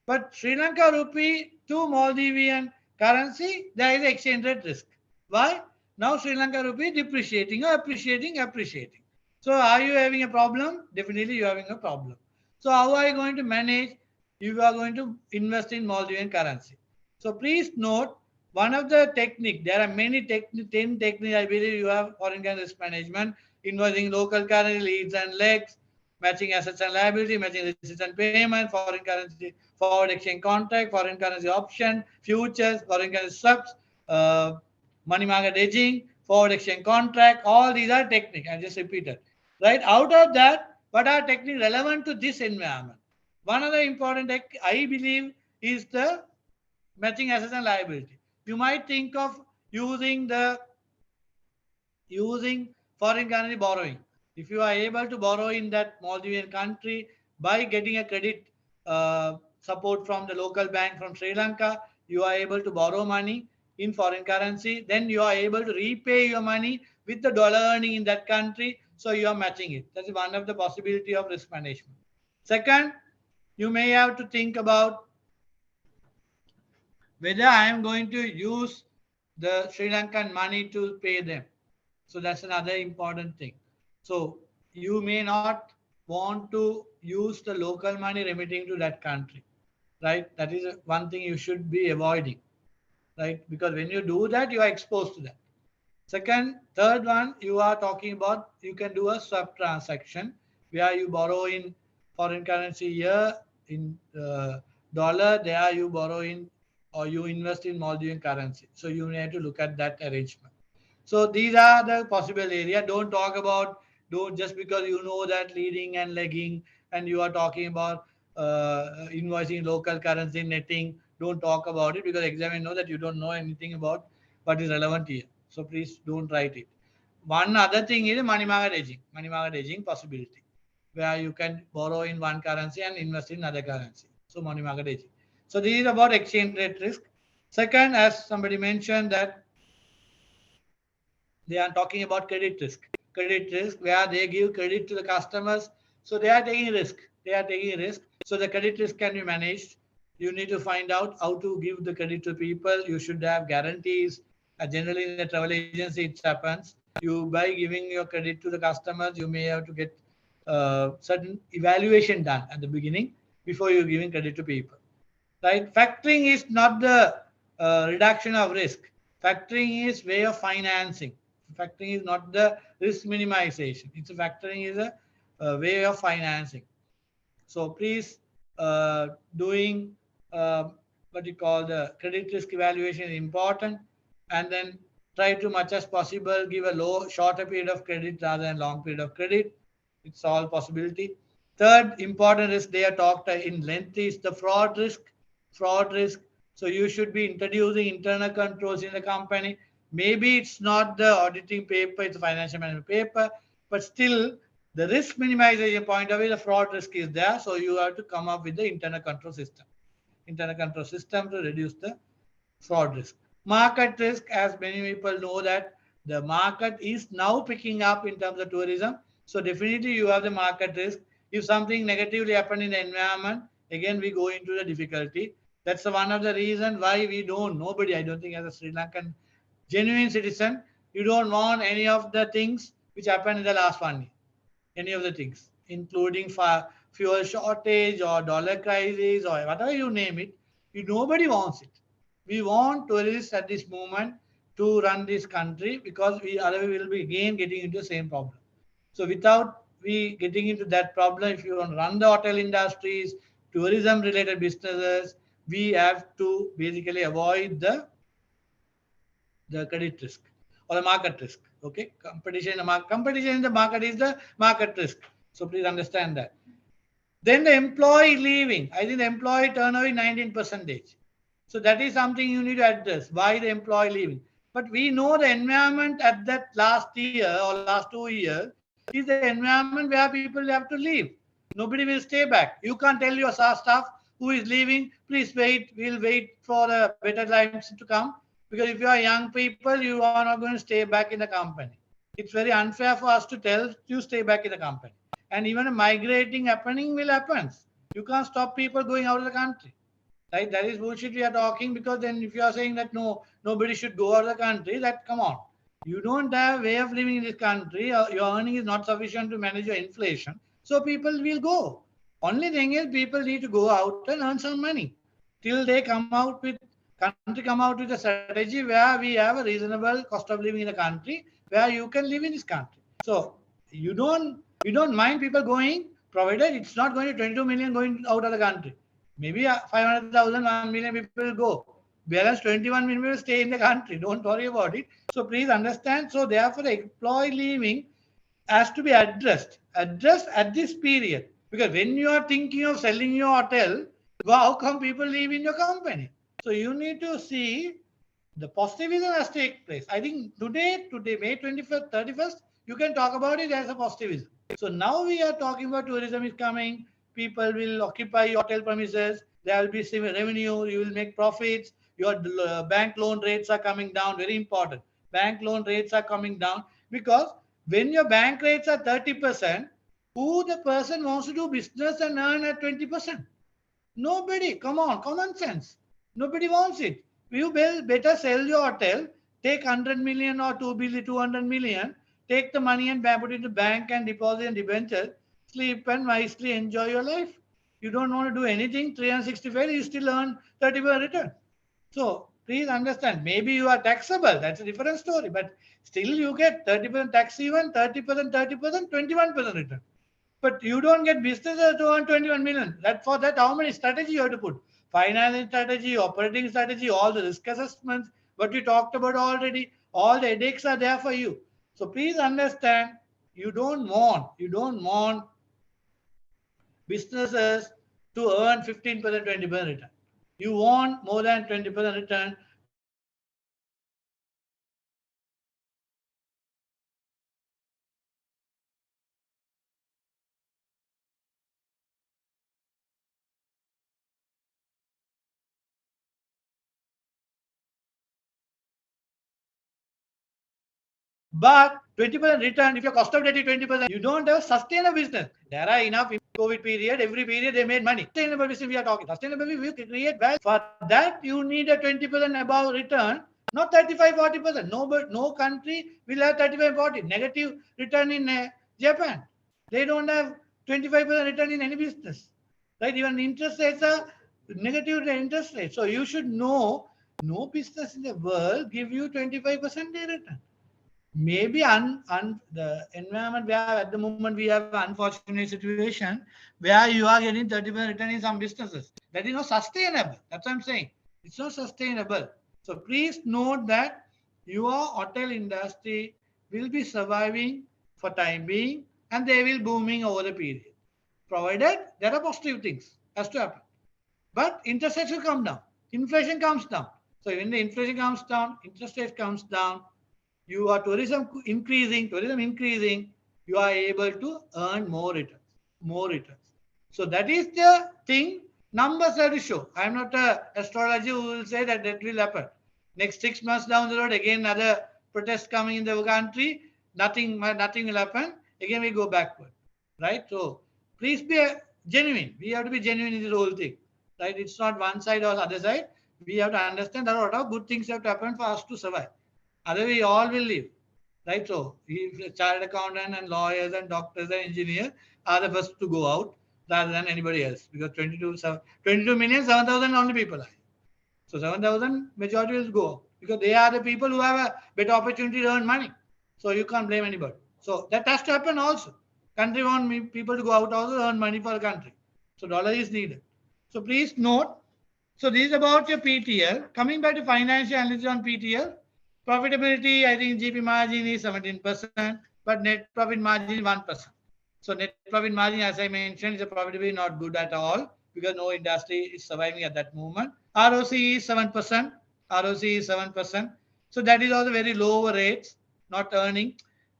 But Sri Lanka rupee to Maldivian currency, there is exchange rate risk. Why? Now Sri Lanka rupee depreciating or appreciating. So are you having a problem? Definitely you are having a problem. So how are you going to manage? You are going to invest in Maldivian currency. So please note, one of the technique, there are many 10 techniques I believe you have foreign currency risk management, invoicing local currency, leads and legs, matching assets and liability, matching receipts and payment, foreign currency, forward exchange contract, foreign currency option, futures, foreign currency swaps, money market hedging, forward exchange contract, all these are techniques. I just repeated. Right? Out of that, what are techniques relevant to this environment? One other important tech, I believe, is the matching assets and liability. You might think of using foreign currency borrowing. If you are able to borrow in that Maldivian country by getting a credit support from the local bank from Sri Lanka, you are able to borrow money in foreign currency. Then you are able to repay your money with the dollar earning in that country. So you are matching it. That is one of the possibility of risk management. Second, you may have to think about whether I am going to use the Sri Lankan money to pay them. So that's another important thing. So you may not want to use the local money remitting to that country, right? That is one thing you should be avoiding, right? Because when you do that, you are exposed to that. Third one, you are talking about you can do a swap transaction where you borrow in foreign currency here in dollar, there you borrow in or you invest in Maldivian currency. So you need to look at that arrangement. So these are the possible area. Don't talk about don't just because you know that leading and lagging and you are talking about invoicing local currency netting. Don't talk about it because examiner know that you don't know anything about what is relevant here. So please don't write it. One other thing is money market hedging. Money market hedging possibility where you can borrow in one currency and invest in other currency. So money market hedging. So this is about exchange rate risk. Second, as somebody mentioned that they are talking about credit risk. Credit risk where they give credit to the customers. So they are taking risk. They are taking risk. So the credit risk can be managed. You need to find out how to give the credit to people. You should have guarantees. Generally, in the travel agency, it happens. You by giving your credit to the customers, you may have to get certain evaluation done at the beginning before you're giving credit to people. Right? Factoring is not the reduction of risk. Factoring is way of financing. Factoring is not the risk minimization. It's a factoring is a way of financing. So please doing what you call the credit risk evaluation is important, and then try to much as possible give a shorter period of credit rather than long period of credit. It's all possibility. Third important risk they are talked in length is the fraud risk. Fraud risk. So you should be introducing internal controls in the company. Maybe it's not the auditing paper, it's a financial management paper, but still the risk minimization point of view, the fraud risk is there. So you have to come up with the internal control system. Internal control system to reduce the fraud risk. Market risk, as many people know that the market is now picking up in terms of tourism. So definitely you have the market risk. If something negatively happen in the environment, again we go into the difficulty. That's one of the reasons why we don't, nobody, I don't think as a Sri Lankan genuine citizen, you don't want any of the things which happened in the last 1 year. Any of the things, including fuel shortage or dollar crisis or whatever you name it, nobody wants it. We want tourists at this moment to run this country because we otherwise will be again getting into the same problem. So without we getting into that problem, if you want to run the hotel industries, tourism related businesses, we have to basically avoid the credit risk or the market risk. Okay, competition in the market is the market risk. So please understand that. Then the employee leaving. I think the employee turnover is 19%. So that is something you need to address. Why the employee leaving? But we know the environment at that last year or last 2 years is the environment where people have to leave. Nobody will stay back. You can't tell your staff who is leaving, please wait, we'll wait for the better times to come. Because if you are young people, you are not going to stay back in the company. It's very unfair for us to tell you stay back in the company. And even a migrating happening will happen. You can't stop people going out of the country. Right? That is bullshit we are talking, because then if you are saying that no, nobody should go out of the country, that come on. You don't have a way of living in this country. Your earning is not sufficient to manage your inflation. So people will go. Only thing is people need to go out and earn some money till they come out with country come out with a strategy where we have a reasonable cost of living in the country where you can live in this country. So you don't mind people going, provided it's not going to 22 million going out of the country. Maybe 500,000, 1 million people will go. Whereas 21 million will stay in the country. Don't worry about it. So please understand. So therefore, the employee leaving has to be addressed at this period. Because when you are thinking of selling your hotel, well, how come people leave in your company? So you need to see the positivism has take place. I think today, May 21st, 31st, you can talk about it as a positivism. So now we are talking about tourism is coming. People will occupy your hotel premises. There will be some revenue. You will make profits. Your bank loan rates are coming down. Very important. Bank loan rates are coming down because when your bank rates are 30%, who the person wants to do business and earn at 20%? Nobody. Come on, common sense. Nobody wants it. You better sell your hotel, take 100 million or 2 billion, 200 million, take the money and put it in the bank and deposit and debenture, sleep and wisely enjoy your life. You don't want to do anything, 365, you still earn 30% return. So please understand, maybe you are taxable, that's a different story, but still you get 30% tax even, 30%, 30%, 21% return. But you don't get businesses to earn 21 million. That for that, how many strategy you have to put? Financing strategy, operating strategy, all the risk assessments, what we talked about already, all the headaches are there for you. So please understand, you don't want businesses to earn 15%, 20% return. You want more than 20% return. That is why you need to understand that businesses should but 20% return, if your cost of debt is 20%, you don't have sustainable business. There are enough in COVID period, every period they made money. Sustainable business we are talking. Sustainable we will create value. For that, you need a 20% above return, not 35, 40%. No country will have 35, 40. Negative return in Japan. They don't have 25% return in any business. Right? Even interest rates are negative interest rates. So you should know no business in the world give you 25% return. maybe the environment we have at the moment, we have an unfortunate situation where you are getting 30% return in some businesses. That is not sustainable. That's what I'm saying. It's not sustainable. So please note that your hotel industry will be surviving for time being and they will booming over the period. Provided there are positive things has to happen. But interest rates will come down. Inflation comes down. So when the inflation comes down, interest rate comes down, your tourism increasing, you are able to earn more returns, more returns. So that is the thing. Numbers have to show. I am not a astrologer who will say that that will happen. Next 6 months down the road, again another protest coming in the country, nothing will happen. Again we go backward, right? So please be genuine. We have to be genuine in this whole thing, right? It's not one side or the other side. We have to understand that a lot of good things have to happen for us to survive. Otherwise, we all will leave, right? So, if chartered accountant and lawyers and doctors and engineers are the first to go out rather than anybody else because 22 million, 7,000 only people are. So 7,000 majority will go out because they are the people who have a better opportunity to earn money. So you can't blame anybody. So that has to happen also. Country want people to go out also earn money for the country. So dollar is needed. So please note. So this is about your PTL. Coming back to financial analysis on PTL, profitability, I think GP margin is 17%, but net profit margin is 1%. So net profit margin, as I mentioned, is a profitability not good at all because no industry is surviving at that moment. ROC is 7%. ROC is 7%. So that is also very low rates, not earning.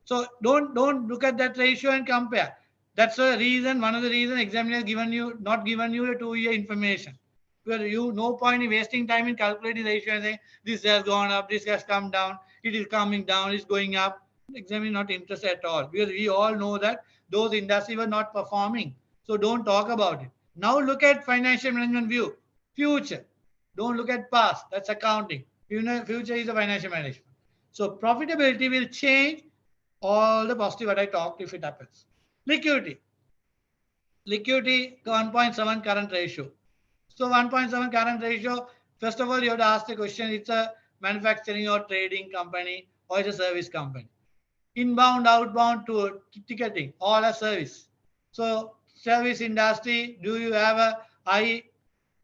So don't look at that ratio and compare. That's the reason, one of the reason examiner given you not given you a 2 year information. Because you no point in wasting time in calculating the ratio and saying this has gone up, this has come down, it is coming down, it's going up. Examiner not interested at all because we all know that those industries were not performing. So don't talk about it. Now look at financial management view. Future. Don't look at past. That's accounting. You know, future is the financial management. So profitability will change all the positive what I talked if it happens. Liquidity. Liquidity 1.7 current ratio. So 1.7 current ratio, first of all, you have to ask the question, it's a manufacturing or trading company or it's a service company. Inbound, outbound to ticketing, all are service. So service industry, do you have a high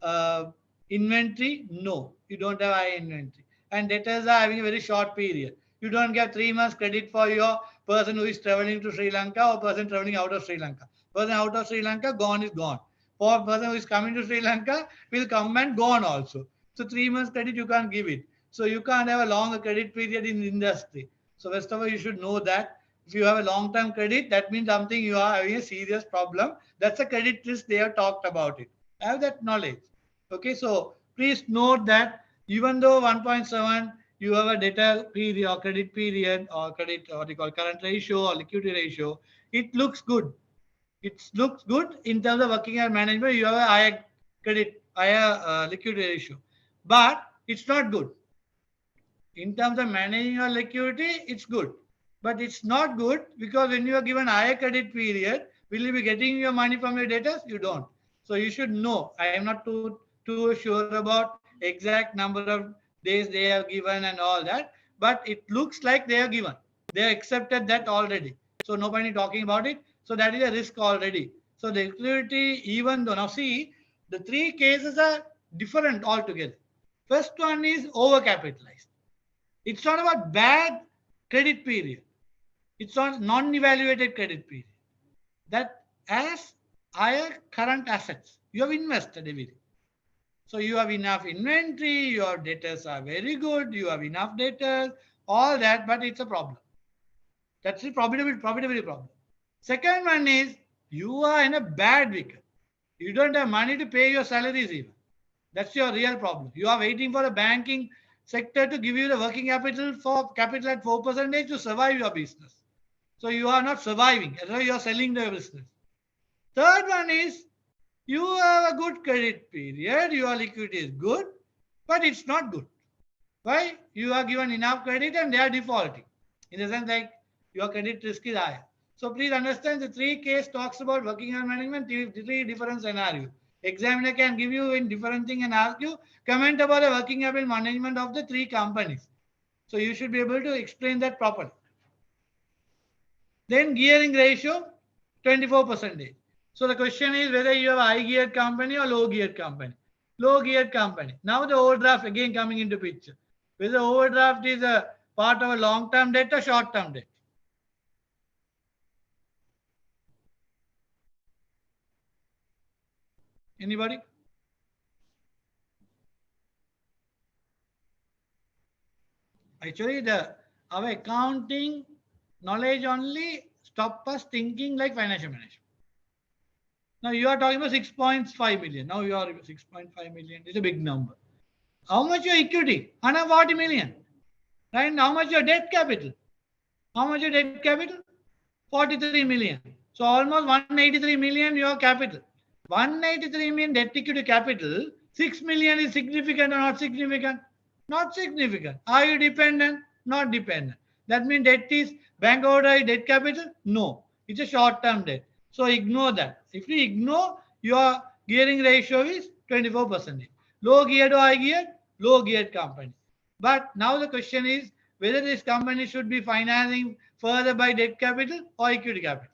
uh, inventory? No, you don't have high inventory. And debtors are having a very short period. You don't get 3 months credit for your person who is traveling to Sri Lanka or person traveling out of Sri Lanka. Person out of Sri Lanka, gone is gone. For person who is coming to Sri Lanka, will come and gone also. So 3 months credit you can't give it. So you can't have a long credit period in the industry. So first of all, you should know that if you have a long-term credit, that means something you are having a serious problem. That's a credit risk. They have talked about it. Have that knowledge. Okay, so please note that even though 1.7, you have a debtor period or credit what you call current ratio or liquidity ratio, it looks good. It looks good in terms of working capital management. You have a higher liquidity ratio, but it's not good in terms of managing your liquidity. It's good, but it's not good because when you are given higher credit period, will you be getting your money from your debtors? You don't. So you should know. I am not too sure about exact number of days they have given and all that, but it looks like they have given. They have accepted that already. So nobody talking about it. So that is a risk already. So the liquidity, even though now see the three cases are different altogether. First one is overcapitalized. It's not about bad credit period. It's on non-evaluated credit period. That as higher current assets, you have invested everything. So you have enough inventory, your debtors are very good, you have enough debtors, all that, but it's a problem. That's the profitability problem. Second one is you are in a bad wicket. You don't have money to pay your salaries even. That's your real problem. You are waiting for the banking sector to give you the working capital at 4% to survive your business. So you are not surviving. That's why you are selling the business. Third one is you have a good credit period. Your liquidity is good, but it's not good. Why? You are given enough credit and they are defaulting. In the sense like your credit risk is higher. So please understand the three case talks about working capital management, three different scenarios. Examiner can give you in different thing and ask you comment about the working capital management of the three companies. So you should be able to explain that properly. Then gearing ratio, 24%. So the question is whether you have a high geared company or low geared company. Low geared company. Now the overdraft again coming into picture. Whether overdraft is a part of a long-term debt or short-term debt. Anybody? Actually, our accounting knowledge only stop us thinking like financial management. Now you are talking about 6.5 million. Now you are 6.5 million. It's a big number. How much your equity? 140 million. Right? How much your debt capital? How much your debt capital? 43 million. So almost 183 million your capital. 183 million debt equity capital. 6 million is significant or not significant? Not significant. Are you dependent? Not dependent. That means debt is bank overdraft debt capital? No. It's a short-term debt. So ignore that. If you ignore, your gearing ratio is 24%. Low geared or high geared? Low geared company. But now the question is whether this company should be financing further by debt capital or equity capital.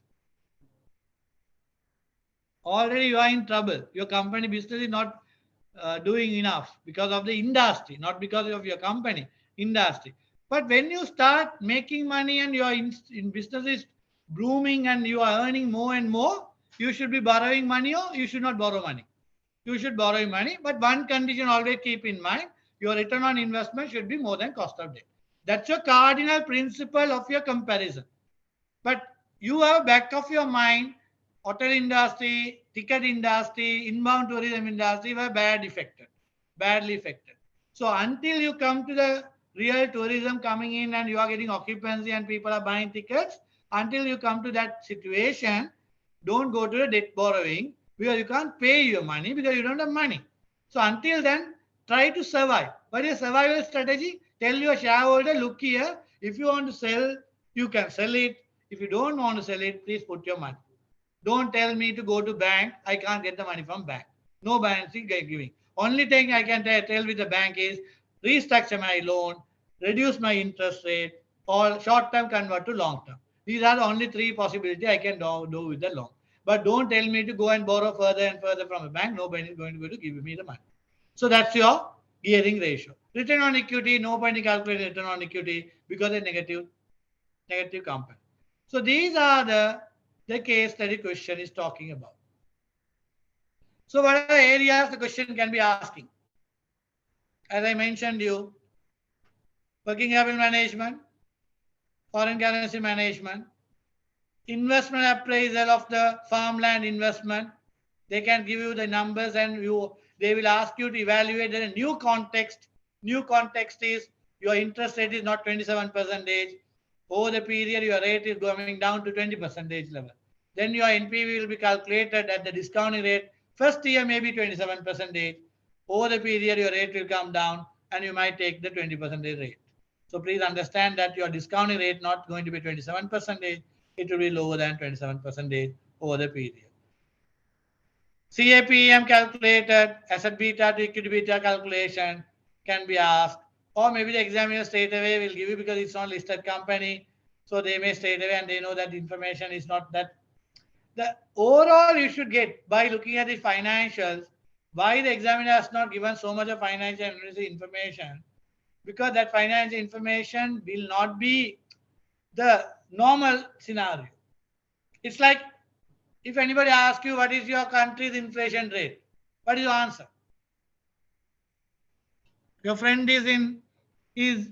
Already you are in trouble. Your company business is not doing enough because of the industry, not because of your company, industry. But when you start making money and your in business is blooming and you are earning more and more, you should be borrowing money or you should not borrow money. You should borrow money, but one condition always keep in mind, your return on investment should be more than cost of debt. That's your cardinal principle of your comparison. But you have back of your mind, hotel industry, ticket industry, inbound tourism industry were badly affected. So until you come to the real tourism coming in and you are getting occupancy and people are buying tickets, until you come to that situation, don't go to the debt borrowing because you can't pay your money because you don't have money. So until then, try to survive. What is survival strategy? Tell your shareholder, look here, if you want to sell, you can sell it. If you don't want to sell it, please put your money. Don't tell me to go to bank. I can't get the money from bank. No bank is giving. Only thing I can tell with the bank is restructure my loan, reduce my interest rate, or short term convert to long term. These are the only three possibilities I can do with the loan. But don't tell me to go and borrow further and further from a bank. Nobody is going to be able to give me the money. So that's your gearing ratio. Return on equity, no point in calculating return on equity because a negative component. So these are the case study question is talking about. So what are the areas the question can be asking? As I mentioned you, working capital management, foreign currency management, investment appraisal of the farmland investment. They can give you the numbers and they will ask you to evaluate in a new context. New context is your interest rate is not 27%. Over the period, your rate is going down to 20% level. Then your NPV will be calculated at the discounting rate. First year may be 27%. Over the period, your rate will come down and you might take the 20% rate. So please understand that your discounting rate not going to be 27%. It will be lower than 27% over the period. CAPM calculated, asset beta to equity beta calculation can be asked, or maybe the examiner straight away will give you because it's not listed company. So they may straight away and they know that information is not that. The overall you should get by looking at the financials, why the examiner has not given so much of financial information, because that financial information will not be the normal scenario. It's like if anybody asks you what is your country's inflation rate, what is your answer? Your friend is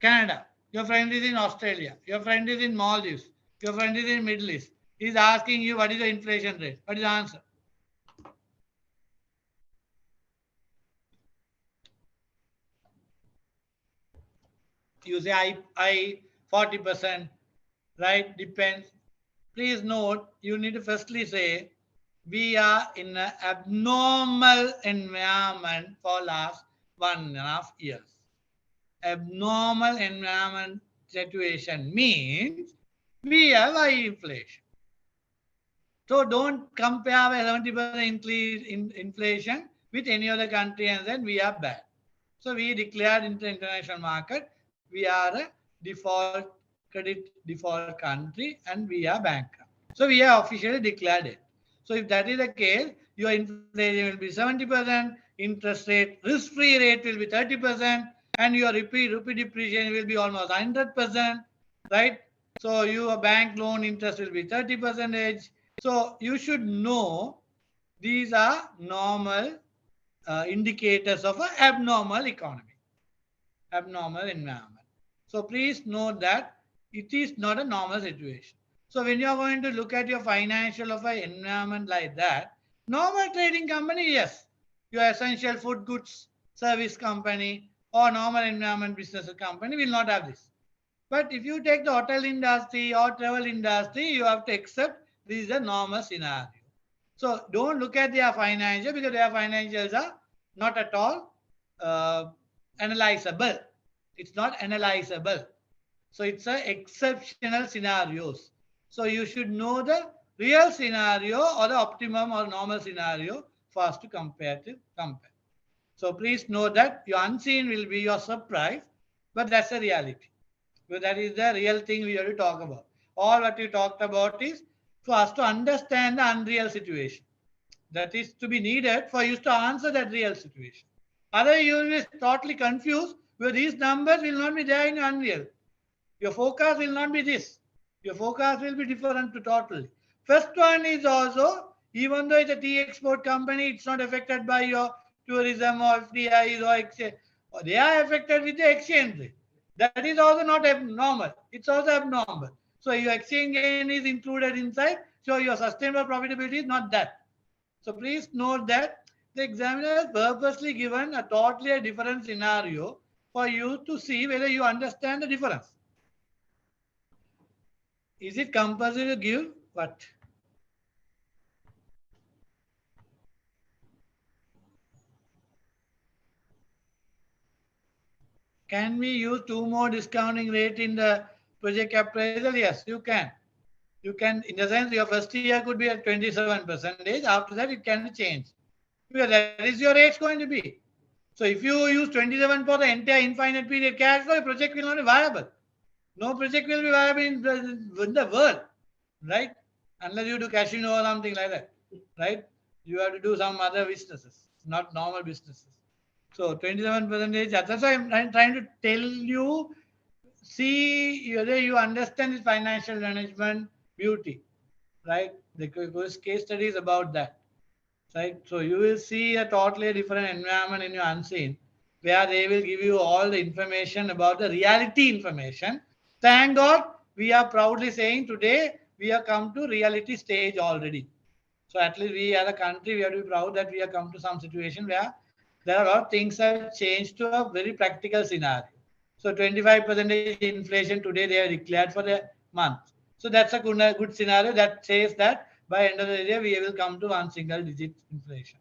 Canada. Your friend is in Australia. Your friend is in Maldives. Your friend is in Middle East. He's asking you what is the inflation rate. What is the answer? You say I 40%, right? Depends. Please note, you need to firstly say we are in an abnormal environment for last 1.5 years. Abnormal environment situation means we have high inflation. So don't compare 70% increase in inflation with any other country and then we are bad. So we declared in the international market, we are a default credit default country and we are bankrupt. So we have officially declared it. So if that is the case, your inflation will be 70%, interest rate, risk-free rate will be 30%, and your rupee depreciation will be almost 100%, right? So your bank loan interest will be 30%. So you should know these are normal indicators of an abnormal economy, abnormal environment. So please note that it is not a normal situation. So when you are going to look at your financial of an environment like that, normal trading company, yes, your essential food goods service company or normal environment business company will not have this. But if you take the hotel industry or travel industry, you have to accept this is a normal scenario. So don't look at their financial because their financials are not at all uh, analyzable. It's not analyzable. So it's a exceptional scenarios. So you should know the real scenario or the optimum or normal scenario for us to compare. So please know that your unseen will be your surprise, but that's the reality. Because that is the real thing we have to talk about. All what we talked about is for us to understand the unreal situation that is to be needed for you to answer that real situation. Otherwise, you will be totally confused where these numbers will not be there in unreal. Your forecast will not be this. Your forecast will be different to totally. First one is also, even though it's a tea export company, it's not affected by your tourism or FDIs or exchange. They are affected with the exchange rate. That is also not abnormal. It's also abnormal. So your exchange gain is included inside. So your sustainable profitability is not that. So please note that the examiner has purposely given a totally different scenario for you to see whether you understand the difference. Is it compulsory to give what? Can we use two more discounting rate in the project appraisal? Yes, you can. You can, in the sense, your first year could be at 27%. After that, it can change. Because that is your rate's going to be. So if you use 27 for the entire infinite period cash flow, your project will not be viable. No project will be viable in the world, right? Unless you do casino or something like that, right? You have to do some other businesses, not normal businesses. So 27%, that's why I'm trying to tell you, see whether you understand this financial management beauty, right? The case study is about that, right? So you will see a totally different environment in your unseen, where they will give you all the information about the reality information. Thank God, we are proudly saying today we have come to reality stage already. So at least we as a country, we have to be proud that we have come to some situation where there are a lot of things have changed to a very practical scenario. So 25% inflation today they have declared for the month. So that's a good scenario that says that by end of the year we will come to one single digit inflation,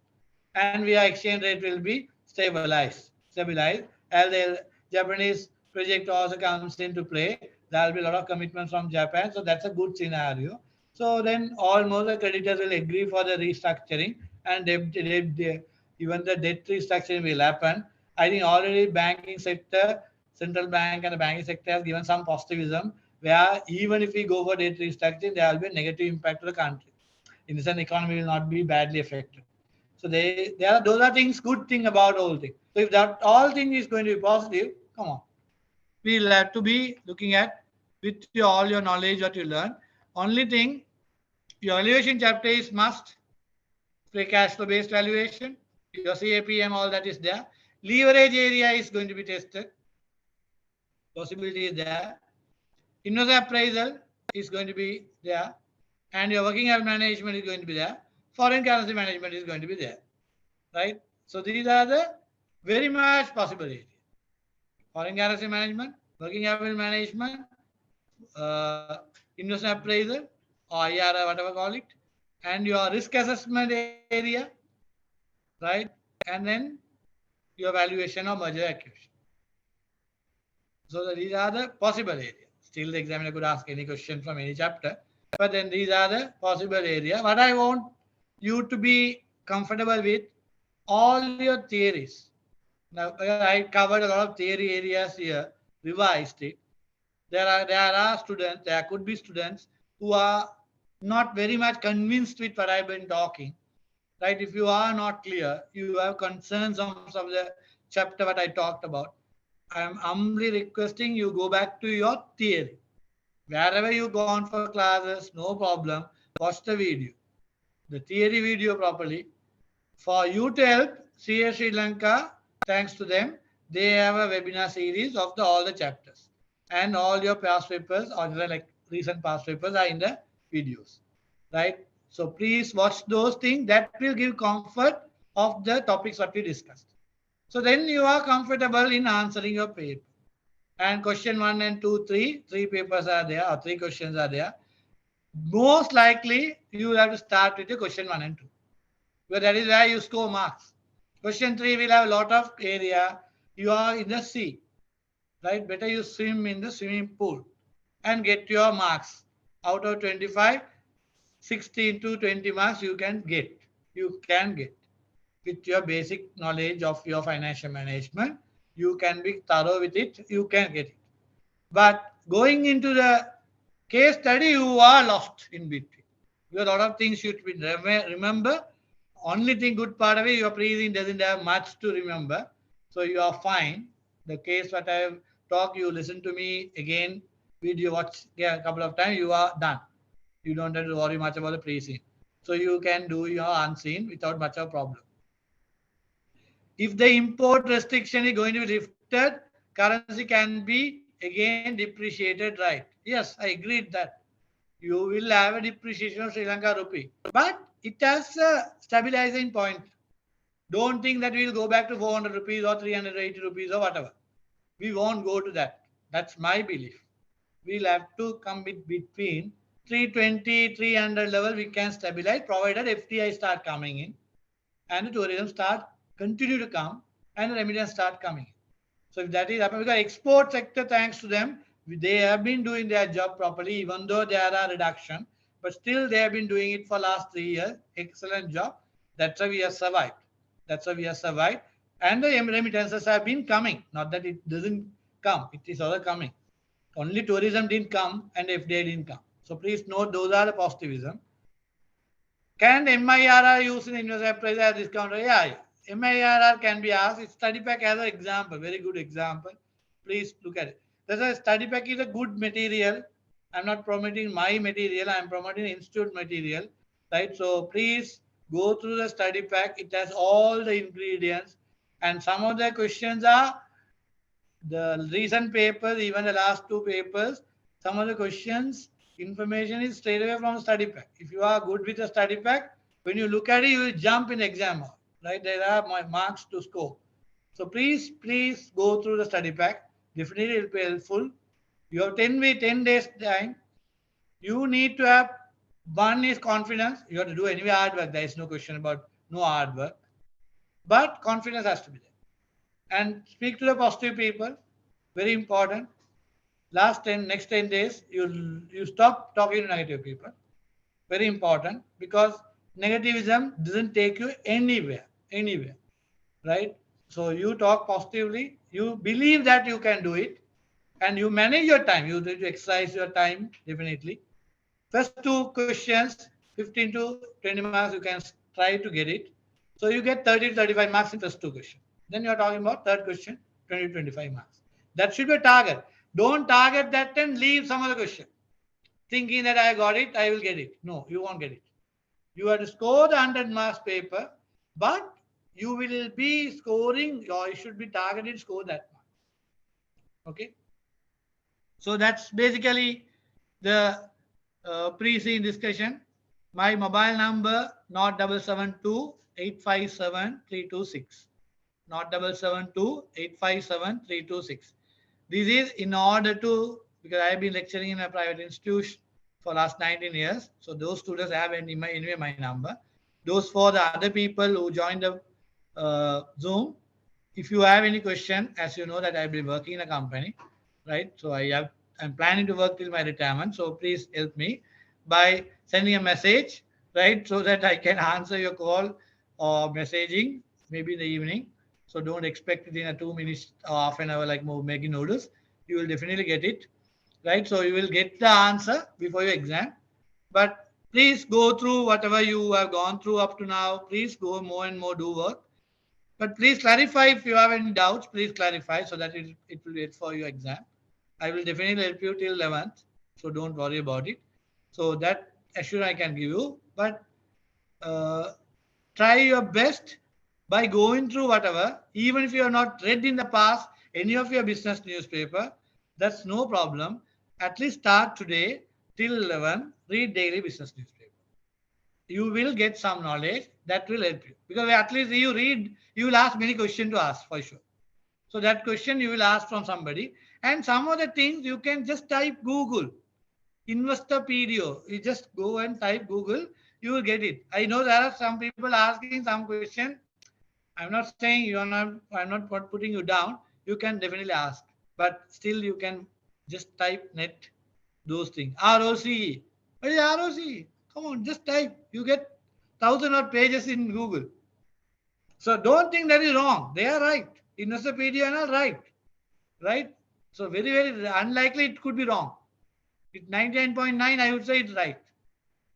and our exchange rate will be stabilized. As the Japanese project also comes into play, there will be a lot of commitments from Japan. So that's a good scenario. So then almost the creditors will agree for the restructuring, and even the debt restructuring will happen. I think already banking sector, central bank and the banking sector has given some positivism where even if we go for debt restructuring, there will be a negative impact to the country. In the sense, economy will not be badly affected. So those are things, good thing about all things. So if that all thing is going to be positive, come on, we'll have to be looking at with all your knowledge what you learn. Only thing, your valuation chapter is must. Free cash flow based valuation, your CAPM, all that is there. Leverage area is going to be tested. Possibility is there. Investor appraisal is going to be there. And your working capital management is going to be there. Foreign currency management is going to be there. Right? So these are the very much possible areas. Foreign currency management, working capital management, uh, investment appraisal, or IR, whatever call it, and your risk assessment area, right? And then your valuation of merger acquisition. So these are the possible areas. Still, the examiner could ask any question from any chapter, but then these are the possible areas. What I want you to be comfortable with all your theories. Now, I covered a lot of theory areas here, revised it. There students, there could be students who are not very much convinced with what I've been talking, right? If you are not clear, you have concerns on some of the chapter what I talked about, I am humbly requesting you go back to your theory. Wherever you gone for classes, no problem. Watch the video, the theory video properly. For you to help CS Sri Lanka, thanks to them, they have a webinar series of all the chapters. And all your past papers or like recent past papers are in the videos. Right? So please watch those things. That will give comfort of the topics what we discussed. So then you are comfortable in answering your paper. And question 1 and 2, 3 papers are there, or 3 questions are there. Most likely you will have to start with the question 1 and 2. Because that is where you score marks. Question 3 will have a lot of area. You are in the sea, right? Better you swim in the swimming pool and get your marks. Out of 25, 16 to 20 marks you can get. You can get. With your basic knowledge of your financial management, you can be thorough with it. You can get it. But going into the case study, you are lost in between. Because a lot of things should be remember. Only thing good part of it, your breathing doesn't have much to remember. So you are fine. The case what I have talked, you listen to me again, video watch a couple of times, you are done. You don't have to worry much about the pre-scene. So you can do your unseen without much of a problem. If the import restriction is going to be lifted, currency can be again depreciated, right? Yes, I agree with that. You will have a depreciation of Sri Lanka rupee. But it has a stabilizing point. Don't think that we will go back to 400 rupees or 380 rupees or whatever. We won't go to that. That's my belief. We'll have to come between 320, 300 level. We can stabilize provided FDI start coming in and the tourism start continue to come and the remittance start coming. So if that is happening, because export sector, thanks to them, they have been doing their job properly, even though there are reduction, but still they have been doing it for last 3 years. Excellent job. That's why we have survived. That's why we have survived. And the remittances have been coming. Not that it doesn't come. It is also coming. Only tourism didn't come and FDI didn't come. So please note those are the positivism. Can MIRR use in investor price as discount? Yeah. MIRR can be asked. It's study pack as an example, very good example. Please look at it. That's why study pack is a good material. I'm not promoting my material. I'm promoting institute material, right? So please go through the study pack. It has all the ingredients, and some of the questions are the recent papers, even the last 2 papers. Some of the questions information is straight away from the study pack. If you are good with the study pack, when you look at it, you will jump in exam hall. Right? There are my marks to score. So please go through the study pack. Definitely it will be helpful. You have 10 days time. You need to have, one is confidence. You have to do anyway hard work. There is no question about no hard work. But confidence has to be there. And speak to the positive people. Very important. Next 10 days, you stop talking to negative people. Very important, because negativism doesn't take you anywhere, right? So you talk positively, you believe that you can do it, and you manage your time. You need to exercise your time, definitely. First 2 questions, 15 to 20 marks, you can try to get it. So you get 30 to 35 marks in first 2 questions. Then you're talking about third question, 20 to 25 marks. That should be a target. Don't target that and leave some other question, thinking that I got it, I will get it. No, you won't get it. You have to score the 100 marks paper, but you will be scoring, or you should be targeted score that mark. Okay. So that's basically the pre-scene discussion. My mobile number, not 772-857-326. Not 772-857-326. This is in order to, because I have been lecturing in a private institution for last 19 years. So those students have anyway my number. Those for the other people who joined the Zoom, if you have any question, as you know that I'll be working in a company, right? So I'm planning to work till my retirement. So please help me by sending a message, right? So that I can answer your call or messaging maybe in the evening. So don't expect it in a 2 minutes or half an hour like making noodles. You will definitely get it. right? So you will get the answer before your exam. But please go through whatever you have gone through up to now. Please go more and more do work. But please clarify if you have any doubts. Please clarify so that it will wait for your exam. I will definitely help you till 11th. So don't worry about it. So that assurance I can give you. But uh, try your best by going through whatever, even if you have not read in the past any of your business newspaper, that's no problem. At least start today till 11, read daily business newspaper. You will get some knowledge that will help you, because at least you read, you will ask many questions to ask for sure. So that question you will ask from somebody, and some of the things you can just type Google Investopedia. You just go and type Google, you will get it. I know there are some people asking some question. I'm not saying you are not. I'm not putting you down. You can definitely ask, but still you can just type net those things. ROCE. What is ROCE? Come on, just type. You get thousand odd pages in Google. So don't think that is wrong. They are right. Investopedia are right. Right. So very very unlikely it could be wrong. It 99.9, I would say it's right.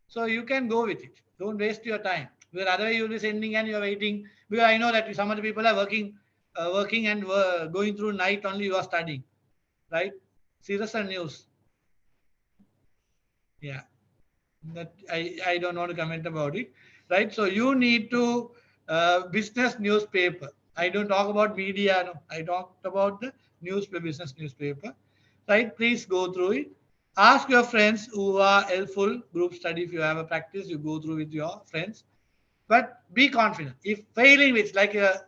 So you can go with it. Don't waste your time. Because otherwise you'll be sending and you're waiting. Because I know that some of the people are working and going through night only. You are studying, right? Serious and news. Yeah, that I don't want to comment about it, right? So you need to business newspaper. I don't talk about media. No, I talked about the newspaper, business newspaper, right? Please go through it. Ask your friends who are helpful. Group study. If you have a practice, you go through with your friends. But be confident. If failing with like a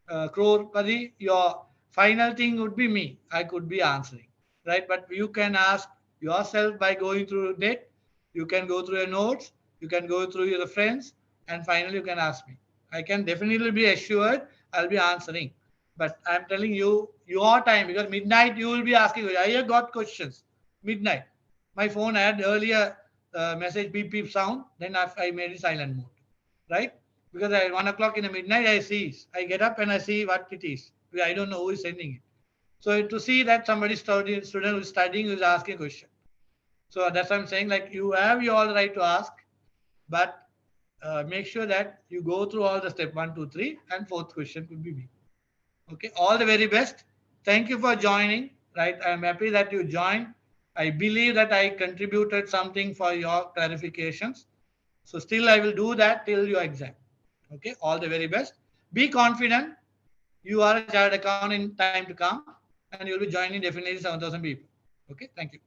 Crorepati, your final thing would be me. I could be answering, right? But you can ask yourself by going through it. You can go through your notes. You can go through your friends, and finally you can ask me. I can definitely be assured I'll be answering. But I'm telling you your time, because midnight you will be asking. I have got questions. Midnight. My phone had earlier message beep beep sound. Then I made it silent mode, right? Because at 1 o'clock in the midnight, I get up and I see what it is. I don't know who is sending it. So to see that somebody student who is studying is asking a question. So that's what I'm saying. Like you have your all right to ask, but make sure that you go through all the step 1, 2, 3, and fourth question could be me. Okay. All the very best. Thank you for joining. Right. I'm happy that you joined. I believe that I contributed something for your clarifications. So still I will do that till your exam. Okay, all the very best. Be confident. You are a chartered accountant in time to come, and you'll be joining definitely 7,000 people. Okay, thank you.